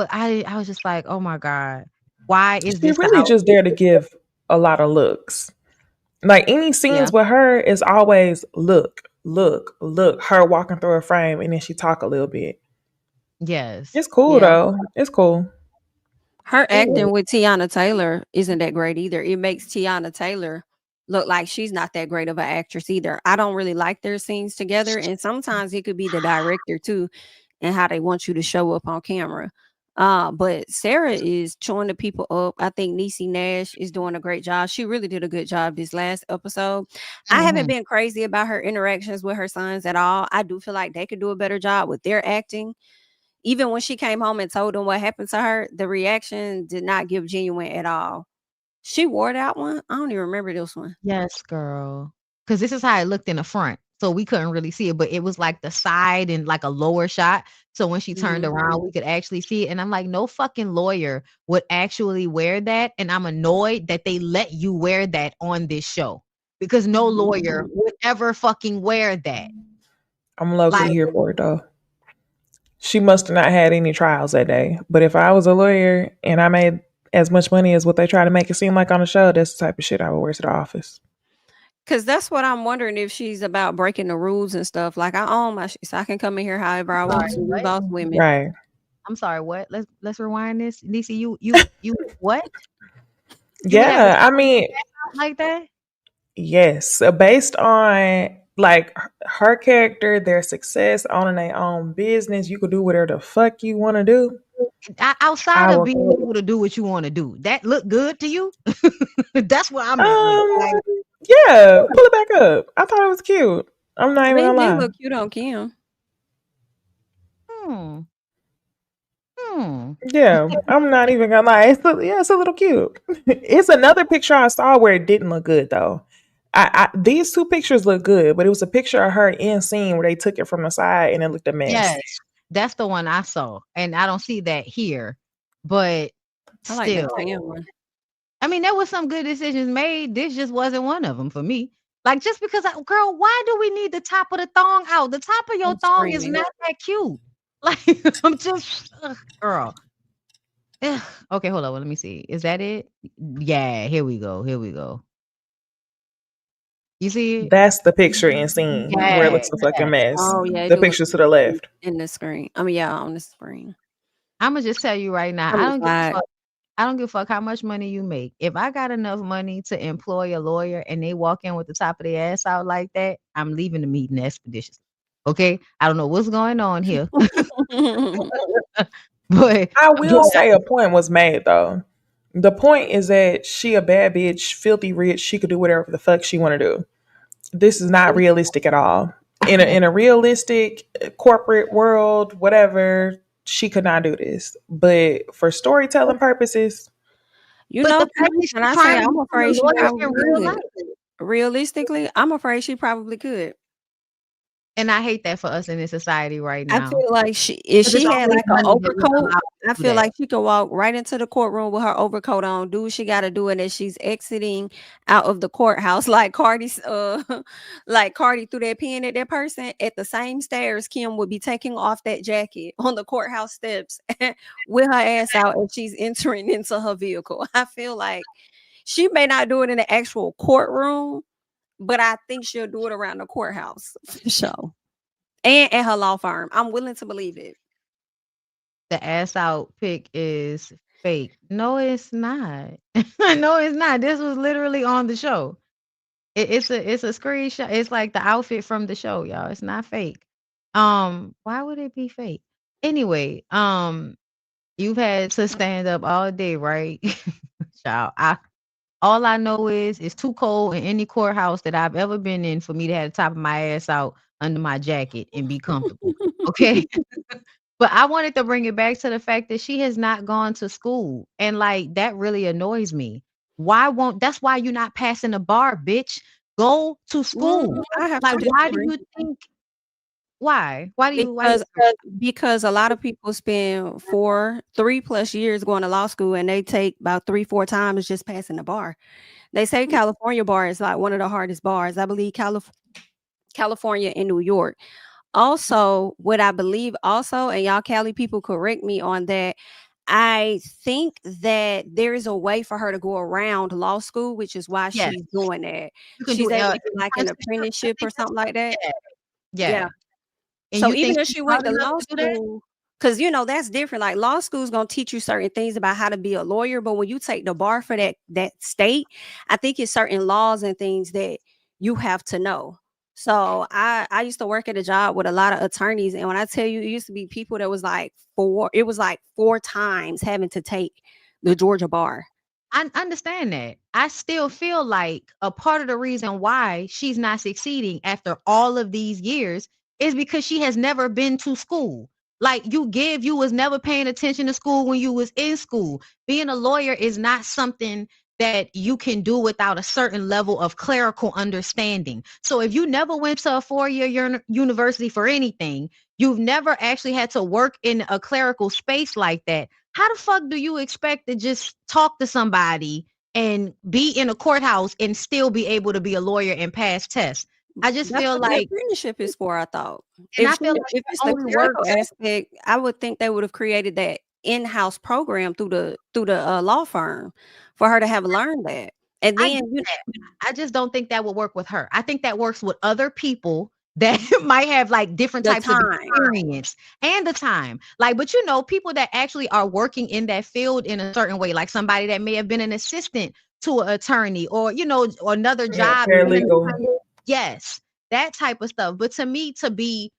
was just like, oh my God, why is this? She really just there to give a lot of looks. Like any scenes with her is always look. Her walking through a frame and then she talk a little bit. Yes, it's cool though. It's cool. Her acting with Tiana Taylor isn't that great either. It makes Tiana Taylor look like she's not that great of an actress either. I don't really like their scenes together, and sometimes it could be the director too and how they want you to show up on camera. But Sarah is chewing the people up. I think Necey Nash is doing a great job. She really did a good job this last episode. I haven't been crazy about her interactions with her sons at all. I do feel like they could do a better job with their acting. Even when she came home and told them what happened to her, the reaction did not give genuine at all. She wore that one. I don't even remember this one. Yes, girl. Because this is how it looked in the front. So we couldn't really see it, but it was like the side and like a lower shot. So when she turned around, we could actually see it. And I'm like, no fucking lawyer would actually wear that. And I'm annoyed that they let you wear that on this show because no lawyer would ever fucking wear that. I'm low-key here for it though. She must have not had any trials that day. But if I was a lawyer and I made as much money as what they try to make it seem like on the show, that's the type of shit I would wear to the office. Because that's what I'm wondering, if she's about breaking the rules and stuff. Like, I own my shit, so I can come in here however I want to. We both women. Right. I'm sorry, what? Let's rewind this. Necey, you what? Yeah, I mean, like that? Yes. Based on like her character, their success, owning their own business, you could do whatever the fuck you want to do. Outside of being able to do what you want to do, that look good to you? That's what I'm like, yeah, pull it back up. I thought it was cute. I'm not even gonna lie. They look cute on Kim. Yeah, I'm not even gonna lie. It's a little cute. It's another picture I saw where it didn't look good though. These two pictures look good, but it was a picture of her in scene where they took it from the side and it looked a mess. Yes, that's the one I saw, and I don't see that here. But still, I like that tan one. I mean, there was some good decisions made. This just wasn't one of them for me. Like, just because, girl, why do we need the top of the thong out? The top of your thong is not that cute. Like, I'm just, girl. Ugh. Okay, hold on. Let me see. Is that it? Yeah, here we go. Here we go. You see it? That's the picture in scene where it looks a fucking mess. Oh, yeah. The picture to the left. In the screen. I mean, yeah, on the screen. I'm going to just tell you right now. I don't give a fuck how much money you make. If I got enough money to employ a lawyer and they walk in with the top of their ass out like that, I'm leaving the meeting expeditiously. Okay? I don't know what's going on here. But I will say a point was made though. The point is that she a bad bitch, filthy rich. She could do whatever the fuck she want to do. This is not realistic at all. In a realistic corporate world, whatever, she could not do this. But for storytelling purposes, and I say I'm afraid she probably could. Realistically, I'm afraid she probably could. And I hate that for us in this society right now. I feel like if she had like an overcoat, I feel like she could walk right into the courtroom with her overcoat on, do what she got to do, and as she's exiting out of the courthouse, like Cardi threw that pen at that person at the same stairs, Kim would be taking off that jacket on the courthouse steps with her ass out as she's entering into her vehicle. I feel like she may not do it in the actual courtroom, but I think she'll do it around the courthouse for sure. And at her law firm. I'm willing to believe it. The ass out pic is fake. No, it's not. No, it's not. This was literally on the show. It's a screenshot. It's like the outfit from the show, y'all. It's not fake. Why would it be fake? Anyway, you've had to stand up all day, right? Child, all I know is it's too cold in any courthouse that I've ever been in for me to have the top of my ass out under my jacket and be comfortable. Okay. But I wanted to bring it back to the fact that she has not gone to school. And like, that really annoys me. That's why you're not passing the bar, bitch. Go to school. Why do you think? Why? Because a lot of people spend 3+ years going to law school and they take about 3-4 times just passing the bar. They say California bar is like one of the hardest bars. I believe California and New York. Also, what I believe also, and y'all Cali people correct me on that, I think that there is a way for her to go around law school, which is why she's doing that. She's able to do like an apprenticeship or something like that. Yeah. So even if she went to law school, because that's different. Like law school is going to teach you certain things about how to be a lawyer, but when you take the bar for that state, I think it's certain laws and things that you have to know. So I used to work at a job with a lot of attorneys, and when I tell you, it used to be people that was like 4 times having to take the Georgia bar. I understand that. I still feel like a part of the reason why she's not succeeding after all of these years is because she has never been to school. Like you was never paying attention to school when you was in school. Being a lawyer is not something that you can do without a certain level of clerical understanding. So if you never went to a 4-year university for anything, you've never actually had to work in a clerical space like that. How the fuck do you expect to just talk to somebody and be in a courthouse and still be able to be a lawyer and pass tests? I just That's feel what the like apprenticeship is for, I thought. And If I feel like if it it's the only clerical works. aspect, I would think they would have created that in-house program through the law firm for her to have learned that. And I then get that. I just don't think that would work with her. I think that works with other people that might have like different the types of time. experience and the time. Like, but you know, people that actually are working in that field in a certain way, like somebody that may have been an assistant to an attorney or, you know, or another job. paralegal. Yes, that type of stuff. But to me, to be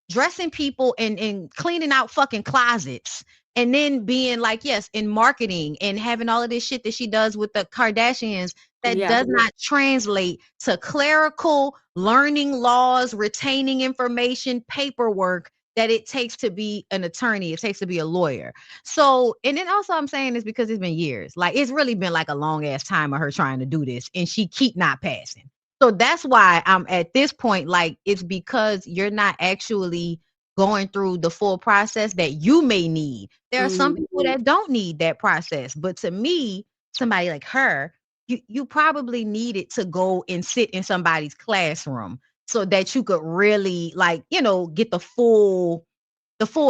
dressing people and cleaning out fucking closets and then being like, yes, in marketing and having all of this shit that she does with the Kardashians that Yeah. does not translate to clerical learning laws, retaining information, paperwork that it takes to be an attorney, it takes to be a lawyer. So, and then also I'm saying this because it's been years. Like it's really been like a long ass time of her trying to do this and she keep not passing. So that's why I'm at this point, like it's because you're not actually going through the full process that you may need. There are some people that don't need that process. But to me, somebody like her, you probably needed to go and sit in somebody's classroom so that you could really like, you know, get the full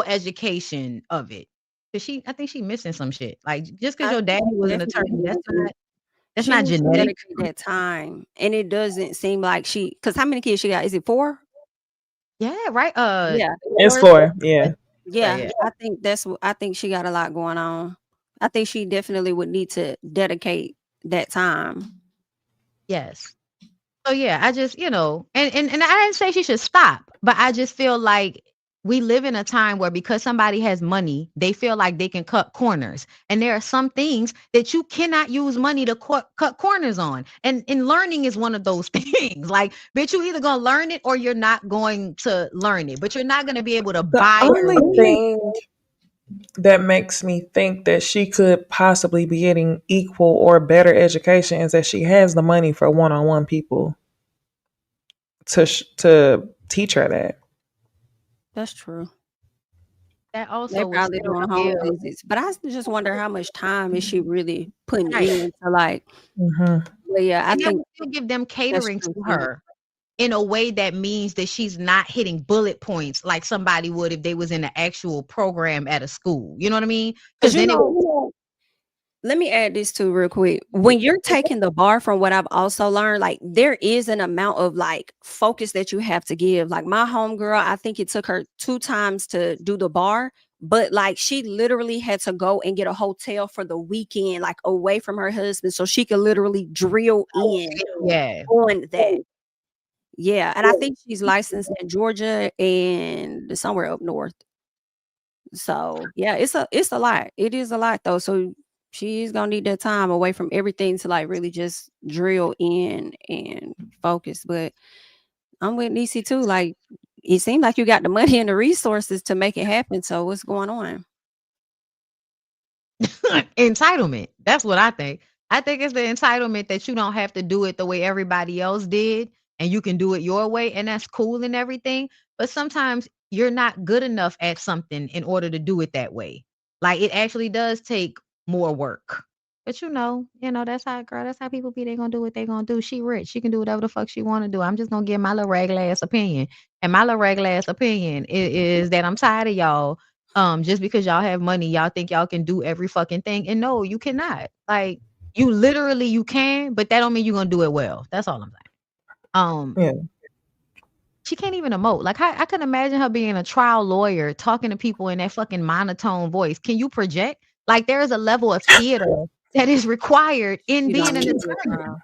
education of it. Cause I think she missing some shit. Like just because your daddy was an attorney, that's She not needs to genetic. dedicate that time. And it doesn't seem like because how many kids she got? Is it 4? Yeah, right. Yeah. It's 4. Yeah. Yeah. I think she got a lot going on. I think she definitely would need to dedicate that time. Yes. So yeah, I just, you know, and I didn't say she should stop, but I just feel like we live in a time where because somebody has money, they feel like they can cut corners. And there are some things that you cannot use money to cut corners on. And learning is one of those things. Like, bitch, you either gonna learn it or you're not going to learn it, but you're not gonna be able to The buy only it. thing that makes me think that she could possibly be getting equal or better education is that she has the money for one-on-one people to teach her that. That's true. That also They probably doing home visits, but I just wonder how much time is she really putting in to like. But yeah, I think still give them catering to her in a way that means that she's not hitting bullet points like somebody would if they was in an actual program at a school. You know what I mean? Because then let me add this too real quick. When you're taking the bar, from what I've also learned, like there is an amount of like focus that you have to give. Like my homegirl, I think it took her 2 times to do the bar, but like she literally had to go and get a hotel for the weekend, like away from her husband, so she could literally drill in on that. Yeah, and I think she's licensed in Georgia and somewhere up north. So yeah, it's a lot. It is a lot though. So she's gonna need that time away from everything to like really just drill in and focus. But I'm with Necey too. Like it seems like you got the money and the resources to make it happen. So what's going on? Entitlement. That's what I think. I think it's the entitlement that you don't have to do it the way everybody else did and you can do it your way and that's cool and everything. But sometimes you're not good enough at something in order to do it that way. Like it actually does take more work. But you know, that's how people be. They gonna do what they gonna do. She rich. She can do whatever the fuck she wanna do. I'm just gonna give my little regular ass opinion. And my little regular ass opinion is that I'm tired of y'all just because y'all have money, y'all think y'all can do every fucking thing. And no, you cannot. Like you literally you can, but that don't mean you're gonna do it well. That's all I'm saying. She can't even emote. Like I can imagine her being a trial lawyer talking to people in that fucking monotone voice. Can you project? Like there is a level of theater that is required in being an attorney.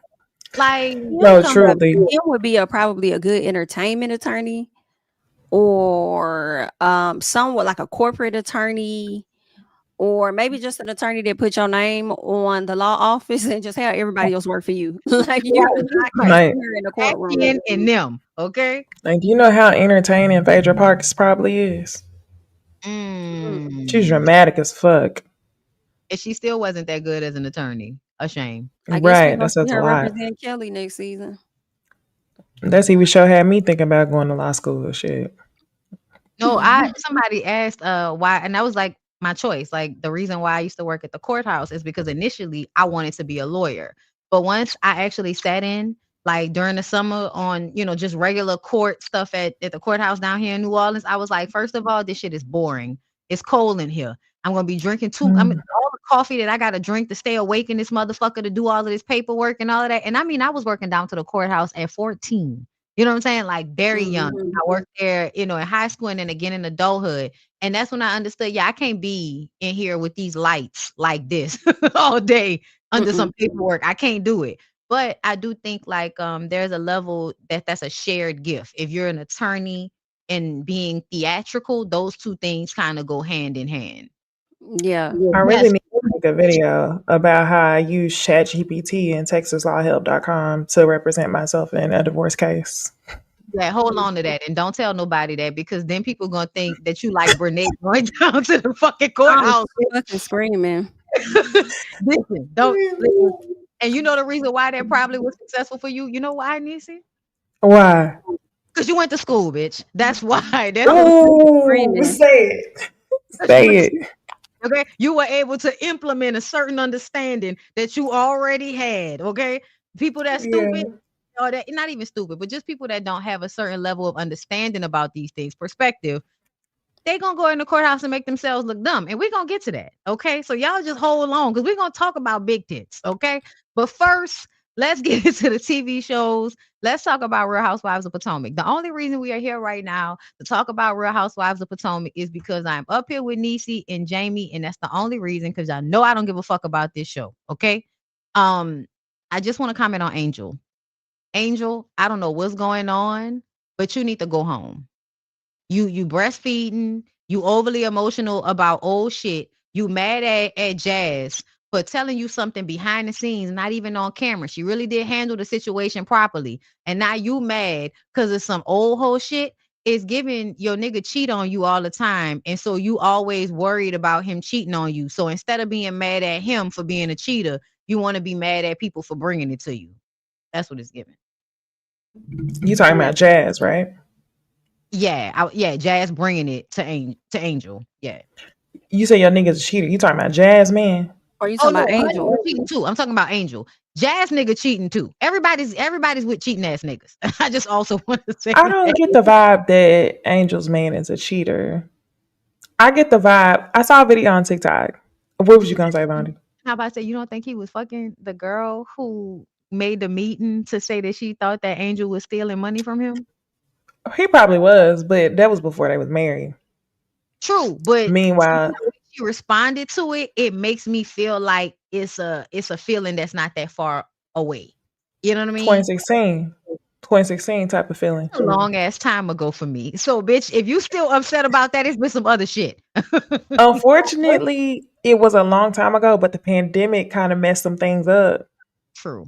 Like no, truly, it would be probably a good entertainment attorney, or somewhat like a corporate attorney, or maybe just an attorney that put your name on the law office and just have everybody else work for you. Like you're not in the courtroom in them. Okay. Like, do you know how entertaining Phaedra Parks probably is? She's dramatic as fuck. And she still wasn't that good as an attorney. a shame. I guess we're Right. gonna That see says a her lot. represent Kelly next season. That TV show had me thinking about going to law school. Shit. No, somebody asked why, and that was like my choice. Like the reason why I used to work at the courthouse is because initially I wanted to be a lawyer. But once I actually sat in, like during the summer on, just regular court stuff at the courthouse down here in New Orleans, I was like, first of all, this shit is boring. It's cold in here. I'm gonna be drinking all the coffee that I gotta drink to stay awake in this motherfucker to do all of this paperwork and all of that. And I mean, I was working down to the courthouse at 14. You know what I'm saying? Like very young. I worked there, in high school and then again in adulthood. And that's when I understood, I can't be in here with these lights like this all day under some paperwork. I can't do it. But I do think like there's a level that's a shared gift. If you're an attorney and being theatrical, those two things kind of go hand in hand. Yeah. I really need to make a video about how I use ChatGPT and TexasLawHelp.com to represent myself in a divorce case. Yeah, hold on to that and don't tell nobody that, because then people gonna think that you like Brene going down to the fucking courthouse. Fucking screaming. Listen, listen. And you know the reason why that probably was successful for you? You know why, Necey? Why? Because you went to school, bitch. That's why. Say it. Say it. Okay, you were able to implement a certain understanding that you already had. Okay, people that stupid, or that not even stupid, but just people that don't have a certain level of understanding about these things, perspective, they gonna go in the courthouse and make themselves look dumb, and we're gonna get to that. Okay, so y'all just hold on because we're gonna talk about big tits. Okay, but first, let's get into the TV shows. Let's talk about Real Housewives of Potomac. The only reason we are here right now to talk about Real Housewives of Potomac is because I'm up here with Necey and Jami, and that's the only reason, because I know I don't give a fuck about this show. Okay. I just want to comment on Angel. Angel, I don't know what's going on, but you need to go home. You breastfeeding, you overly emotional about old shit. You mad at Jazz for telling you something behind the scenes, not even on camera. She really did handle the situation properly. And now you mad because of some old hoe shit. It's giving your nigga cheat on you all the time. And so you always worried about him cheating on you. So instead of being mad at him for being a cheater, you want to be mad at people for bringing it to you. That's what it's giving. You talking about Jazz, right? Yeah, Jazz bringing it to Angel. Yeah. You say your nigga's a cheater. You talking about Jazz, man? Or you talking about Angel? Cheating too. I'm talking about Angel. Jazz nigga cheating too. Everybody's with cheating ass niggas. I just also want to say I don't get the vibe that Angel's man is a cheater. I get the vibe. I saw a video on TikTok. What was you gonna say, Bondy? How about I say you don't think he was fucking the girl who made the meeting to say that she thought that Angel was stealing money from him? He probably was, but that was before they was married. True, but meanwhile, she responded to it. It makes me feel like it's a feeling that's not that far away. You know what I mean? 2016 type of feeling. A long ass time ago for me. So, bitch, if you still upset about that, it's been some other shit. Unfortunately, it was a long time ago, but the pandemic kind of messed some things up. True.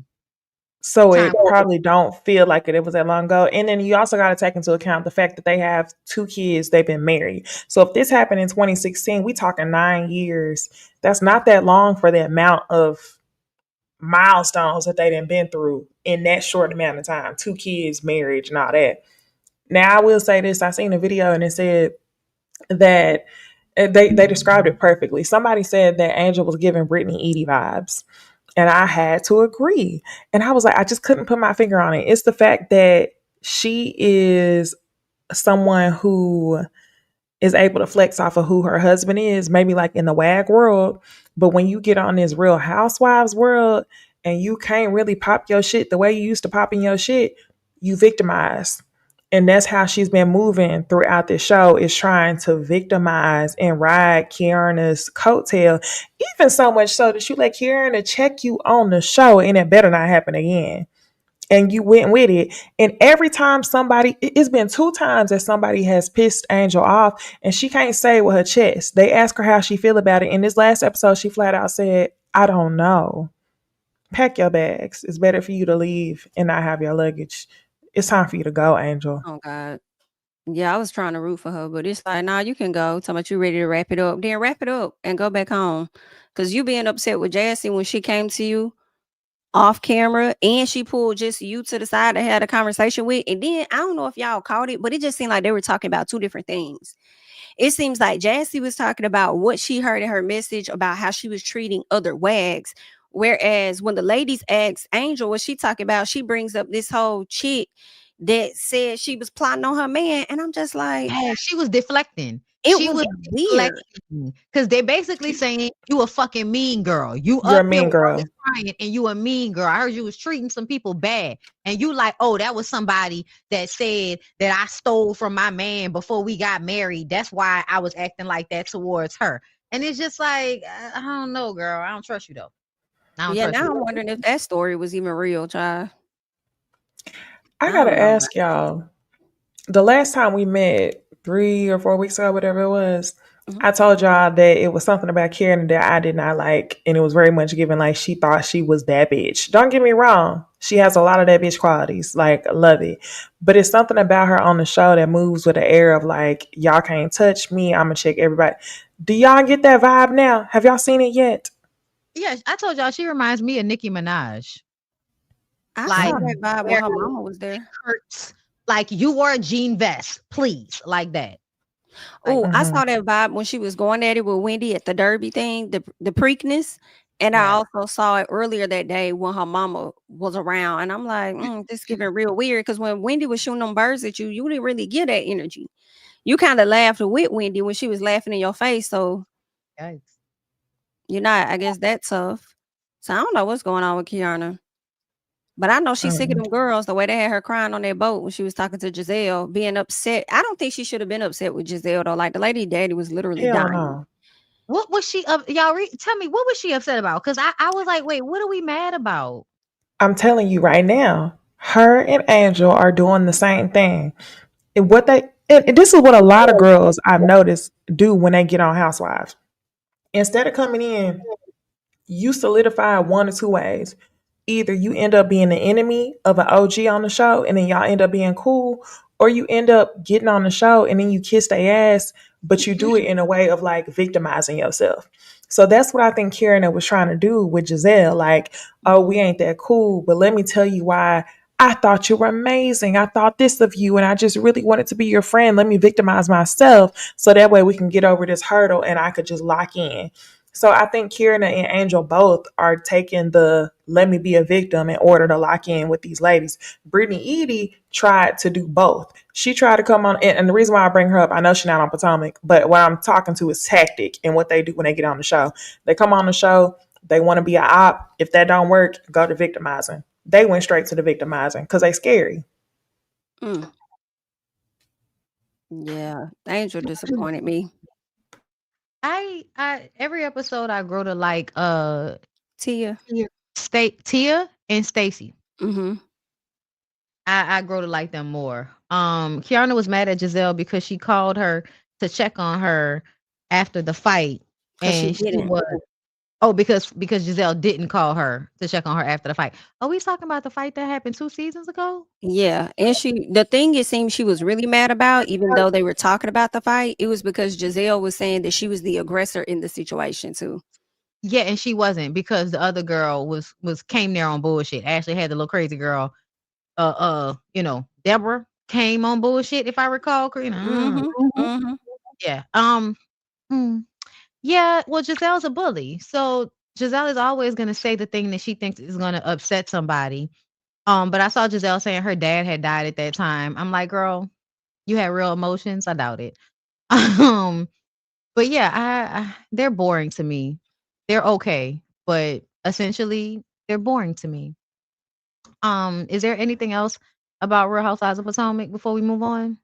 So it probably don't feel like it was that long ago. And then you also got to take into account the fact that they have 2 kids. They've been married. So if this happened in 2016, we talking 9 years. That's not that long for the amount of milestones that they done been through in that short amount of time. 2 kids, marriage, and all that. Now, I will say this. I seen a video and it said that they described it perfectly. Somebody said that Angel was giving Brittany Edie vibes. And I had to agree. And I was like, I just couldn't put my finger on it. It's the fact that she is someone who is able to flex off of who her husband is, maybe like in the WAG world. But when you get on this Real Housewives world and you can't really pop your shit the way you used to popping your shit, you victimize. And that's how she's been moving throughout the show, is trying to victimize and ride Kiana's coattail, even so much so that you let Kiana check you on the show and it better not happen again. And you went with it. And every time it's been 2 times that somebody has pissed Angel off and she can't say it with her chest. They ask her how she feel about it. In this last episode, she flat out said, I don't know. Pack your bags. It's better for you to leave and not have your luggage. It's time for you to go, Angel. Oh, God. Yeah, I was trying to root for her, but it's like, nah, you can go. Talking about you ready to wrap it up. Then wrap it up and go back home. Because you being upset with Jassy when she came to you off camera, and she pulled just you to the side and had a conversation with. And then I don't know if y'all caught it, but it just seemed like they were talking about two different things. It seems like Jassy was talking about what she heard in her message about how she was treating other wags. Whereas when the ladies asked Angel what she talking about, she brings up this whole chick that said she was plotting on her man. And I'm just like, yeah, she was deflecting. She was weird. Because they basically saying you a fucking mean girl. You're a mean girl. Crying and you a mean girl. I heard you was treating some people bad. And you like, oh, that was somebody that said that I stole from my man before we got married. That's why I was acting like that towards her. And it's just like, I don't know, girl. I don't trust you though. Now I'm wondering if that story was even real, child. I gotta ask y'all. The last time we met, 3 or 4 weeks ago, whatever it was, I told y'all that it was something about Karen that I did not like, and it was very much given like she thought she was that bitch. Don't get me wrong, she has a lot of that bitch qualities, like love it, but it's something about her on the show that moves with an air of like, y'all can't touch me, I'm gonna check everybody. Do y'all get that vibe now? Have y'all seen it yet? Yeah, I told y'all she reminds me of Nicki Minaj. I saw that vibe when her mama was there. Hurts. Like you wore a jean vest, please, like that. Oh, I saw that vibe when she was going at it with Wendy at the Derby thing, the Preakness. And I also saw it earlier that day when her mama was around. And I'm like, this giving real weird. Because when Wendy was shooting them birds at you, you didn't really get that energy. You kind of laughed with Wendy when she was laughing in your face. So you're not, I guess, that tough. So I don't know what's going on with Kiana. But I know she's sick of them girls, the way they had her crying on their boat when she was talking to Giselle, being upset. I don't think she should have been upset with Giselle, though. Like, the lady daddy was literally dying. No. What was she y'all tell me, what was she upset about? Because I was like, wait, what are we mad about? I'm telling you right now, her and Angel are doing the same thing. And this is what a lot of girls I've noticed do when they get on Housewives. Instead of coming in, you solidify one or two ways. Either you end up being the enemy of an OG on the show and then y'all end up being cool, or you end up getting on the show and then you kiss their ass, but you do it in a way of like victimizing yourself. So that's what I think Karen was trying to do with Giselle. Like, oh, we ain't that cool, but let me tell you why I thought you were amazing. I thought this of you and I just really wanted to be your friend. Let me victimize myself so that way we can get over this hurdle and I could just lock in. So I think Kieran and Angel both are taking the let me be a victim in order to lock in with these ladies. Brittany Edie tried to do both. She tried to come on, and the reason why I bring her up, I know she's not on Potomac, but what I'm talking to is tactic and what they do when they get on the show. They come on the show, they want to be an op. If that don't work, go to victimizing. They went straight to the victimizing because they scary. Yeah, Angel disappointed me. I every episode I grow to like Tia and Stacy. I grow to like them more. Kiana was mad at Giselle because she called her to check on her after the fight, and she was because Giselle didn't call her to check on her after the fight. Are we talking about the fight that happened 2 seasons ago? Yeah, and the thing it seemed she was really mad about, even though they were talking about the fight, it was because Giselle was saying that she was the aggressor in the situation too. Yeah, and she wasn't, because the other girl was came there on bullshit. Ashley had the little crazy girl, Deborah came on bullshit, if I recall. Yeah. Yeah, well, Giselle's a bully. So Giselle is always going to say the thing that she thinks is going to upset somebody. But I saw Giselle saying her dad had died at that time. I'm like, girl, you had real emotions? I doubt it. But yeah, they're boring to me. They're okay, but essentially they're boring to me. Is there anything else about Real Housewives of Potomac before we move on?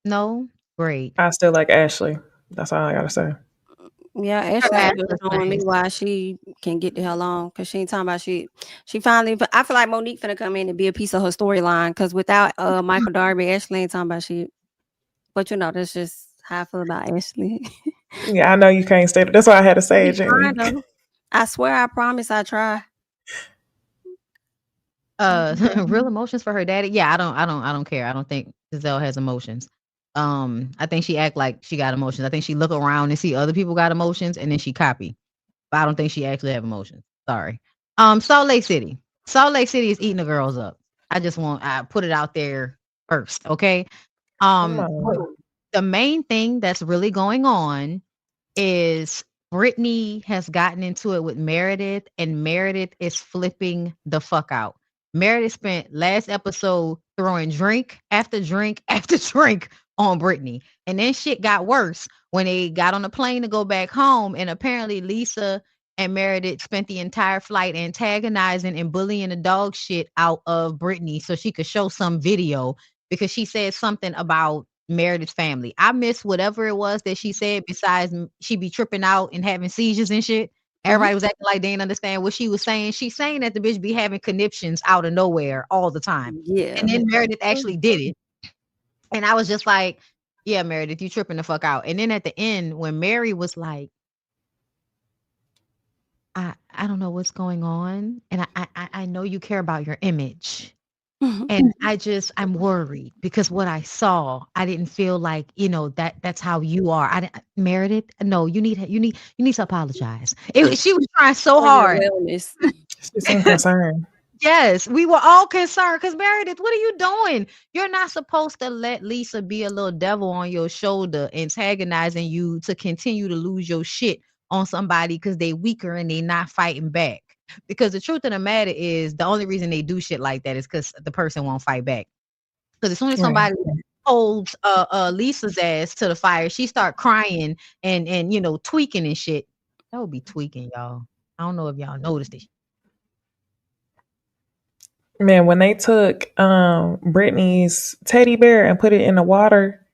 No? Great. I still like Ashley. That's all I gotta say. Yeah, Ashley was showing me why she can get the hell on, because she ain't talking about shit. She finally, I feel like Monique finna come in and be a piece of her storyline, because without Michael Darby, Ashley ain't talking about shit. But that's just how I feel about Ashley. Yeah, I know you can't say that. That's why I had to say it, Jami. I swear, I promise, I try. Real emotions for her daddy. Yeah, I don't care. I don't think Giselle has emotions. I think she act like she got emotions. I think she look around and see other people got emotions and then she copy. But I don't think she actually have emotions. Sorry. Salt Lake City. Salt Lake City is eating the girls up. I put it out there first, okay? The main thing that's really going on is Brittany has gotten into it with Meredith, and Meredith is flipping the fuck out. Meredith spent last episode throwing drink after drink after drink on Brittany. And then shit got worse when they got on the plane to go back home. And apparently Lisa and Meredith spent the entire flight antagonizing and bullying the dog shit out of Brittany so she could show some video because she said something about Meredith's family. I missed whatever it was that she said besides she be tripping out and having seizures and shit. Everybody was acting like they didn't understand what she was saying. She's saying that the bitch be having conniptions out of nowhere all the time. Yeah. And then Meredith actually did it. And I was just like, yeah, Meredith, you tripping the fuck out. And then at the end, when Mary was like, I don't know what's going on. And I know you care about your image. And I'm worried because what I saw, I didn't feel like, that's how you are. Meredith, no, you need to apologize. She was trying so hard. She's so concerned. Yes, we were all concerned because Meredith, what are you doing? You're not supposed to let Lisa be a little devil on your shoulder, antagonizing you to continue to lose your shit on somebody because they weaker and they not fighting back. Because the truth of the matter is the only reason they do shit like that is because the person won't fight back. Because as soon as somebody holds Lisa's ass to the fire, she start crying and tweaking and shit. That would be tweaking, y'all. I don't know if y'all noticed this. Man, when they took Brittany's teddy bear and put it in the water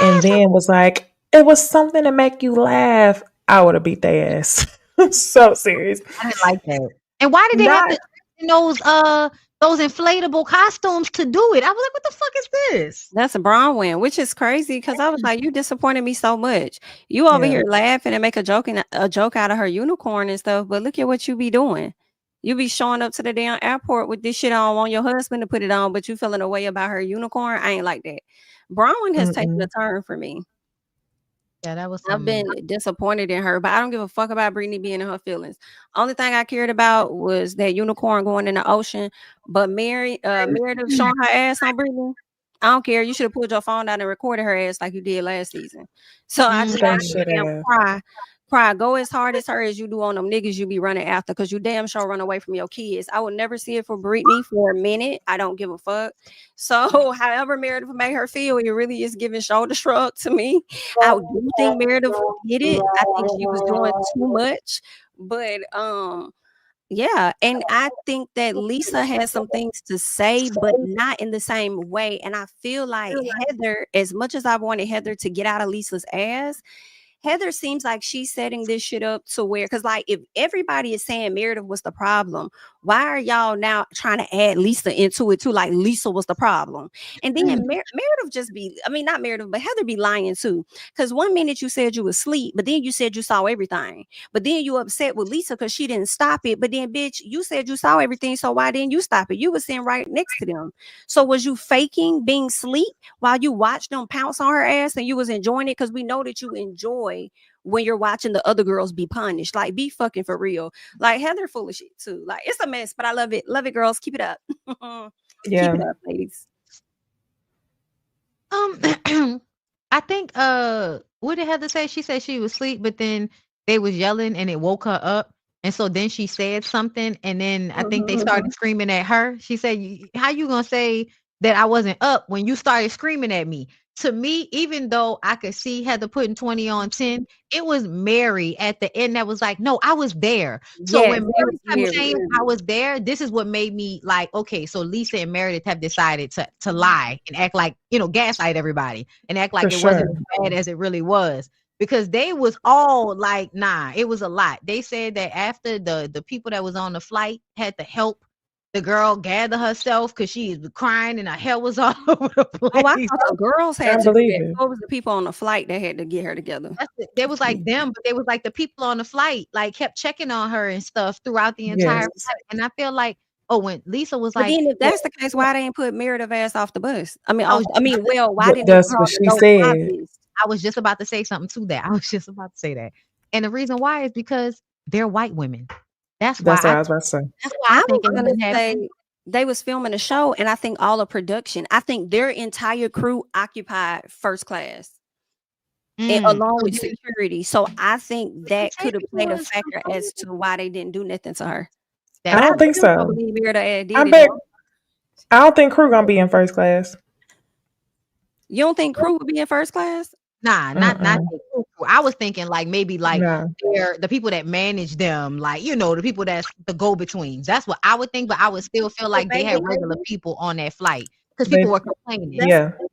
and then was like, it was something to make you laugh, I would have beat their ass. So serious. I didn't like that. And why did they have to those inflatable costumes to do it? I was like, what the fuck is this? That's a Bronwyn, which is crazy because I was like, you disappointed me so much. You over here laughing and make a joke out of her unicorn and stuff, but look at what you be doing. You be showing up to the damn airport with this shit on, want your husband to put it on, but you feeling a way about her unicorn. I ain't like that. Bronwyn has taken a turn for me. Yeah, that was. I've been disappointed in her, but I don't give a fuck about Brittany being in her feelings. Only thing I cared about was that unicorn going in the ocean. But Meredith showing her ass on Brittany, I don't care. You should have pulled your phone out and recorded her ass like you did last season. So I just got to damn cry. Go as hard as her as you do on them niggas you be running after, because you damn sure run away from your kids. I would never see it for Brittany for a minute. I don't give a fuck. So however Meredith made her feel, it really is giving shoulder shrug to me. I do think Meredith did it. I think she was doing too much. But yeah, and I think that Lisa has some things to say, but not in the same way. And I feel like Heather, as much as I wanted Heather to get out of Lisa's ass, Heather seems like she's setting this shit up to where, because like if everybody is saying Meredith was the problem, why are y'all now trying to add Lisa into it too? Like Lisa was the problem. And then Meredith just be, I mean, not Meredith, but Heather be lying too. Because one minute you said you was asleep, but then you said you saw everything. But then you upset with Lisa because she didn't stop it. But then, bitch, you said you saw everything. So why didn't you stop it? You were sitting right next to them. So was you faking being asleep while you watched them pounce on her ass and you was enjoying it? Because we know that you enjoy when you're watching the other girls be punished. Like, be fucking for real. Like, Heather full of shit too. Like, it's a mess, but I love it. Love it, girls. Keep it up. Keep it up, ladies. I think what did Heather say? She said she was asleep, but then they was yelling and it woke her up. And so then she said something, and then I think they started screaming at her. She said, how you gonna say that I wasn't up when you started screaming at me? To me, even though I could see Heather putting 20 on 10, it was Mary at the end that was like, no, I was there. So when Mary kept saying I was there, this is what made me like, okay, so Lisa and Meredith have decided to lie and act like, gaslight everybody and act like wasn't as bad as it really was. Because they was all like, nah, it was a lot. They said that after the people that was on the flight had to help the girl gather herself because she was crying and her hair was all over the place. Oh, I thought the girls had to do that. What was the people on the flight that had to get her together? They was like them, but they was like the people on the flight, like kept checking on her and stuff throughout the entire flight. And I feel like, when Lisa was like, then if that's the case, why they ain't put Meredith ass off the bus? Why didn't that's what she said? I was just about to say something to that. I was just about to say that. And the reason why is because they're white women. That's what why I was about to say. That's why I think it was wouldn't gonna happen. say they was filming a show, and I think all the production, I think their entire crew occupied first class. And along with security. So I think that could have played a factor as to why they didn't do nothing to her. I don't think so. I believe Myrda did I it. bet. I don't think crew gonna be in first class. You don't think crew would be in first class? Nah, not the crew. I was thinking like maybe like they're the people that manage them, like the people that's the go-betweens. That's what I would think, but I would still feel like they had regular people on that flight because people were complaining.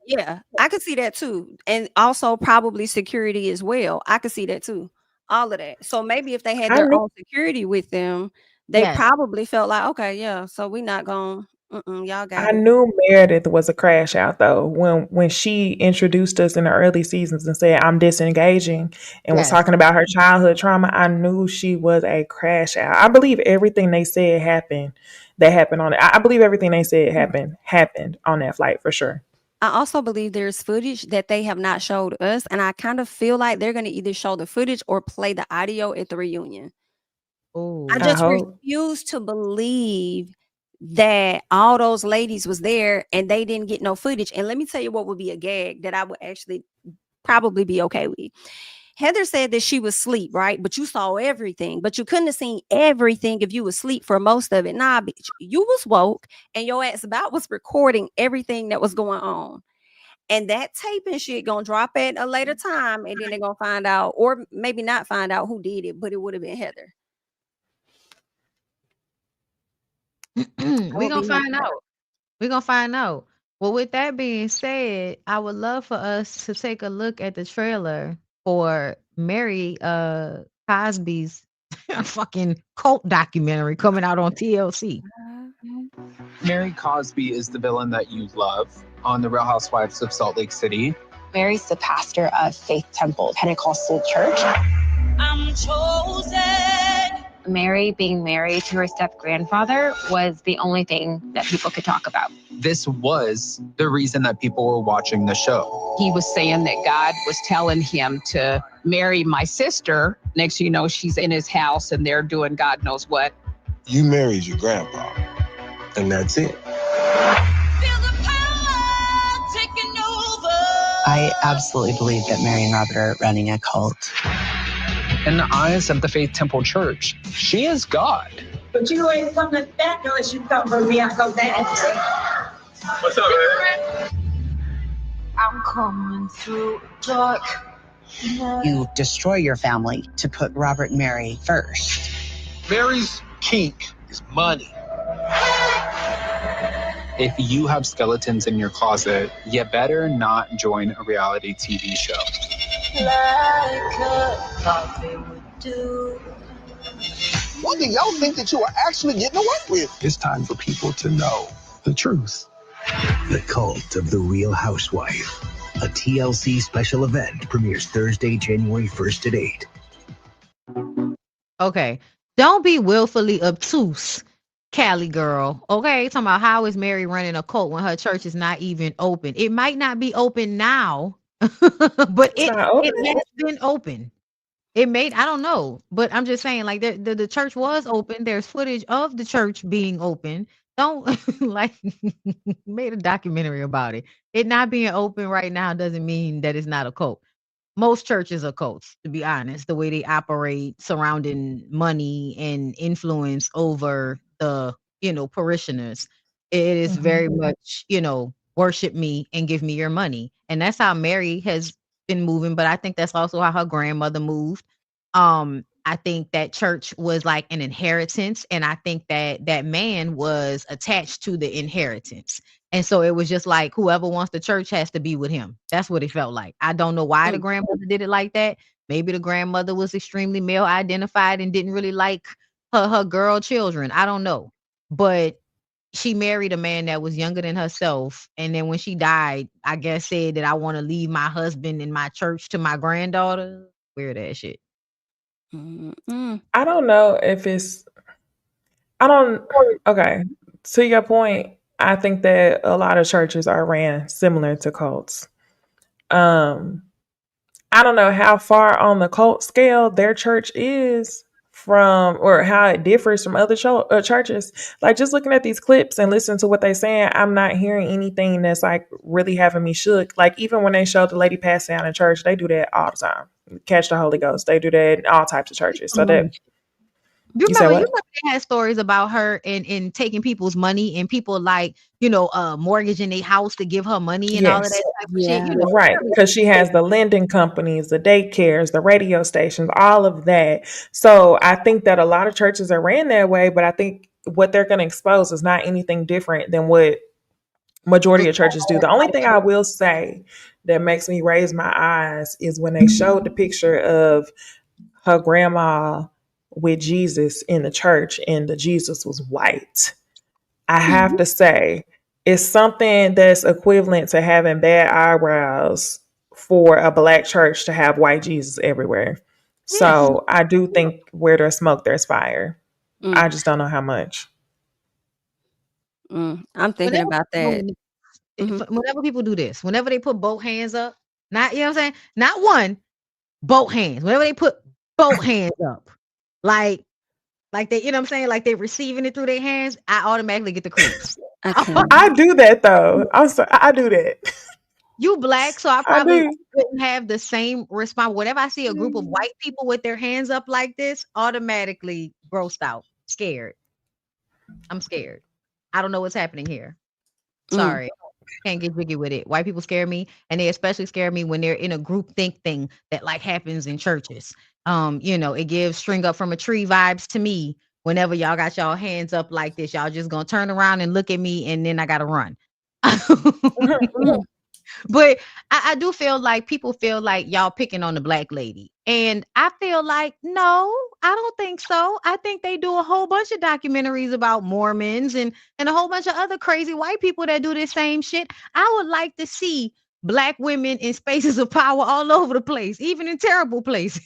Yeah, I could see that too, and also probably security as well. I could see that too. All of that. So maybe if they had their own security with them, they probably felt like, okay, yeah, so we not going. Y'all got I knew Meredith was a crash out though when she introduced us in the early seasons and said I'm disengaging and was talking about her childhood trauma. I knew she was a crash out. I believe everything they said happened. That happened on it. I believe everything they said happened on that flight for sure. I also believe there's footage that they have not showed us, and I kind of feel like they're going to either show the footage or play the audio at the reunion. I just refuse to believe that all those ladies was there and they didn't get no footage. And let me tell you what would be a gag that I would actually probably be okay with. Heather said that she was asleep, right? But you saw everything, but you couldn't have seen everything if you was asleep for most of it. Nah, bitch, you was woke and your ass about was recording everything that was going on. And that tape and shit gonna drop at a later time, and then they're gonna find out, or maybe not find out who did it, but it would have been Heather. We're gonna find out. We're gonna find out. Well, with that being said, I would love for us to take a look at the trailer for Mary Cosby's fucking cult documentary coming out on TLC. Mary Cosby is the villain that you love on The Real Housewives of Salt Lake City. Mary's the pastor of Faith Temple Pentecostal Church. I'm chosen. Mary being married to her step-grandfather was the only thing that people could talk about. This was the reason that people were watching the show. He was saying that God was telling him to marry my sister. Next thing you know, she's in his house and they're doing God knows what. You married your grandpa, and that's it. I absolutely believe that Mary and Robert are running a cult. In the eyes of the Faith Temple Church, she is God. But you ain't coming back unless you come for me. I go down. What's up, man? I'm coming through dark. You destroy your family to put Robert and Mary first. Mary's kink is money. If you have skeletons in your closet, you better not join a reality TV show. Like a coffee would do. What do y'all think that you are actually getting away with? It's time for people to know the truth. The Cult of the Real Housewife. A TLC special event premieres Thursday, January 1st at 8. Okay. Don't be willfully obtuse, Cali girl. Okay. Talking about how is Mary running a cult when her church is not even open. It might not be open now, but it has been open. I don't know, but I'm just saying, like, the church was open. There's footage of the church being open. Don't made a documentary about it. It not being open right now doesn't mean that it's not a cult. Most churches are cults, to be honest, the way they operate surrounding money and influence over the, parishioners. It is very much, worship me and give me your money. And that's how Mary has been moving, but I think that's also how her grandmother moved. I think that church was like an inheritance, and I think that man was attached to the inheritance. And so it was just like whoever wants the church has to be with him. That's what it felt like. I don't know why the grandmother did it like that. Maybe the grandmother was extremely male identified and didn't really like her girl children. I don't know. But she married a man that was younger than herself. And then when she died, I guess said that I want to leave my husband and my church to my granddaughter. Weird ass shit. I don't know if it's. Okay. To your point, I think that a lot of churches are ran similar to cults. I don't know how far on the cult scale their church is from, or how it differs from other churches. Like, just looking at these clips and listening to what they're saying, I'm not hearing anything that's like really having me shook. Like, even when they showed the lady pass down in church, they do that all the time. Catch the Holy Ghost. They do that in all types of churches. So that you remember they had stories about her and taking people's money, and people like, mortgaging their house to give her money and all of that type of shit. Right, because she has the lending companies, the daycares, the radio stations, all of that. So I think that a lot of churches are ran that way, but I think what they're going to expose is not anything different than what majority of churches do. The only thing I will say that makes me raise my eyes is when they showed the picture of her grandma with Jesus in the church, and the Jesus was white. I have to say, it's something that's equivalent to having bad eyebrows for a black church to have white Jesus everywhere. So I do think where there's smoke, there's fire. I just don't know how much. I'm thinking about that. Whenever people do this, whenever they put both hands up, not, you know what I'm saying? Not one, both hands. Whenever they put both hands up, like they, you know what I'm saying? Like they receiving it through their hands, I automatically get the creeps. I do that though. I do that. You black, so I probably wouldn't have the same response. Whenever I see a group of white people with their hands up like this, automatically grossed out, scared. I'm scared. I don't know what's happening here. Sorry. Can't get jiggy with it. White people scare me, and they especially scare me when they're in a group think thing that like happens in churches. It gives string up from a tree vibes to me. Whenever y'all got y'all hands up like this, y'all just gonna turn around and look at me, and then I gotta run. But I do feel like people feel like y'all picking on the black lady. And I feel like, no, I don't think so. I think they do a whole bunch of documentaries about Mormons and a whole bunch of other crazy white people that do this same shit. I would like to see black women in spaces of power all over the place, even in terrible places.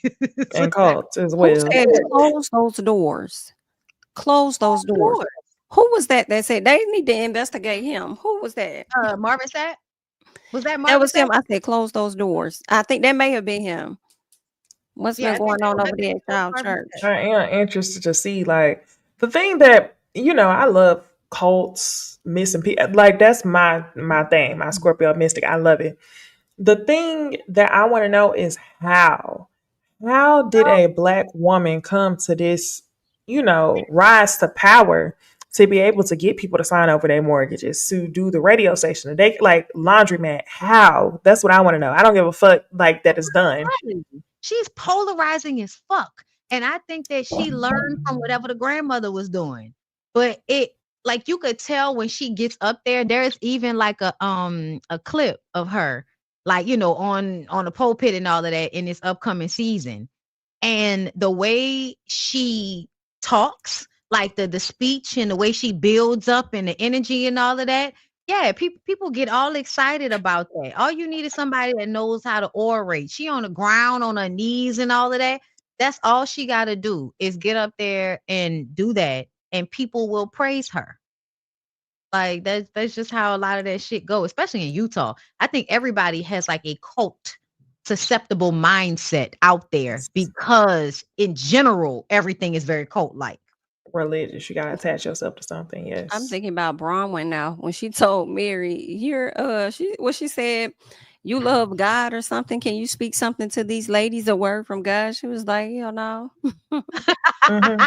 And cults as well. Who said close those doors? Close those doors. Who was that said they need to investigate him? Who was that? Marvin Sapp? Was that Marvin? That was him. I said, close those doors. I think that may have been him. What's been going on over there at Child Church? I am interested to see, like, the thing that, I love cults, missing people. Like, that's my thing, my Scorpio mystic. I love it. The thing that I want to know is how did a black woman come to this, rise to power to be able to get people to sign over their mortgages, to do the radio station, they like laundromat? How? That's what I want to know. I don't give a fuck like that is done. She's polarizing as fuck. And I think that she learned from whatever the grandmother was doing. But like you could tell when she gets up there, there's even like a clip of her, like, on the pulpit and all of that in this upcoming season. And the way she talks, like the speech and the way she builds up and the energy and all of that. Yeah, people get all excited about that. All you need is somebody that knows how to orate. She on the ground, on her knees and all of that. That's all she got to do is get up there and do that, and people will praise her. Like that's just how a lot of that shit go, especially in Utah. I think everybody has like a cult susceptible mindset out there because in general, everything is very cult-like. Religious. You gotta attach yourself to something. Yes. I'm thinking about Bronwyn now. When she told Mary, she said, you love God or something. Can you speak something to these ladies, a word from God? She was like, hell no. Ain't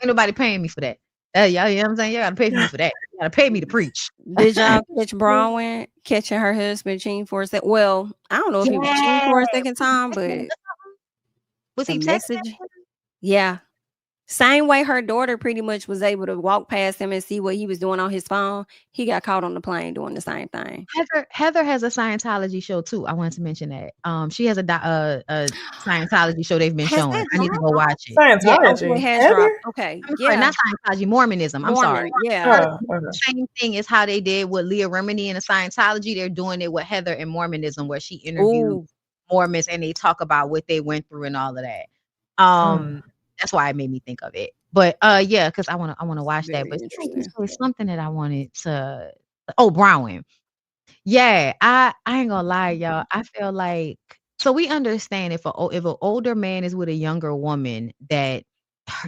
nobody paying me for that. Y'all, you know what I'm saying? You gotta pay me for that. You gotta pay me to preach. Did y'all catch Bronwyn catching her husband cheating for a second? Well, I don't know if he was cheating for a second time, but was he texting? Yeah. Same way her daughter pretty much was able to walk past him and see what he was doing on his phone. He got caught on the plane doing the same thing. Heather has a Scientology show too. I wanted to mention that. She has a Scientology show they've been showing. I need to go watch it. Scientology. Yeah, okay. Yeah, not Scientology, Mormonism. I'm sorry. Yeah. Same thing is how they did with Leah Remini and the Scientology. They're doing it with Heather and Mormonism, where she interviewed Mormons and they talk about what they went through and all of that. That's why it made me think of it. But yeah, because I want to watch that. But it's something that I wanted to. Oh, Bronwyn. Yeah, I ain't gonna lie, y'all. I feel like, so we understand if an older man is with a younger woman, that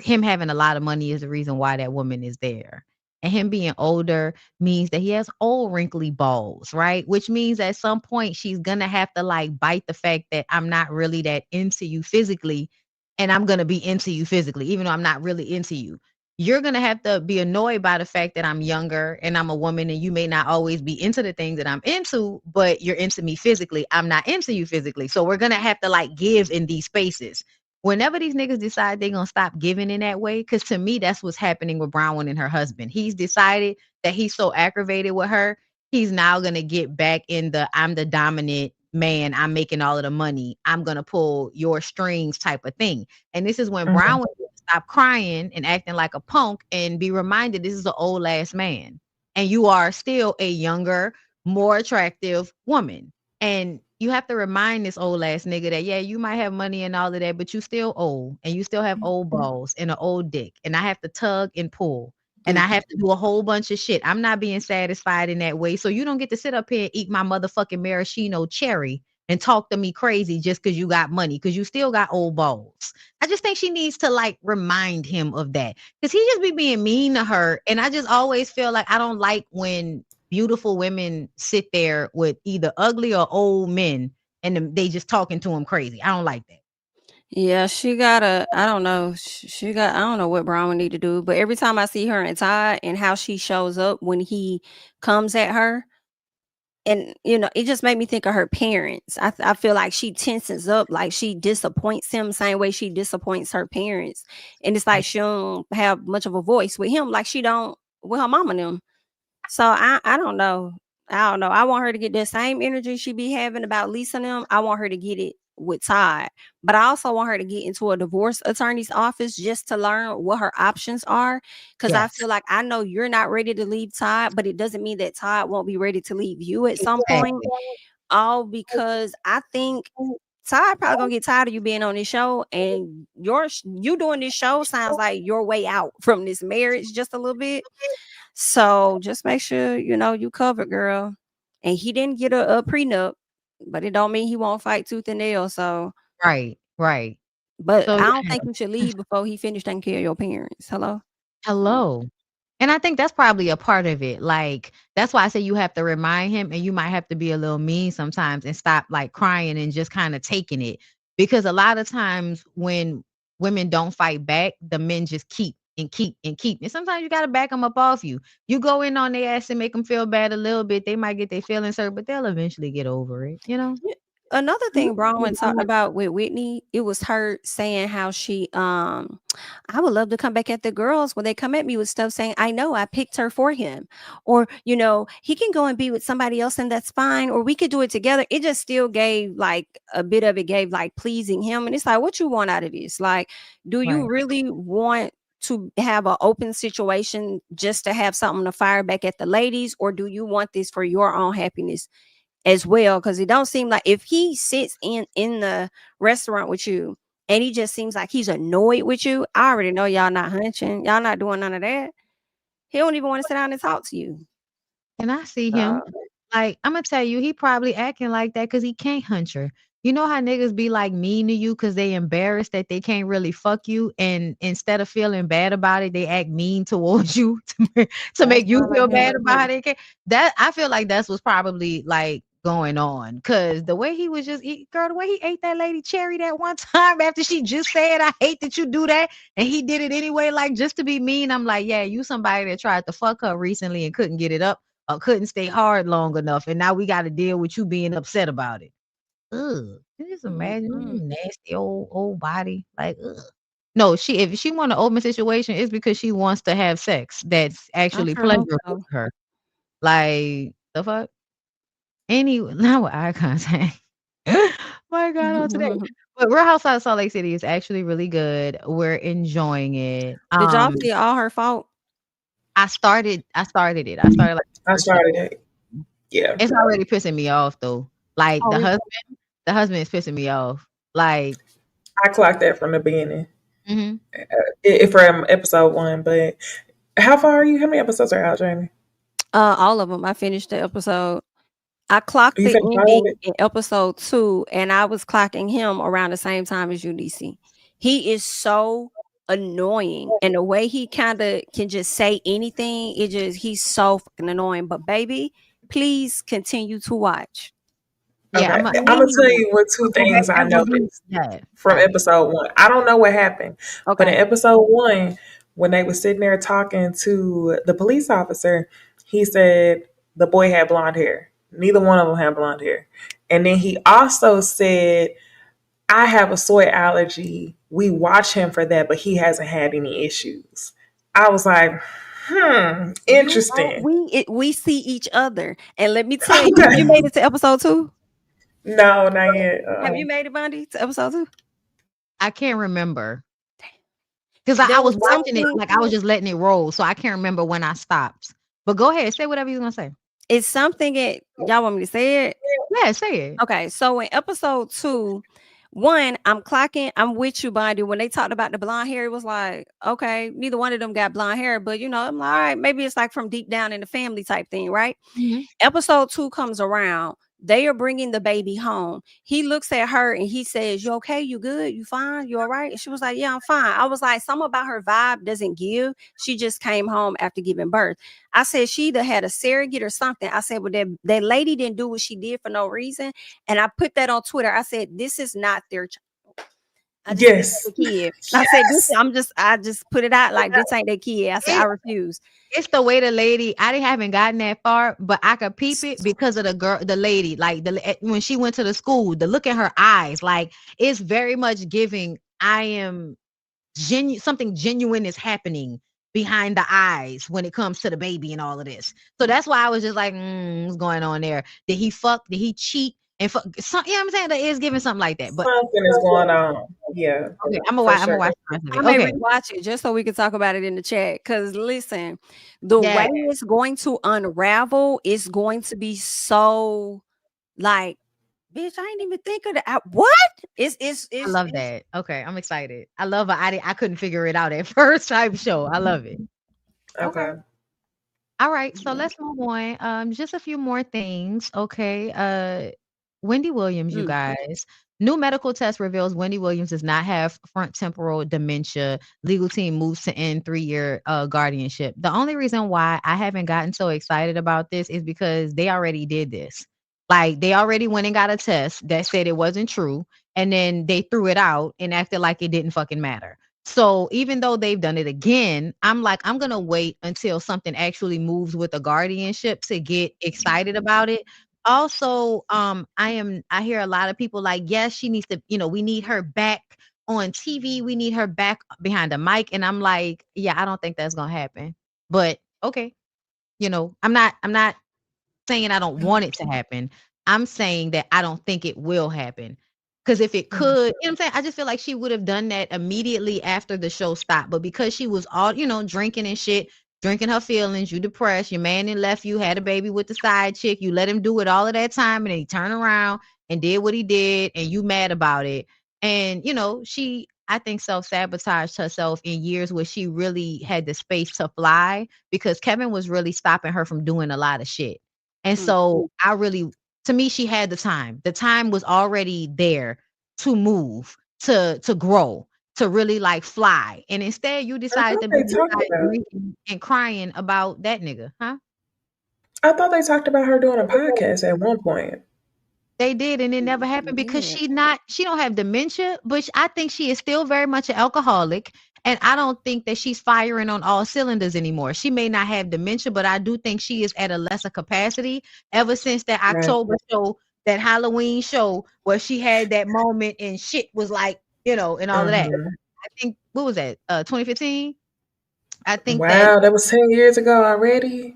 him having a lot of money is the reason why that woman is there. And him being older means that he has old wrinkly balls, right? Which means at some point she's gonna have to like bite the fact that I'm not really that into you physically, and I'm gonna be into you physically, even though I'm not really into you. You're gonna have to be annoyed by the fact that I'm younger and I'm a woman, and you may not always be into the things that I'm into, but you're into me physically. I'm not into you physically. So we're gonna have to like give in these spaces. Whenever these niggas decide they're gonna stop giving in that way, because to me, that's what's happening with Brown and her husband. He's decided that he's so aggravated with her, he's now gonna get back in the I'm the dominant man, I'm making all of the money, I'm gonna pull your strings type of thing. And this is when Brown would stop crying and acting like a punk and be reminded this is an old ass man. And you are still a younger, more attractive woman. And you have to remind this old ass nigga that, yeah, you might have money and all of that, but you still old and you still have old balls and an old dick. And I have to tug and pull and I have to do a whole bunch of shit. I'm not being satisfied in that way. So you don't get to sit up here and eat my motherfucking maraschino cherry and talk to me crazy just because you got money, because you still got old balls. I just think she needs to like remind him of that, because he just be being mean to her. And I just always feel like I don't like when beautiful women sit there with either ugly or old men and they just talking to him crazy. I don't like that. Yeah, she got a, I don't know. She got, I don't know what Brown would need to do, but every time I see her and Todd and how she shows up when he comes at her, and it just made me think of her parents. I feel like she tenses up, like she disappoints him, same way she disappoints her parents. And it's like she don't have much of a voice with him, like she don't with her mom and them. So I don't know. I don't know. I want her to get that same energy she be having about Lisa and them. I want her to get it with Todd. But I also want her to get into a divorce attorney's office just to learn what her options are. Because I feel like, I know you're not ready to leave Todd, but it doesn't mean that Todd won't be ready to leave you at some point. All because I think Todd probably gonna get tired of you being on this show, and you doing this show sounds like your way out from this marriage just a little bit. So just make sure you covered, girl. And he didn't get a prenup, but it don't mean he won't fight tooth and nail. So Right. but So I don't think you should leave before he finished taking care of your parents. hello. And I think that's probably a part of it. Like, that's why I say you have to remind him, and you might have to be a little mean sometimes and stop like crying and just kind of taking it. Because a lot of times when women don't fight back, the men just keep and keep and keep. And sometimes you got to back them up off you. You go in on their ass and make them feel bad a little bit. They might get their feelings hurt, but they'll eventually get over it, Another thing Bronwyn talked about with Whitney, it was her saying how she I would love to come back at the girls when they come at me with stuff, saying, I know I picked her for him, or he can go and be with somebody else and that's fine, or we could do it together. It just still gave like a bit of it gave like pleasing him. And it's like, what you want out of this? Like, do you really want to have an open situation just to have something to fire back at the ladies, or do you want this for your own happiness as well? Because it don't seem like, if he sits in the restaurant with you and he just seems like he's annoyed with you, I already know y'all not hunching, y'all not doing none of that. He don't even want to sit down and talk to you. And I see him. Like, I'm gonna tell you, he probably acting like that because he can't hunch her. You know how niggas be like mean to you because they embarrassed that they can't really fuck you, and instead of feeling bad about it, they act mean towards you to make you feel bad about how they can. That, I feel like that's what's probably like going on, because the way he was just the way he ate that lady cherry that one time after she just said, I hate that you do that, and he did it anyway, like just to be mean. I'm like, yeah, you somebody that tried to fuck her recently and couldn't get it up, or couldn't stay hard long enough, and now we got to deal with you being upset about it. Ugh. Can you just imagine nasty old body? Like, ugh. No, if she want an open situation, it's because she wants to have sex that's actually pleasurable to her. Like, the fuck? Anyway, now with eye contact. My God, on today. But Real Housewives of Salt Lake City is actually really good. We're enjoying it. Did y'all see All Her Fault? I started it. I started it. Yeah. It's already pissing me off though. Like the husband is pissing me off. Like, I clocked that from the beginning. From episode 1, but how far are you? How many episodes are out, Jami? All of them. I finished the episode. I clocked the ending in episode 2, and I was clocking him around the same time as UDC. He is so annoying, and the way he kind of can just say anything, he's so fucking annoying. But baby, please continue to watch. Okay. I'm gonna tell you what two things I noticed from episode 1. I don't know what happened, but in episode 1, when they were sitting there talking to the police officer, he said the boy had blonde hair. Neither one of them had blonde hair. And then he also said, I have a soy allergy. We watch him for that, but he hasn't had any issues. I was like, interesting. We see each other. And let me tell you, have you made it to episode 2? No, not yet. Have you made it, Bondy, to episode 2? I can't remember. Because I was watching it, like I was just letting it roll. So I can't remember when I stopped. But go ahead, say whatever you're going to say. It's something y'all want me to say it? Yeah, say it. Okay, so in episode 2, I'm with you, Bondy. When they talked about the blonde hair, it was like, okay, neither one of them got blonde hair, but I'm like, all right, maybe it's like from deep down in the family type thing, right? Mm-hmm. Episode 2 comes around. They are bringing the baby home. He looks at her and he says, you okay? You good? You fine? You all right? And she was like, yeah, I'm fine. I was like, something about her vibe doesn't give. She just came home after giving birth. I said, she either had a surrogate or something. I said, well, that lady didn't do what she did for no reason. And I put that on Twitter. I said, this is not their child. I just kid. I said, I just put it out like this ain't their kid. I said, I refuse. It's the way the lady, I haven't gotten that far, but I could peep it because of the lady, like when she went to the school, the look in her eyes, like it's very much giving, I am something genuine is happening behind the eyes when it comes to the baby and all of this. So that's why I was just like, what's going on there? Did he fuck? Did he cheat? And fuck, you know what I'm saying? That is giving something like that. But something is going on. Yeah. Okay, I'm gonna watch the rest of it. I may rewatch it just so we can talk about it in the chat. Because listen, the way it's going to unravel is going to be so like, bitch, I ain't even think of that. What? I love that. Okay, I'm excited. I love it. I couldn't figure it out at first type show. I love it. Okay. All right, so let's move on. Just a few more things. Okay. Wendy Williams, you guys. New medical test reveals Wendy Williams does not have front temporal dementia. Legal team moves to end 3-year guardianship. The only reason why I haven't gotten so excited about this is because they already did this. Like they already went and got a test that said it wasn't true. And then they threw it out and acted like it didn't fucking matter. So even though they've done it again, I'm like, I'm going to wait until something actually moves with a guardianship to get excited about it. Also, I hear a lot of people like, yes, she needs to, we need her back on TV. We need her back behind the mic. And I'm like, yeah, I don't think that's going to happen. But okay. I'm not saying I don't want it to happen. I'm saying that I don't think it will happen. Because if it could, you know what I'm saying? I just feel like she would have done that immediately after the show stopped. But because she was all, drinking and shit, drinking her feelings, you depressed, your man then left you, had a baby with the side chick, you let him do it all of that time, and then he turned around and did what he did, and you mad about it. And, she, I think, self-sabotaged herself in years where she really had the space to fly because Kevin was really stopping her from doing a lot of shit. And so to me, she had the time. The time was already there to move, to grow, to really like fly. And instead you decided to be drinking and crying about that nigga, huh? I thought they talked about her doing a podcast at one point. They did, and it never happened because she don't have dementia, but I think she is still very much an alcoholic. And I don't think that she's firing on all cylinders anymore. She may not have dementia, but I do think she is at a lesser capacity ever since that October show, that Halloween show where she had that moment and shit was like, and all of that. I think, what was that? 2015? I think that was 10 years ago already.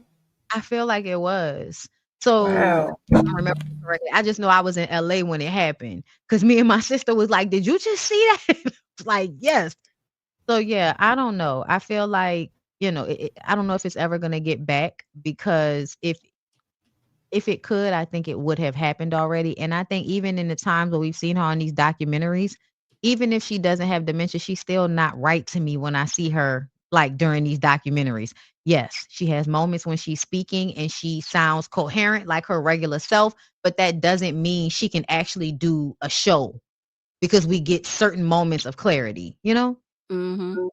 I feel like it was. So I don't remember correctly. I just know I was in LA when it happened because me and my sister was like, did you just see that? Like, yes. So yeah, I don't know. I feel like, I don't know if it's ever going to get back because if it could, I think it would have happened already. And I think even in the times where we've seen her on these documentaries, even if she doesn't have dementia, she's still not right to me when I see her like during these documentaries. Yes, she has moments when she's speaking and she sounds coherent like her regular self, but that doesn't mean she can actually do a show because we get certain moments of clarity, Mm-hmm.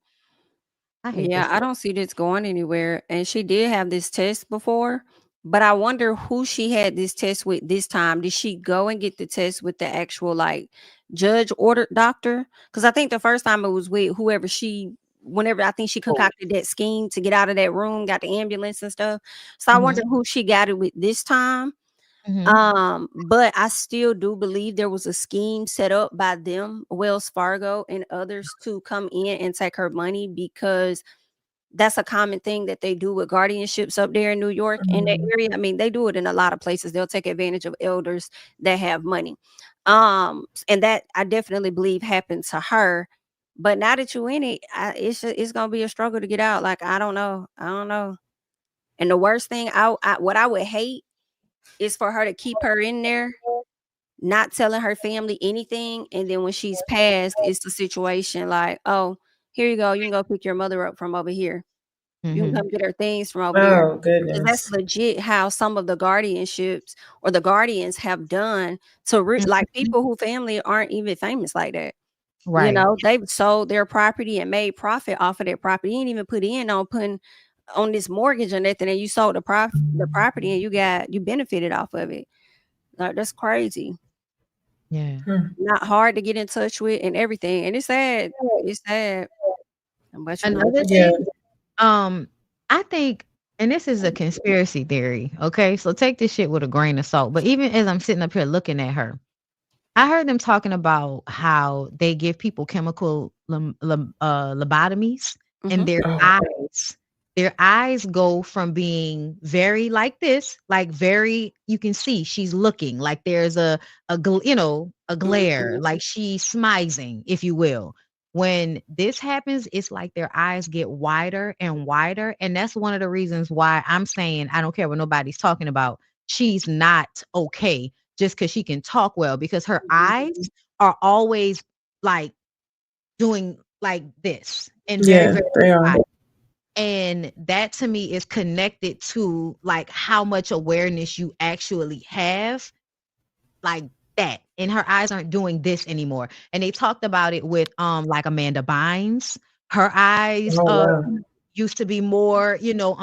Yeah, I don't see this going anywhere. And she did have this test before, but I wonder who she had this test with this time. Did she go and get the test with the actual like judge ordered doctor? Because I think the first time it was with whoever whenever I think she concocted that scheme to get out of that room, got the ambulance and stuff. So I wonder who she got it with this time. But I still do believe there was a scheme set up by them, Wells Fargo and others, to come in and take her money, because that's a common thing that they do with guardianships up there in New York in that area. I mean, they do it in a lot of places. They'll take advantage of elders that have money. And that I definitely believe happened to her. But now that you're in it, it's gonna be a struggle to get out. Like, I don't know. And the worst thing, what I would hate is for her to keep her in there, not telling her family anything, and then when she's passed, it's the situation like, oh, here you go, you can go pick your mother up from over here. You can come get her things from over there. Oh, Because that's goodness. legit how some of the guardianships or the guardians have done to like people who family aren't even famous like that. You Right. know, they've sold their property and made profit off of their property. You didn't even put in on putting on this mortgage or nothing, and you sold the property and you benefited off of it. Like, that's crazy. Yeah. Not hard to get in touch with and everything. And it's sad. It's sad. But Another thing, I think, and this is a conspiracy theory, okay? So take this shit with a grain of salt. But even as I'm sitting up here looking at her, I heard them talking about how they give people chemical lobotomies, and their eyes go from being very like this, like very, you can see she's looking like there's a glare, like she's smizing, if you will. When this happens, it's like their eyes get wider and wider. And that's one of the reasons why I'm saying, I don't care what nobody's talking about, she's not okay just because she can talk well, because her eyes are always like doing like this and very, Yeah, very they are. wide. And that to me is connected to like how much awareness you actually have, like that. And her eyes aren't doing this anymore. And they talked about it with like Amanda Bynes. Her eyes used to be more, what do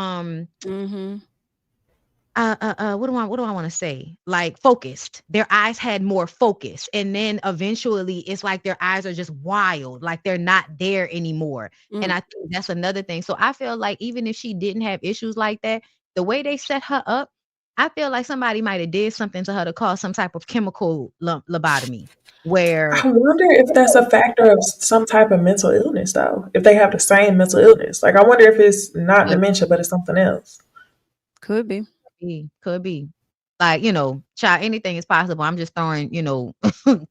I want to say? Like focused. Their eyes had more focus. And then eventually it's like their eyes are just wild, like they're not there anymore. And I think that's another thing. So I feel like even if she didn't have issues like that, the way they set her up, I feel like somebody might have did something to her to cause some type of chemical lobotomy. Where I wonder if that's a factor of some type of mental illness, though. If they have the same mental illness, like I wonder if it's not dementia, but it's something else. Could be. Could be. Like, child, anything is possible. I'm just throwing,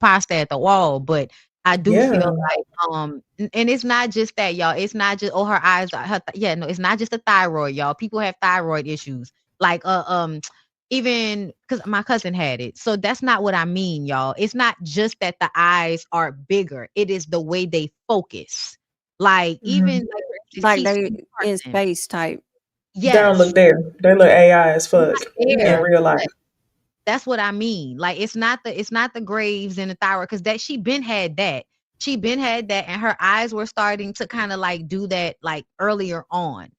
pasta at the wall. But I do feel like, and it's not just that, y'all. It's not just, her eyes are, no, it's not just the thyroid, y'all. People have thyroid issues. Like, even because my cousin had it. So that's not what I mean, y'all. It's not just that the eyes are bigger. It is the way they focus. Like, even like they in space type. They don't look there. They look AI as fuck in real life. That's what I mean. Like, it's not the graves and the thyroid, because that she been had that. She been had that, and her eyes were starting to kind of like do that like earlier on.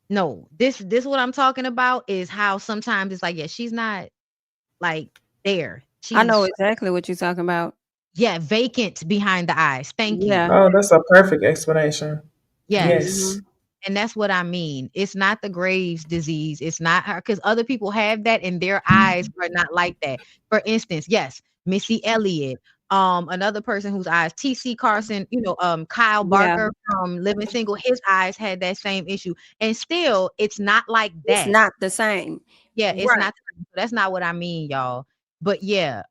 No, this what I'm talking about is how sometimes it's like, yeah, she's not like there. I know exactly what you're talking about. Yeah, vacant behind the eyes. Thank you. Oh, that's a perfect explanation. Yes. And that's what I mean. It's not the Graves' disease. It's not her, because other people have that and their eyes are not like that. For instance, yes, Missy Elliott, another person whose eyes, TC Carson, Kyle Barker from Living Single, his eyes had that same issue. And still, it's not like that. It's not the same. Yeah, it's not. That's not what I mean, y'all. But yeah,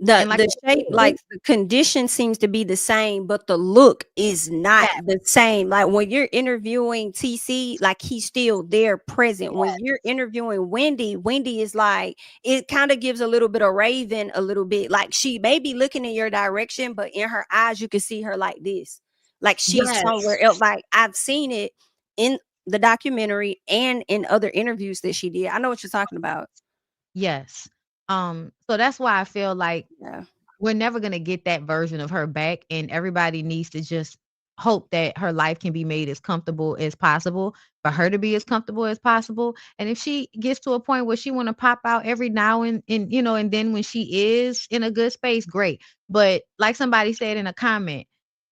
the shape, like the condition seems to be the same, but the look is not the same. Like when you're interviewing TC, like he's still there present. When you're interviewing Wendy is like, it kind of gives a little bit of Raven, a little bit like she may be looking in your direction, but in her eyes you can see her like this, like she's somewhere else. Like I've seen it in the documentary and in other interviews that she did. I know what you're talking about. Yes. So that's why I feel like we're never gonna get that version of her back, and everybody needs to just hope that her life can be made as comfortable as possible, for her to be as comfortable as possible. And if she gets to a point where she want to pop out every now and and then when she is in a good space, great. But like somebody said in a comment,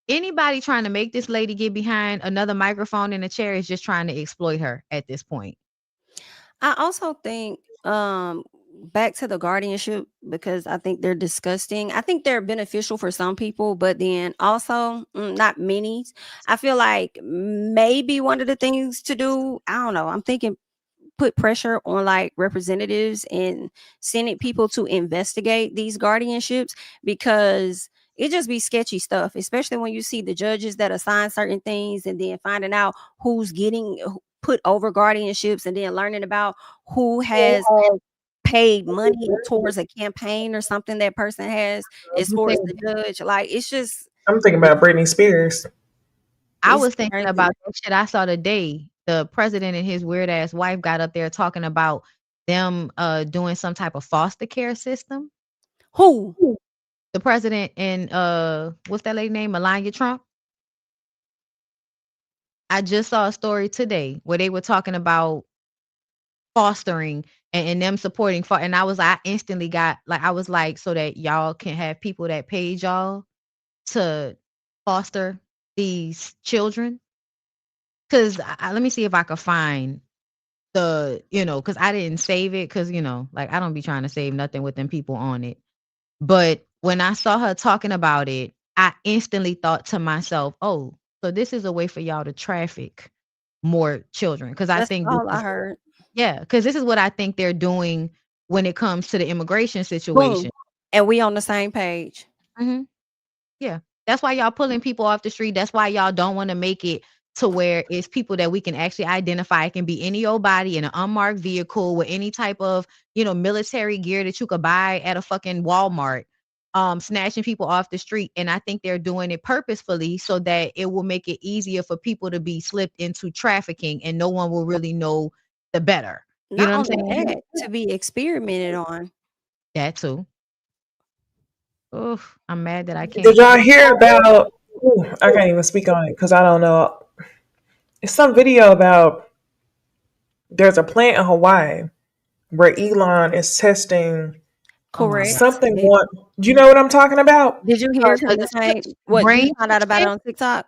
anybody trying to make this lady get behind another microphone in a chair is just trying to exploit her at this point. I also think back to the guardianship, because I think they're disgusting. I think they're beneficial for some people, but then also not many. I feel like maybe one of the things to do, I don't know, I'm thinking put pressure on like representatives and Senate people to investigate these guardianships, because it just be sketchy stuff, especially when you see the judges that assign certain things and then finding out who's getting put over guardianships and then learning about who has paid money towards a campaign or something that person has as far as the judge. Like, it's just, I'm thinking about Britney Spears. I was thinking about that shit I saw today. The president and his weird ass wife got up there talking about them doing some type of foster care system. Who? The president and what's that lady name? Melania Trump. I just saw a story today where they were talking about fostering and them supporting for, and I instantly got like, I was like, so that y'all can have people that paid y'all to foster these children. Cause let me see if I could find the, cause I didn't save it. Cause like I don't be trying to save nothing with them people on it. But when I saw her talking about it, I instantly thought to myself, oh, so this is a way for y'all to traffic more children. Cause I that's think all I heard. yeah, because this is what I think they're doing when it comes to the immigration Boom. situation. And we on the same page. Mm-hmm. Yeah. That's why y'all pulling people off the street. That's why y'all don't want to make it to where it's people that we can actually identify. It can be any old body in an unmarked vehicle with any type of, military gear that you could buy at a fucking Walmart, snatching people off the street. And I think they're doing it purposefully so that it will make it easier for people to be slipped into trafficking and no one will really know the better. You Not know what I'm only saying? that, to be experimented on. That too. Oof, I'm mad that I can't. Did y'all hear about? I can't even speak on it because I don't know. It's some video about there's a plant in Hawaii where Elon is testing Correct. something. Do you know what I'm talking about? Did you hear him say what you found out about it on TikTok?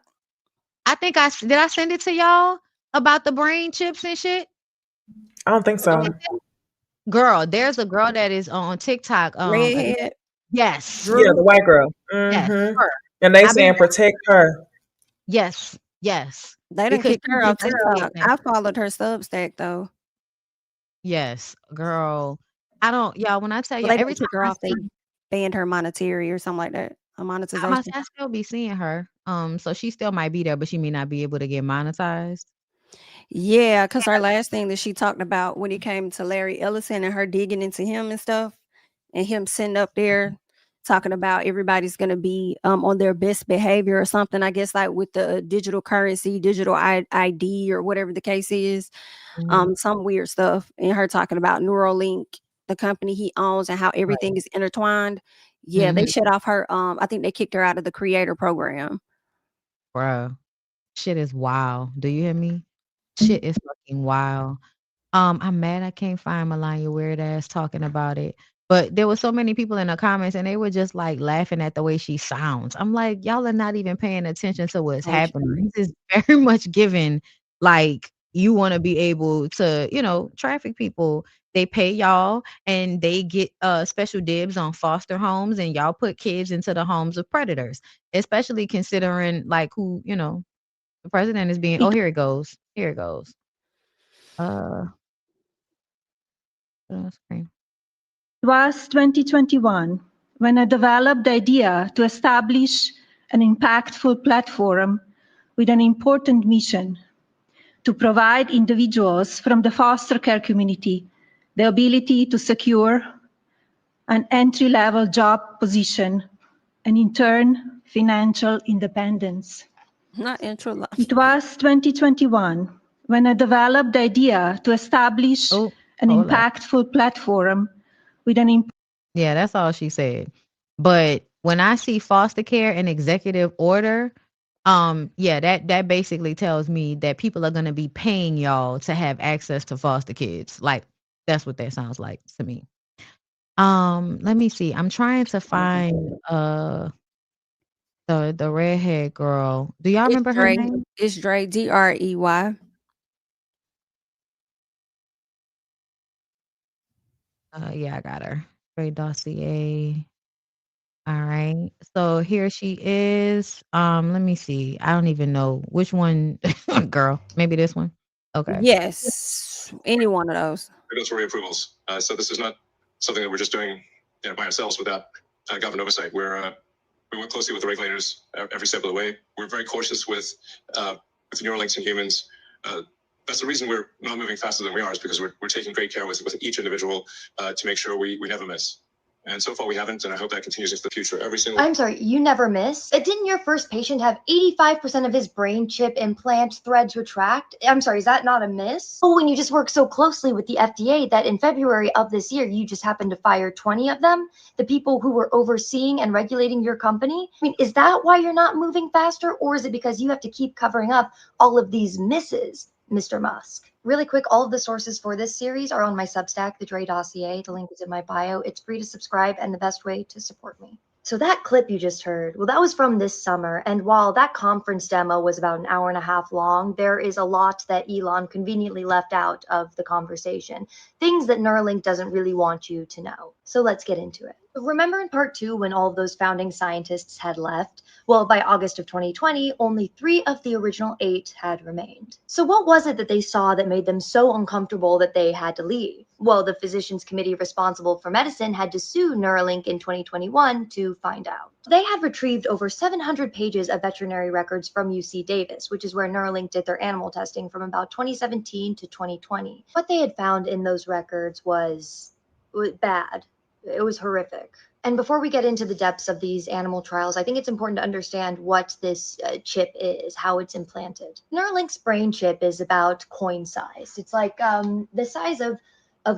I think did I send it to y'all about the brain chips and shit? I don't think so. Girl, there's a girl that is on TikTok. Redhead. Yes. Yeah, the white girl. Yes. Mm-hmm. And they saying protect her. Yes. Yes. They done kicked her off TikTok. I followed her Substack though. Yes, girl. I don't, y'all. When I tell you, They every didn't time kick her off, they banned her monetary or something like that. A monetization. I still be seeing her. So she still might be there, but she may not be able to get monetized. Yeah, because her last thing that she talked about when it came to Larry Ellison and her digging into him and stuff, and him sitting up there talking about everybody's gonna be on their best behavior or something. I guess like with the digital currency, digital ID or whatever the case is, some weird stuff. And her talking about Neuralink, the company he owns, and how everything is intertwined. Yeah, they shut off her. I think they kicked her out of the creator program. Bruh, shit is wild. Do you hear me? Shit is fucking wild. I'm mad I can't find Melania weird ass talking about it. But there were so many people in the comments and they were just like laughing at the way she sounds. I'm like, y'all are not even paying attention to what's happening. This is very much given like you want to be able to, traffic people. They pay y'all and they get special dibs on foster homes and y'all put kids into the homes of predators, especially considering like who, the president is being, here it goes. Here it goes. It was 2021 when I developed the idea to establish an impactful platform with an important mission to provide individuals from the foster care community the ability to secure an entry-level job position and in turn, financial independence. Not intro. It was 2021 when I developed the idea to establish an impactful platform with an Yeah, that's all she said. But when I see foster care and executive order, Yeah, that basically tells me that people are gonna be paying y'all to have access to foster kids. Like, that's what that sounds like to me. Let me see. I'm trying to find the redhead girl. Do y'all It's remember her Dre. name? It's Dre, Drey. Yeah, I got her. Great dossier. All right. So here she is. Let me see. I don't even know which one girl. Maybe this one. Okay. Yes, any one of those. Regulatory approvals. So this is not something that we're just doing by ourselves without government oversight. We work closely with the regulators every step of the way. We're very cautious with Neuralinks in humans. That's the reason we're not moving faster than we are, is because we're taking great care with each individual to make sure we never miss. And so far we haven't, and I hope that continues into the future. I'm sorry, you never miss? Didn't your first patient have 85% of his brain chip implant threads retract? I'm sorry, is that not a miss? Oh, and you just work so closely with the FDA that in February of this year, you just happened to fire 20 of them, the people who were overseeing and regulating your company? I mean, is that why you're not moving faster, or is it because you have to keep covering up all of these misses, Mr. Musk? Really quick, all of the sources for this series are on my Substack, The Dre Dossier. The link is in my bio. It's free to subscribe and the best way to support me. So that clip you just heard, well, that was from this summer. And while that conference demo was about an hour and a half long, there is a lot that Elon conveniently left out of the conversation. Things that Neuralink doesn't really want you to know. So let's get into it. Remember in part 2 when all of those founding scientists had left? Well, by August of 2020, only 3 of the original 8 had remained. So what was it that they saw that made them so uncomfortable that they had to leave? Well, the physicians committee responsible for medicine had to sue Neuralink in 2021 to find out. They had retrieved over 700 pages of veterinary records from UC Davis, which is where Neuralink did their animal testing from about 2017 to 2020. What they had found in those records was bad. It was horrific. And before we get into the depths of these animal trials, I think it's important to understand what this chip is, how it's implanted. Neuralink's brain chip is about coin size. It's like the size of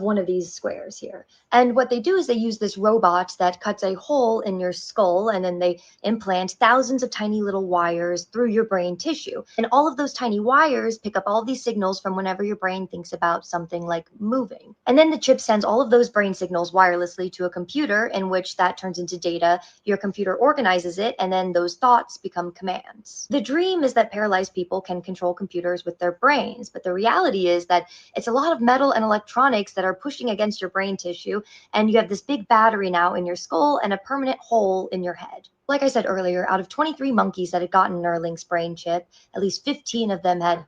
one of these squares here. And what they do is they use this robot that cuts a hole in your skull, and then they implant thousands of tiny little wires through your brain tissue. And all of those tiny wires pick up all these signals from whenever your brain thinks about something like moving. And then the chip sends all of those brain signals wirelessly to a computer, in which that turns into data. Your computer organizes it, and then those thoughts become commands. The dream is that paralyzed people can control computers with their brains, but the reality is that it's a lot of metal and electronics that are pushing against your brain tissue, and you have this big battery now in your skull and a permanent hole in your head. Like I said earlier, out of 23 monkeys that had gotten Neuralink's brain chip, at least 15 of them had.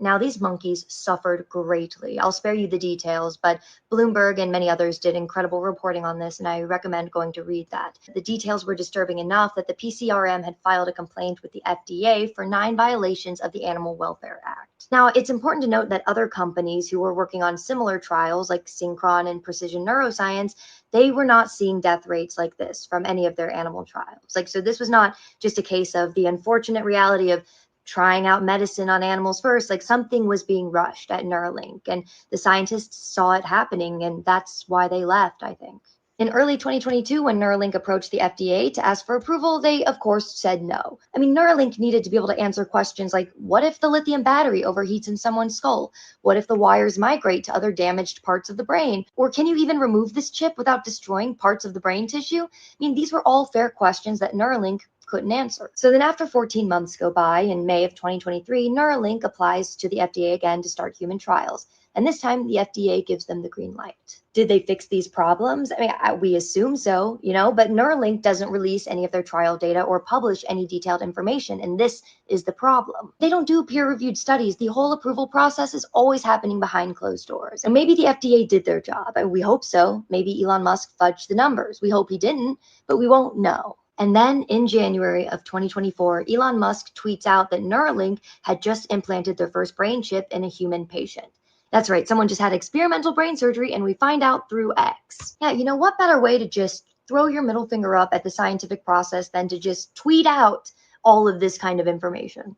Now, these monkeys suffered greatly. I'll spare you the details, but Bloomberg and many others did incredible reporting on this, and I recommend going to read that. The details were disturbing enough that the PCRM had filed a complaint with the FDA for 9 violations of the Animal Welfare Act. Now, it's important to note that other companies who were working on similar trials, like Synchron and Precision Neuroscience, they were not seeing death rates like this from any of their animal trials. So this was not just a case of the unfortunate reality of trying out medicine on animals first. Something was being rushed at Neuralink, and the scientists saw it happening, and that's why they left, I think. In early 2022, when Neuralink approached the FDA to ask for approval, they, of course, said no. I mean, Neuralink needed to be able to answer questions like, what if the lithium battery overheats in someone's skull? What if the wires migrate to other damaged parts of the brain? Or can you even remove this chip without destroying parts of the brain tissue? I mean, these were all fair questions that Neuralink couldn't answer. So then after 14 months go by, in May of 2023, Neuralink applies to the FDA again to start human trials. And this time the FDA gives them the green light. Did they fix these problems? I mean, we assume so, but Neuralink doesn't release any of their trial data or publish any detailed information. And this is the problem. They don't do peer-reviewed studies. The whole approval process is always happening behind closed doors. And maybe the FDA did their job. And we hope so. Maybe Elon Musk fudged the numbers. We hope he didn't, but we won't know. And then in January of 2024, Elon Musk tweets out that Neuralink had just implanted their first brain chip in a human patient. That's right, someone just had experimental brain surgery, and we find out through X. Yeah, what better way to just throw your middle finger up at the scientific process than to just tweet out all of this kind of information?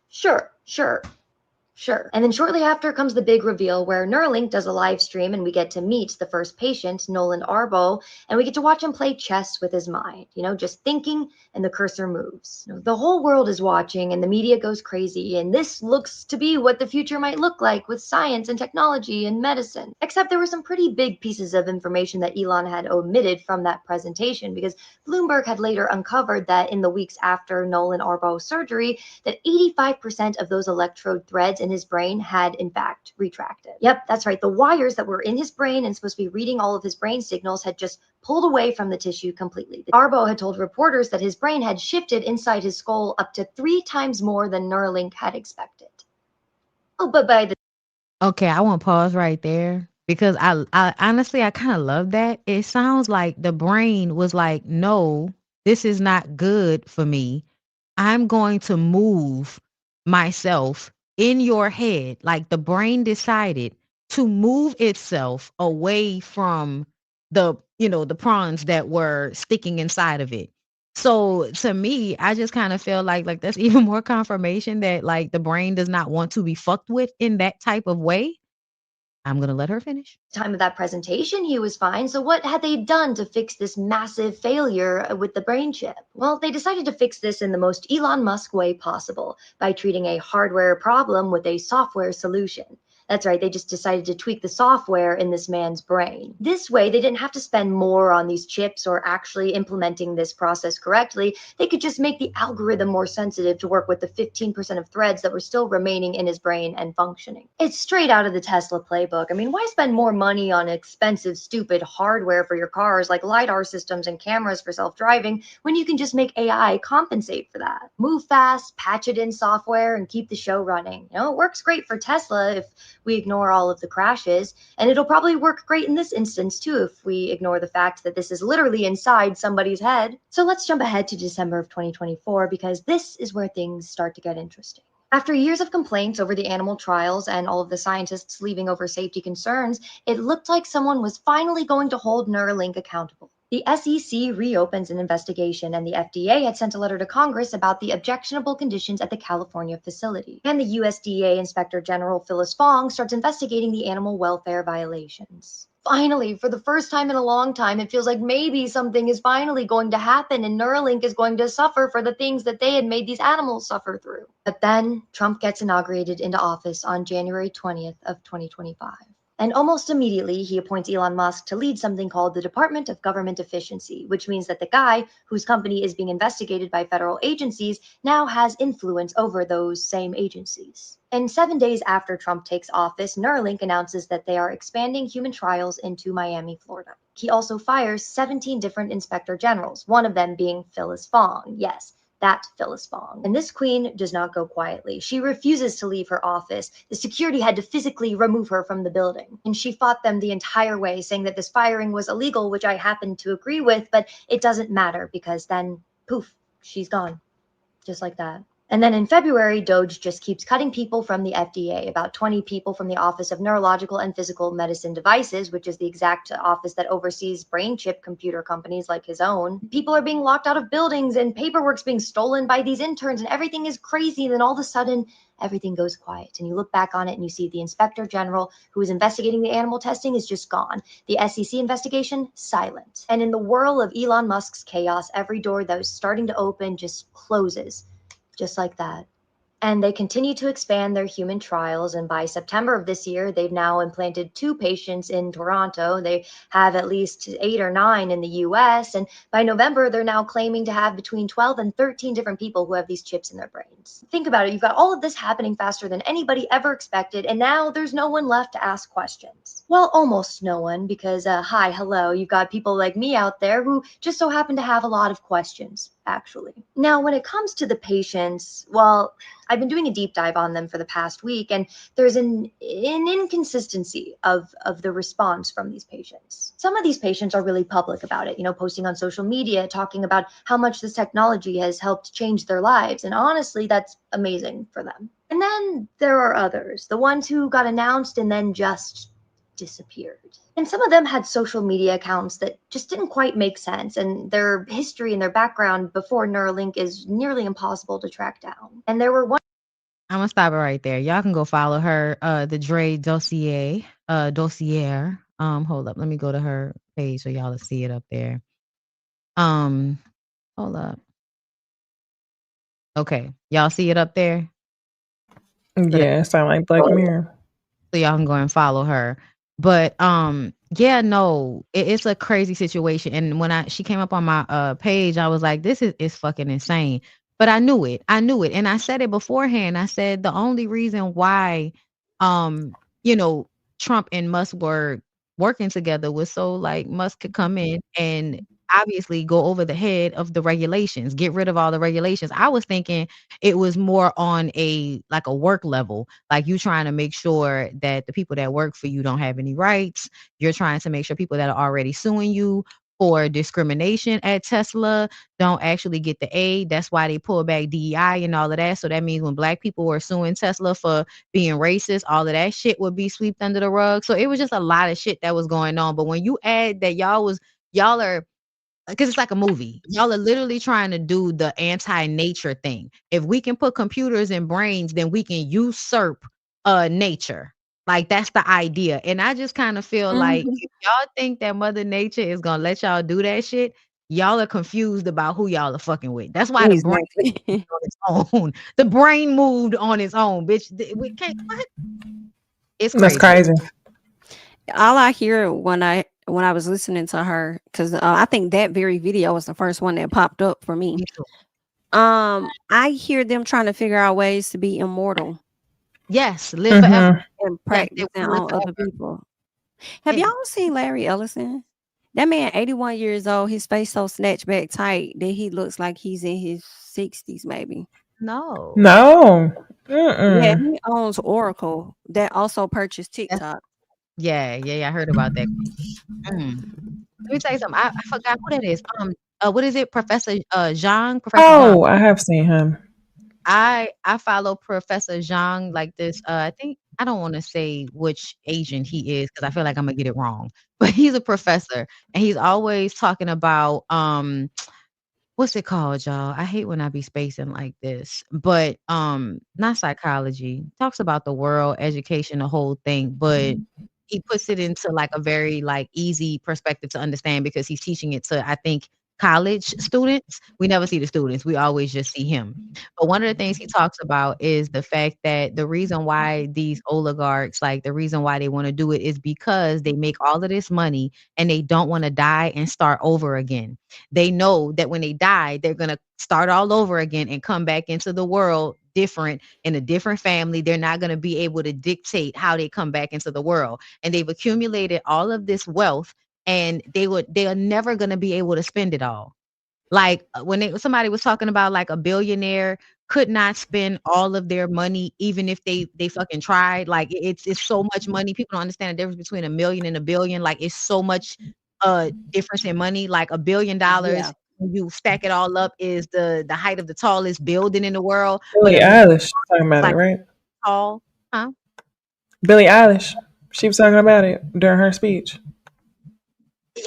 Sure. Sure. And then shortly after comes the big reveal where Neuralink does a live stream and we get to meet the first patient, Nolan Arbo, and we get to watch him play chess with his mind, just thinking and the cursor moves. The whole world is watching and the media goes crazy, and this looks to be what the future might look like with science and technology and medicine. Except there were some pretty big pieces of information that Elon had omitted from that presentation, because Bloomberg had later uncovered that in the weeks after Nolan Arbo's surgery, that 85% of those electrode threads in his brain had in fact retracted. Yep, that's right. The wires that were in his brain and supposed to be reading all of his brain signals had just pulled away from the tissue completely. Arbo had told reporters that his brain had shifted inside his skull up to 3 times more than Neuralink had expected. Oh, but by the Okay, I want to pause right there because I honestly I kind of love that. It sounds like the brain was like, "No, this is not good for me. I'm going to move myself in your head." Like the brain decided to move itself away from the prawns that were sticking inside of it. So to me, I just kind of feel like that's even more confirmation that like the brain does not want to be fucked with in that type of way. I'm going to let her finish. Time of that presentation, he was fine. So what had they done to fix this massive failure with the brain chip? Well, they decided to fix this in the most Elon Musk way possible by treating a hardware problem with a software solution. That's right, they just decided to tweak the software in this man's brain. This way, they didn't have to spend more on these chips or actually implementing this process correctly. They could just make the algorithm more sensitive to work with the 15% of threads that were still remaining in his brain and functioning. It's straight out of the Tesla playbook. I mean, why spend more money on expensive, stupid hardware for your cars like LiDAR systems and cameras for self-driving when you can just make AI compensate for that? Move fast, patch it in software, and keep the show running. It works great for Tesla if we ignore all of the crashes, and it'll probably work great in this instance too if we ignore the fact that this is literally inside somebody's head. So let's jump ahead to December of 2024 because this is where things start to get interesting. After years of complaints over the animal trials and all of the scientists leaving over safety concerns, it looked like someone was finally going to hold Neuralink accountable. The SEC reopens an investigation, and the FDA had sent a letter to Congress about the objectionable conditions at the California facility. And the USDA Inspector General Phyllis Fong starts investigating the animal welfare violations. Finally, for the first time in a long time, it feels like maybe something is finally going to happen and Neuralink is going to suffer for the things that they had made these animals suffer through. But then Trump gets inaugurated into office on January 20th of 2025. And almost immediately, he appoints Elon Musk to lead something called the Department of Government Efficiency, which means that the guy whose company is being investigated by federal agencies now has influence over those same agencies. And 7 days after Trump takes office, Neuralink announces that they are expanding human trials into Miami, Florida. He also fires 17 different inspector generals, one of them being Phyllis Fong. Yes, that Phyllis Fong. And this queen does not go quietly. She refuses to leave her office. The security had to physically remove her from the building. And she fought them the entire way, saying that this firing was illegal, which I happen to agree with, but it doesn't matter because then, poof, she's gone. Just like that. And then in February, DOGE just keeps cutting people from the FDA, about 20 people from the Office of Neurological and Physical Medicine Devices, which is the exact office that oversees brain chip computer companies like his own. People are being locked out of buildings and paperwork's being stolen by these interns and everything is crazy. And then all of a sudden, everything goes quiet. And you look back on it and you see the Inspector General who is investigating the animal testing is just gone. The SEC investigation, silent. And in the whirl of Elon Musk's chaos, every door that was starting to open just closes. Just like that. And they continue to expand their human trials. And by September of this year, they've now implanted 2 patients in Toronto. They have at least 8 or 9 in the US. And by November, they're now claiming to have between 12 and 13 different people who have these chips in their brains. Think about it. You've got all of this happening faster than anybody ever expected. And now there's no one left to ask questions. Well, almost no one, because hi, hello, you've got people like me out there who just so happen to have a lot of questions, actually. Now, when it comes to the patients, well, I've been doing a deep dive on them for the past week, and there's an inconsistency of the response from these patients. Some of these patients are really public about it, posting on social media, talking about how much this technology has helped change their lives. And honestly, that's amazing for them. And then there are others, the ones who got announced and then just disappeared. And some of them had social media accounts that just didn't quite make sense, and their history and their background before Neuralink is nearly impossible to track down. And there were one I'm gonna stop it right there. Y'all can go follow her, the Dre Dossier, Dossier. Hold up, let me go to her page so y'all will see it up there. Hold up. Okay, y'all see it up there? Yeah, it sound like Black Mirror. So y'all can go and follow her. But yeah, no, it's a crazy situation. And when she came up on my page, I was like, this is fucking insane. But I knew it. And I said it beforehand. I said the only reason why you know, Trump and Musk were working together was so like Musk could come in and obviously go over the head of the regulations, get rid of all the regulations. I was thinking it was more on a like a work level, like you trying to make sure that the people that work for you don't have any rights. You're trying to make sure people that are already suing you for discrimination at Tesla don't actually get the aid. That's why they pull back DEI and all of that. So that means when black people were suing Tesla for being racist, all of that shit would be swept under the rug. So it was just a lot of shit that was going on. But when you add that y'all are, because it's like a movie. Y'all are literally trying to do the anti-nature thing. If we can put computers in brains, then we can usurp nature. Like that's the idea. And I just kind of feel like if y'all think that Mother Nature is gonna let y'all do that shit, y'all are confused about who y'all are fucking with. That's why the brain moved on its own. The brain moved on its own, bitch. We can't. What? It's crazy. That's crazy. All I hear when I was listening to her, because I think that very video was the first one that popped up for me. I hear them trying to figure out ways to be immortal. Yes, live forever and practice on other people. Have y'all seen Larry Ellison? That man, 81 years old, his face so snatched back tight that he looks like he's in his 60s, maybe. No. Yeah, he owns Oracle that also purchased TikTok. Yeah, I heard about that. Let me tell you something. I forgot who that is. What is it, Professor Zhang? Professor Zhang. I have seen him. I follow Professor Zhang like this. I think I don't want to say which Asian he is because I feel like I'm gonna get it wrong. But he's a professor and he's always talking about what's it called, y'all? I hate when I be spacing like this, but not psychology. Talks about the world, education, the whole thing, but he puts it into like a very like easy perspective to understand because he's teaching it to, I think, college students. We never see the students. We always just see him. But one of the things he talks about is the fact that the reason why these oligarchs, like the reason why they want to do it is because they make all of this money and they don't want to die and start over again. They know that when they die, they're going to start all over again and come back into the world different in a different family. They're not going to be able to dictate how they come back into the world. And they've accumulated all of this wealth and they are never going to be able to spend it all. Like when somebody was talking about like a billionaire could not spend all of their money, even if they fucking tried. Like it's so much money. People don't understand the difference between $1 million and $1 billion. Like it's so much difference in money. Like $1 billion, when you stack it all up, is the height of the tallest building in the world. Billie Eilish talking about it, right? Tall, huh? Billie Eilish, she was talking about it during her speech.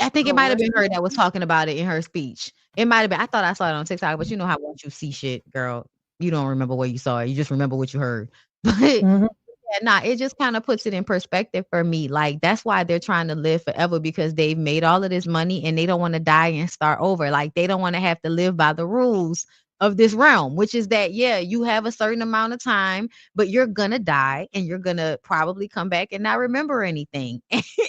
I think it might have been her that was talking about it in her speech. It might have been. I thought I saw it on TikTok, but you know how once you see shit, girl, you don't remember where you saw it. You just remember what you heard. But it just kind of puts it in perspective for me. Like that's why they're trying to live forever because they've made all of this money and they don't want to die and start over. Like they don't want to have to live by the rules of this realm, which is that, yeah, you have a certain amount of time, but you're gonna die and you're gonna probably come back and not remember anything.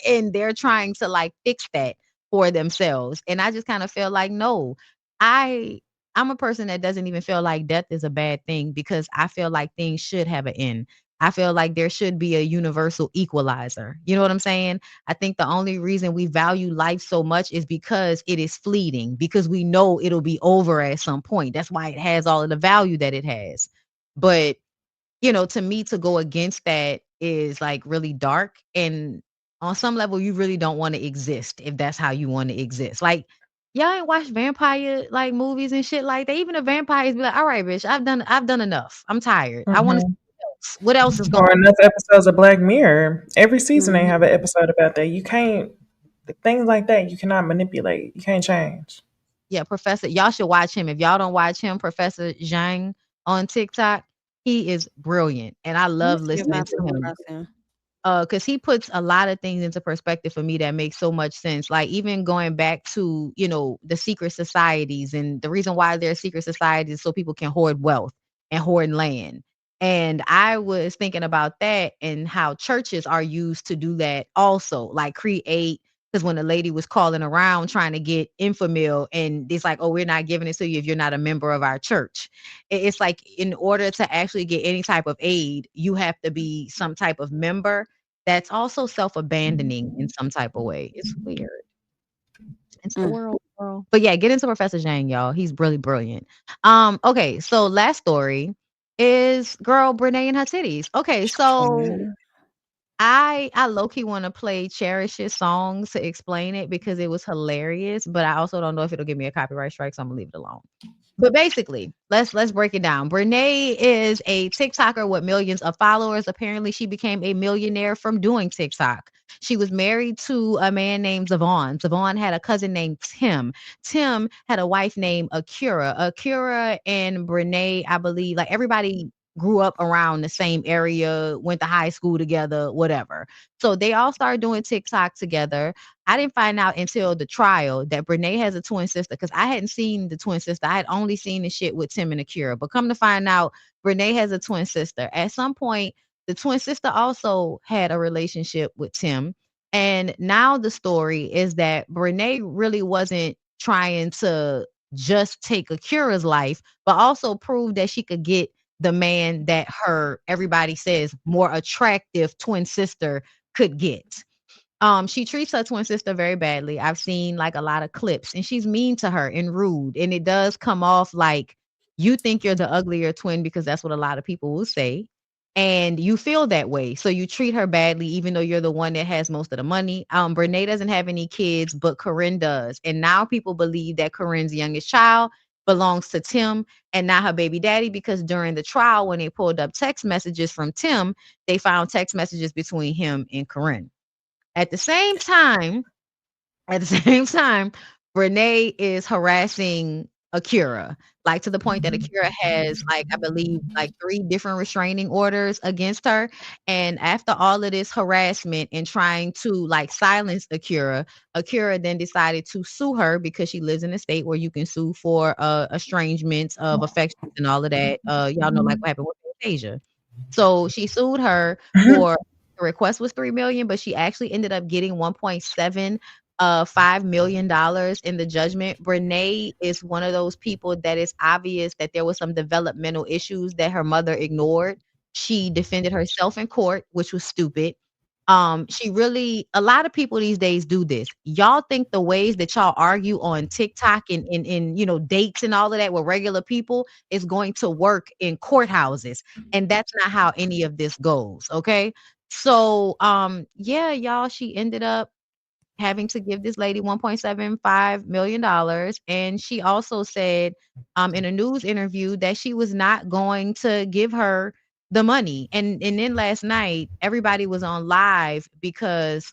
And they're trying to like fix that for themselves. And I just kind of feel like, no, I'm a person that doesn't even feel like death is a bad thing because I feel like things should have an end. I feel like there should be a universal equalizer. You know what I'm saying? I think the only reason we value life so much is because it is fleeting, because we know it'll be over at some point. That's why it has all of the value that it has. But, you know, to me, to go against that is like really dark. And on some level, you really don't want to exist if that's how you want to exist. Like, y'all ain't watched vampire like movies and shit like that. Even the vampires be like, all right, bitch, I've done enough. I'm tired. I want to what else is going on? Or enough episodes of Black Mirror. Every season they have an episode about that. You can't, things like that, you cannot manipulate. You can't change. Yeah, Professor, y'all should watch him. If y'all don't watch him, Professor Zhang on TikTok, He is brilliant, and I love listening to him. Because he puts a lot of things into perspective for me that makes so much sense. Like even going back to, the secret societies, and the reason why there are secret societies is so people can hoard wealth and hoard land. And I was thinking about that and how churches are used to do that also, like create. Because when the lady was calling around trying to get Infamil, and it's like, oh, we're not giving it to you if you're not a member of our church. It's like in order to actually get any type of aid, you have to be some type of member. That's also self-abandoning in some type of way. It's weird. It's the world, girl. But yeah, get into Professor Zhang, y'all. He's really brilliant. Okay, so last story is girl Brene and her titties. Okay, so I low-key want to play Cherish's songs to explain it because it was hilarious, but I also don't know if it'll give me a copyright strike, so I'm gonna leave it alone. But basically, let's break it down. Brene is a TikToker with millions of followers. Apparently, she became a millionaire from doing TikTok. She was married to a man named Zavon. Zavon had a cousin named Tim. Tim had a wife named Akira. Akira and Brene, I believe, like everybody grew up around the same area, went to high school together, whatever. So they all started doing TikTok together. I didn't find out until the trial that Brene has a twin sister because I hadn't seen the twin sister. I had only seen the shit with Tim and Akira. But come to find out, Brene has a twin sister. At some point, the twin sister also had a relationship with Tim. And now the story is that Brene really wasn't trying to just take Akira's life, but also prove that she could get the man that everybody says, more attractive twin sister could get. She treats her twin sister very badly. I've seen like a lot of clips, and she's mean to her and rude. And it does come off like you think you're the uglier twin because that's what a lot of people will say. And you feel that way. So you treat her badly, even though you're the one that has most of the money. Brene doesn't have any kids, but Corinne does. And now people believe that Corinne's youngest child belongs to Tim and not her baby daddy, because during the trial, when they pulled up text messages from Tim, they found text messages between him and Corinne. At the same time, Brene is harassing Akira, like to the point that Akira has, like, I believe, like 3 different restraining orders against her. And after all of this harassment and trying to like silence Akira, Akira then decided to sue her because she lives in a state where you can sue for estrangement of affections and all of that. Y'all know like what happened with Asia. So she sued her for the request was $3 million, but she actually ended up getting $1.75 million in the judgment. Brene is one of those people that is obvious that there was some developmental issues that her mother ignored. She defended herself in court, which was stupid. A lot of people these days do this. Y'all think the ways that y'all argue on TikTok and dates and all of that with regular people is going to work in courthouses. And that's not how any of this goes. Okay. So, yeah, y'all, she ended up having to give this lady $1.75 million. And she also said in a news interview that she was not going to give her the money. And then last night, everybody was on live because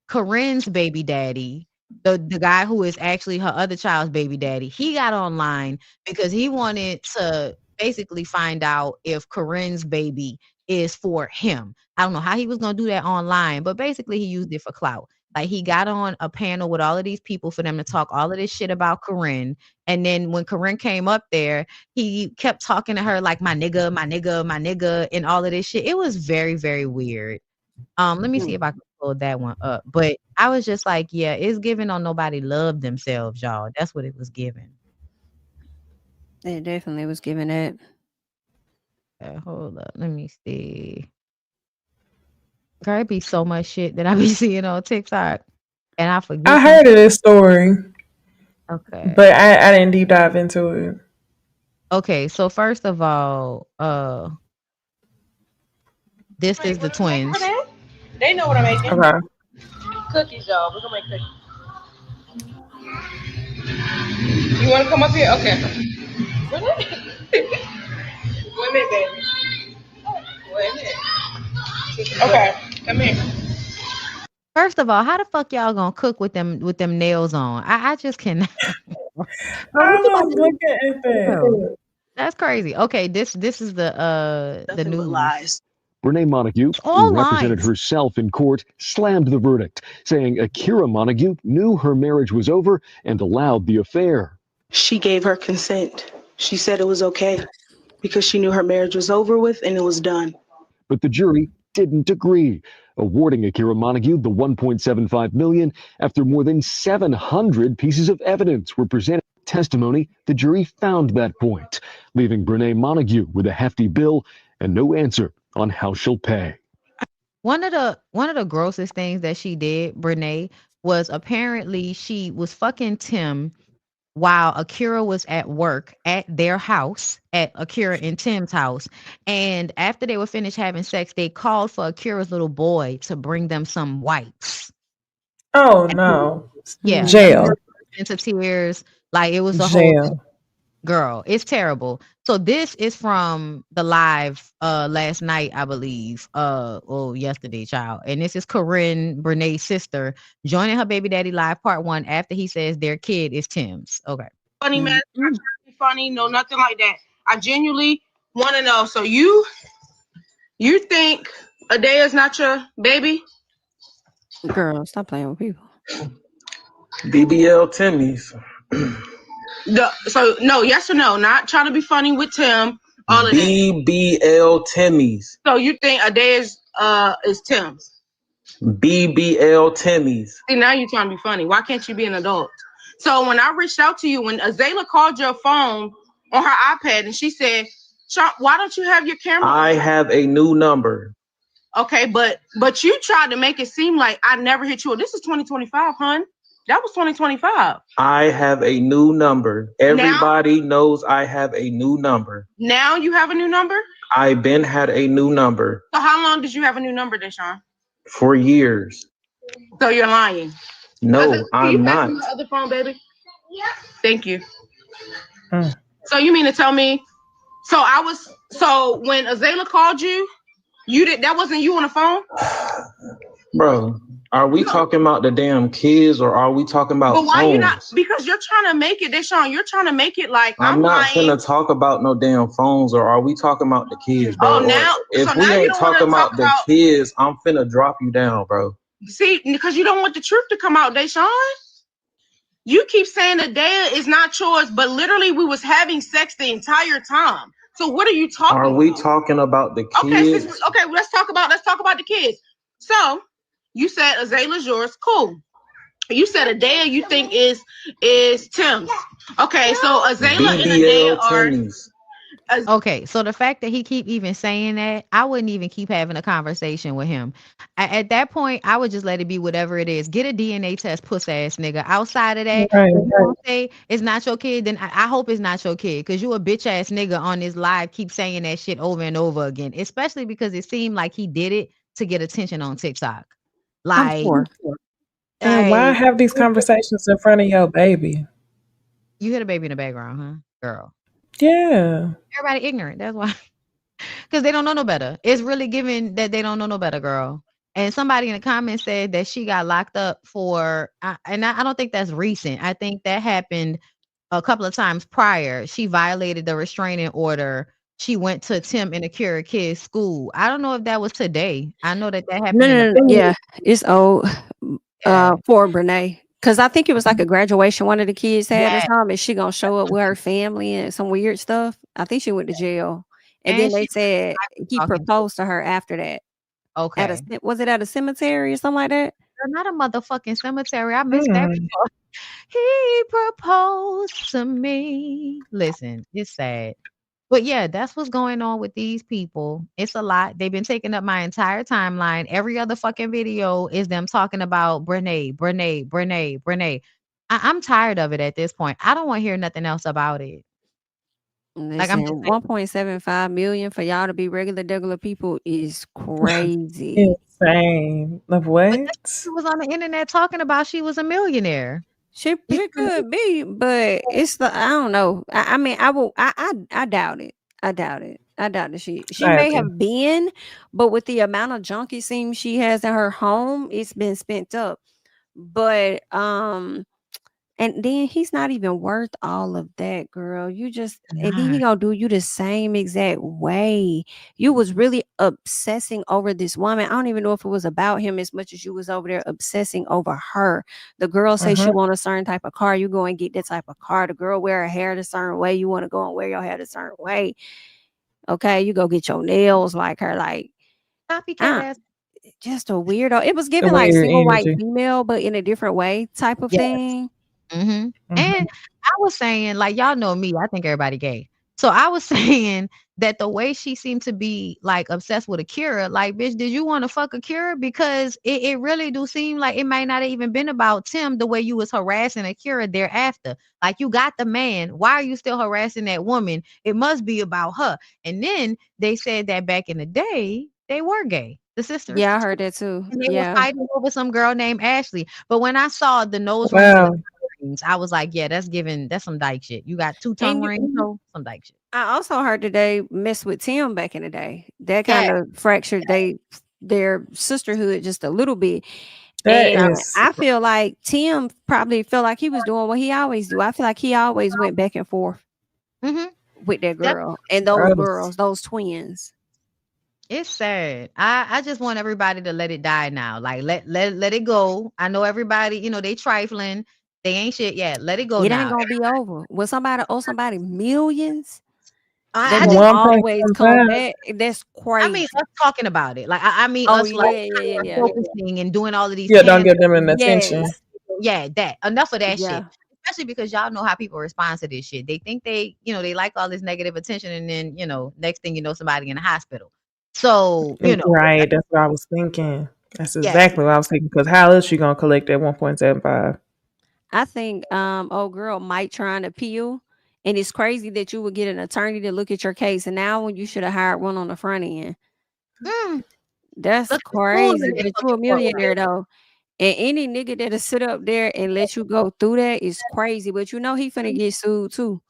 Corinne's baby daddy, the guy who is actually her other child's baby daddy, he got online because he wanted to basically find out if Corinne's baby is for him. I don't know how he was going to do that online, but basically he used it for clout. Like he got on a panel with all of these people for them to talk all of this shit about Corinne. And then when Corinne came up there, he kept talking to her like my nigga, my nigga, my nigga, and all of this shit. It was very, very weird. Let me see if I can pull that one up. But I was just like, yeah, it's giving on nobody love themselves, y'all. That's what it was giving. It definitely was giving it. Hold up. Let me see. Girl, it be so much shit that I be seeing on TikTok. And I forget. I heard of this story. Okay. But I didn't deep dive into it. Okay, so first of all, this is the twins. They know what I'm making. Okay. Cookies, y'all. We're gonna make cookies. You wanna come up here? Okay. Wait a minute, baby. Wait a minute. Okay, come here. First of all, how the fuck y'all gonna cook with them nails on? I just cannot. I'm looking at that. That's crazy. Okay, this is the news. Lies. Renee Montague, all who represented lies. herself in court, slammed the verdict, saying Akira Montague knew her marriage was over and allowed the affair. She gave her consent. She said it was okay because she knew her marriage was over with and it was done. But the jury didn't agree, awarding Akira Montague the $1.75 million after more than 700 pieces of evidence were presented. Testimony, the jury found that point, leaving Renee Montague with a hefty bill and no answer on how she'll pay. One of the grossest things that she did, Renee, was apparently she was fucking Tim while Akira was at work at their house, at Akira and Tim's house. And after they were finished having sex, they called for Akira's little boy to bring them some wipes. Oh no. Yeah. Jail. Into tears. Like it was a Jail. whole girl. It's terrible. So this is from the live last night, I believe. Yesterday, child. And this is Corinne, Brene's sister, joining her baby daddy live part 1 after he says their kid is Tim's. Okay. Funny man, not trying to be funny, no, nothing like that. I genuinely want to know. So you think Adea is not your baby? Girl, stop playing with people. BBL Timmy's. So no, yes or no? Not trying to be funny with Tim. All of that. BBL Timmy's. So you think Adea's is Tim's? BBL Timmy's. See, now you're trying to be funny. Why can't you be an adult? So when I reached out to you, when Azalea called your phone on her iPad and she said, why don't you have your camera? I have a new number. Okay, but you tried to make it seem like I never hit you. This is 2025, hun. That was 2025. I have a new number. Everybody knows I have a new number. Now you have a new number? I been had a new number. So how long did you have a new number, Deshaun? For years. So you're lying. No, I'm not. My other phone, baby. Yeah. Thank you. So you mean to tell me? So when Azalea called you, that wasn't you on the phone? Bro, are we talking about the damn kids or are we talking about But why phones? you not? Because you're trying to make it, Deshaun. You're trying to make it like I'm not lying. gonna talk about no damn phones or are we talking about the kids, bro? If we ain't talking about the kids, I'm finna drop you down, bro. See, because you don't want the truth to come out, Deshaun. You keep saying Adea is not yours, but literally we was having sex the entire time. So what are you talking about? Are we talking about the kids? Okay, let's talk about the kids. So you said Azalea's yours, cool. You said Adea you think is Tim's. Okay, so Azalea and Adea are. Okay, so the fact that he keep even saying that, I wouldn't even keep having a conversation with him. At that point, I would just let it be whatever it is. Get a DNA test, puss ass nigga. Outside of that, if you don't say it's not your kid, then I hope it's not your kid, because you a bitch ass nigga on this live keep saying that shit over and over again, especially because it seemed like he did it to get attention on TikTok. Like, and why have these conversations in front of your baby? You hear the baby in the background, huh, girl? Yeah. Everybody ignorant. That's why. Because they don't know no better. It's really given that they don't know no better, girl. And somebody in the comments said that she got locked up for, and I don't think that's recent. I think that happened a couple of times prior. She violated the restraining order. She went to Tim and Akira Kid's school. I don't know if that was today. I know that happened. No. Yeah, it's old for Brene. Because I think it was like a graduation one of the kids had or something, and she gonna show up with her family and some weird stuff. I think she went to jail. And then they said he proposed to her after that. Okay. Was it at a cemetery or something like that? Not a motherfucking cemetery. I missed that part. He proposed to me. Listen, it's sad. But yeah, that's what's going on with these people. It's a lot. They've been taking up my entire timeline. Every other fucking video is them talking about Brene. I'm tired of it at this point. I don't want to hear nothing else about it. Like, I'm 1.75 million for y'all to be regular people is crazy. Insane. Of what? She was on the internet talking about she was a millionaire. She could be, but it's I don't know. I mean, I doubt it. I doubt that she may have been, but with the amount of junk it seems she has in her home, it's been spent up. But And then he's not even worth all of that, girl. You just and then he God. gonna do you the same exact way. You was really obsessing over this woman. I don't even know if it was about him as much as you was over there obsessing over her. The girl says she want a certain type of car. You go and get that type of car. The girl wear her hair the certain way. You want to go and wear your hair the certain way. Okay, you go get your nails like her. Like, Copycat ass. just a weirdo. It was The given like weird single white energy. female, but in a different way type of Yes. thing. And I was saying, like, y'all know me, I think everybody gay. So I was saying that the way she seemed to be like obsessed with Akira, like, bitch, did you want to fuck Akira? Because it really do seem like it might not have even been about Tim the way you was harassing Akira thereafter. Like, you got the man. Why are you still harassing that woman? It must be about her. And then they said that back in the day, they were gay. The sisters. Yeah, I heard that too. And they were Yeah. fighting over some girl named Ashley. But when I saw the nose rings and Wow. the rings, I was like, yeah, that's some dyke shit. You got 2 tongue And rings, so some dyke shit. I also heard that they messed with Tim back in the day. That kind Yeah. of fractured their sisterhood just a little bit. That And is I feel like Tim probably felt like he was doing what he always do. I feel like he always went back and forth with that girl and those gross. girls, those twins. It's sad. I just want everybody to let it die now. Like let it go. I know everybody, you know, they trifling. They ain't shit yet. Let it go It now. ain't gonna be over. When somebody owe somebody millions, I they just gonna always come 1.75. back. That's crazy. I mean us talking about it. Like I mean Oh us like yeah. focusing and doing all of these Yeah, don't cameras. give them an attention. Yes. Yeah, that enough of that Yeah. shit. Especially because y'all know how people respond to this shit. They think they, you know, they like all this negative attention, and then, you know, next thing you know, somebody in the hospital. So, you know, Right, that's what I was thinking. That's yeah. exactly what I was thinking. Because how else you gonna collect that 1.75? I think old girl might trying to appeal. And it's crazy that you would get an attorney to look at your case. And now when you should have hired one on the front end. That's Look, crazy. that But you a fucking court, millionaire right? though. And any nigga that'll sit up there and let you go through that is crazy. But you know he finna get sued too.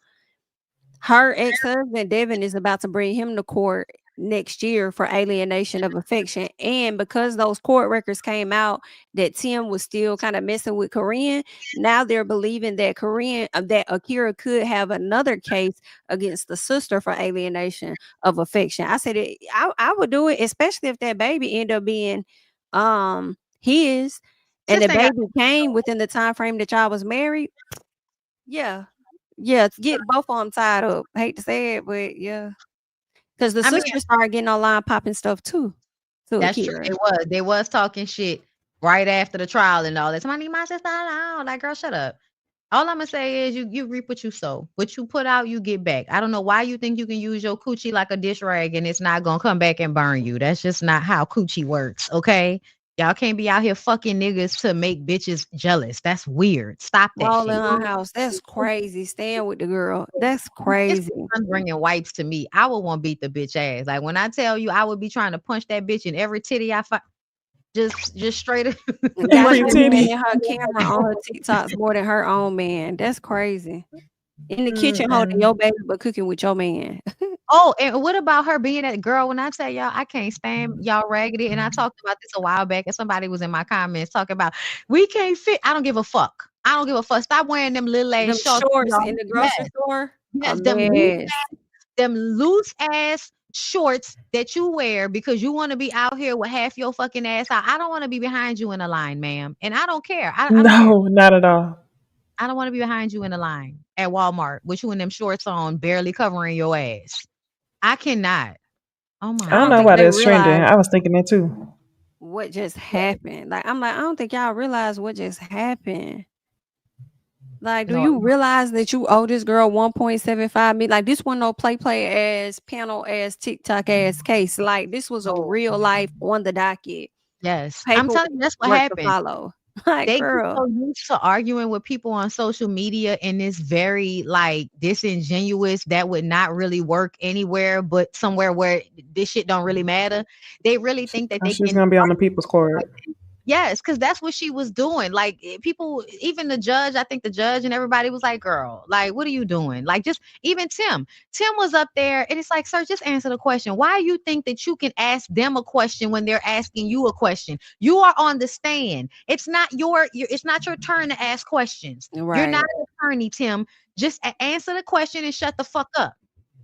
Her ex-husband, Devin, is about to bring him to court next year for alienation of affection. And because those court records came out that Tim was still kind of messing with Korean, now they're believing that that Akira could have another case against the sister for alienation of affection. I said I would do it, especially if that baby ended up being his, and the baby came within the time frame that y'all was married. Yeah. Yeah, get both of them tied up. I hate to say it, but yeah. Because the sisters started getting online popping stuff too. That's true. They was talking shit right after the trial and all that. Somebody need my sister alone. Like, girl, shut up. All I'm gonna say is you reap what you sow. What you put out, you get back. I don't know why you think you can use your coochie like a dish rag and it's not gonna come back and burn you. That's just not how coochie works, okay? Y'all can't be out here fucking niggas to make bitches jealous. That's weird. Stop that All shit. in her house. That's crazy. Staying with the girl. That's crazy. It's bringing wipes to me. I would want to beat the bitch ass. Like when I tell you, I would be trying to punch that bitch in every titty I find. Just straight up. Got her man in her camera on her TikToks more than her own man. That's crazy. In the kitchen holding your baby, but cooking with your man. Oh, and what about her being that girl? When I tell y'all, I can't stand y'all raggedy. And I talked about this a while back, and somebody was in my comments talking about we can't fit. I don't give a fuck. I don't give a fuck. Stop wearing them little ass shorts in the grocery store. Yes, Yes. them loose ass shorts that you wear because you want to be out here with half your fucking ass out. I don't want to be behind you in a line, ma'am. And I don't care. I don't care. No, not at all. I don't want to be behind you in a line at Walmart with you in them shorts on, barely covering your ass. I cannot. Oh my! I don't know why that's trending. I was thinking that too. What just happened? Like I'm like, I don't think y'all realize what just happened. Like, do you realize that you owe this girl 1.75 million? Like, this wasn't no play ass panel ass TikTok ass case. Like, this was a real life on the docket. Yes, I'm telling you, that's what happened. Follow. Like, they girl. get so used to arguing with people on social media in this very like disingenuous that would not really work anywhere but somewhere where this shit don't really matter. They really think that she's gonna be on the people's court. Yes, because that's what she was doing. Like people, even the judge, I think the judge and everybody was like, girl, like, what are you doing? Like, just even Tim was up there and it's like, sir, just answer the question. Why you think that you can ask them a question when they're asking you a question? You are on the stand. It's not it's not your turn to ask questions. Right. You're not an attorney, Tim. Just answer the question and shut the fuck up.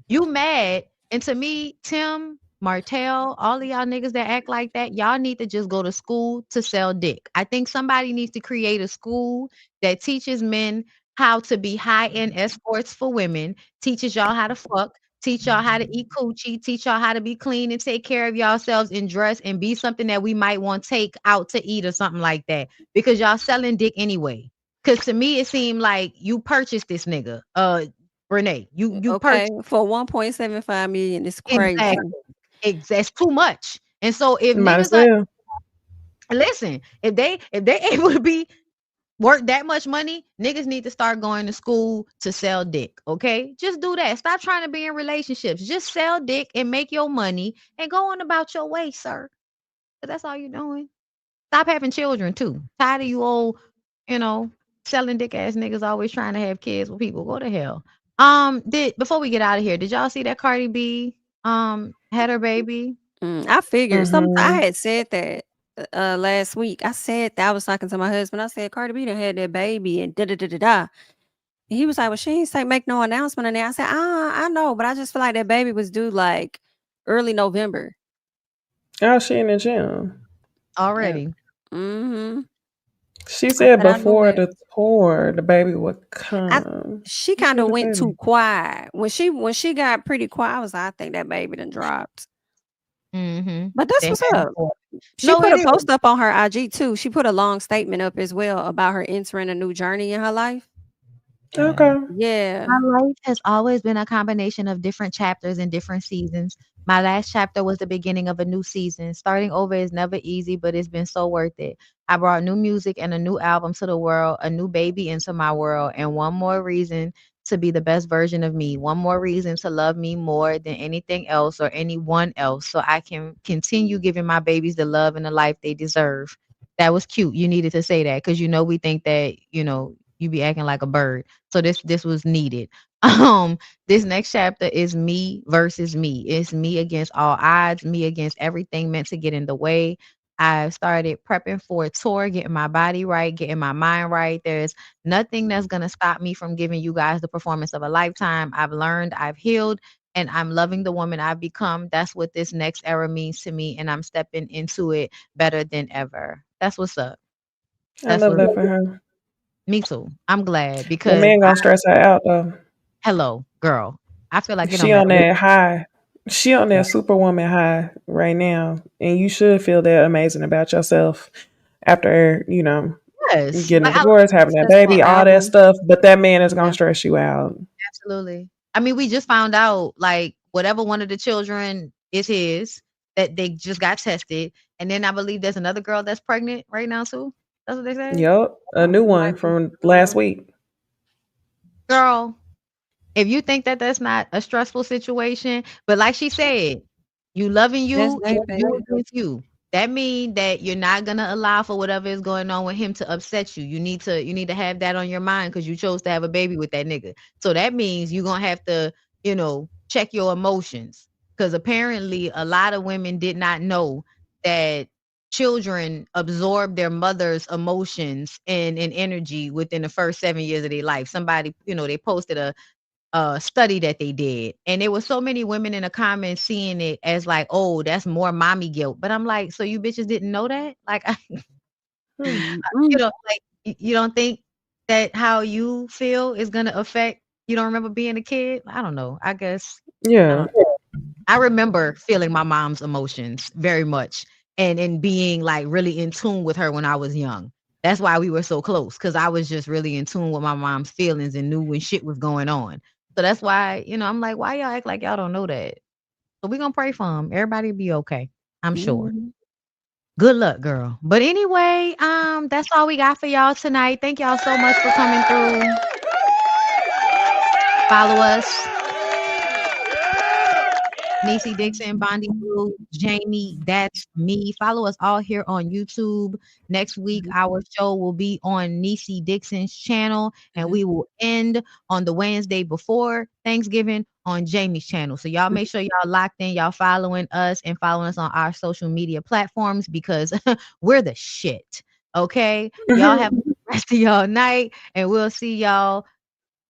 You mad. And to me, Tim, Martell, all of y'all niggas that act like that, y'all need to just go to school to sell dick. I think somebody needs to create a school that teaches men how to be high-end escorts for women, teaches y'all how to fuck, teach y'all how to eat coochie, teach y'all how to be clean and take care of yourselves and dress and be something that we might want to take out to eat or something like that. Because y'all selling dick anyway. Because to me, it seemed like you purchased this nigga. Renee, you okay for 1.75 million. It's crazy. Exactly. It's too much. And so if Might as niggas well. listen, if they able to be worth that much money, niggas need to start going to school to sell dick. Okay, just do that. Stop trying to be in relationships. Just sell dick and make your money and go on about your way, sir. But that's all you're doing. Stop having children too. Tired of you old, selling dick ass niggas always trying to have kids with people. Go to hell. Before we get out of here, did y'all see that Cardi B had her baby? I figured I had said that last week. I said that I was talking to my husband. I said Cardi B done had that baby and da da da da da. And he was like, "Well, she ain't make no announcement on that." I said, I know, but I just feel like that baby was due like early November. Oh, she in the gym already. Mm-hmm. She said before the tour, the baby would come. She kind of went too quiet when she got pretty quiet. I was like, I think that baby done dropped. Mm-hmm. But that's what's up. She put a post up on her IG too. She put a long statement up as well about her entering a new journey in her life. Okay. Yeah. My life has always been a combination of different chapters and different seasons. My last chapter was the beginning of a new season. Starting over is never easy, but it's been so worth it. I brought new music and a new album to the world, a new baby into my world, and one more reason to be the best version of me. One more reason to love me more than anything else or anyone else so I can continue giving my babies the love and the life they deserve. That was cute. You needed to say that because we think that, you be acting like a bird. So this was needed. This next chapter is me versus me. It's me against all odds, me against everything meant to get in the way. I've started prepping for a tour, getting my body right, getting my mind right. There's nothing that's going to stop me from giving you guys the performance of a lifetime. I've learned, I've healed, and I'm loving the woman I've become. That's what this next era means to me, and I'm stepping into it better than ever. That's what's up. I love that for her. Me too. I'm glad because the man gonna stress her out though. Hello, girl. I feel like she on that high. She on that superwoman high right now, and you should feel that amazing about yourself after yes. getting divorced, having that baby, all that stuff. But that man is gonna stress you out. Absolutely. I mean, we just found out like whatever one of the children is his that they just got tested, and then I believe there's another girl that's pregnant right now too. That's what they say. Yep, a new one from last week. Girl, if you think that that's not a stressful situation, but like she said, you loving you, you against you. That means that you're not gonna allow for whatever is going on with him to upset you. You need to have that on your mind because you chose to have a baby with that nigga. So that means you're gonna have to, check your emotions. Because apparently a lot of women did not know that children absorb their mother's emotions and energy within the first 7 years of their life. Somebody, they posted a study that they did, and there was so many women in the comments seeing it as like, oh, that's more mommy guilt. But I'm like, so you bitches didn't know that? Like, like you don't think that how you feel is gonna affect? You don't remember being a kid? I don't know. I guess. Yeah. I remember feeling my mom's emotions very much, and being like really in tune with her when I was young. That's why we were so close, because I was just really in tune with my mom's feelings and knew when shit was going on. So that's why, I'm like, why y'all act like y'all don't know that? So we're going to pray for them. Everybody be okay. I'm sure. Good luck, girl. But anyway, that's all we got for y'all tonight. Thank y'all so much for coming through. Follow us Necey Dixon, Bondy Blue, Jami ThatsMe. Follow us all here on YouTube. Next week, our show will be on Necey Dixon's channel, and we will end on the Wednesday before Thanksgiving on Jami's channel. So y'all make sure y'all locked in, y'all following us and following us on our social media platforms because we're the shit. Okay. Y'all have the rest of y'all night, and we'll see y'all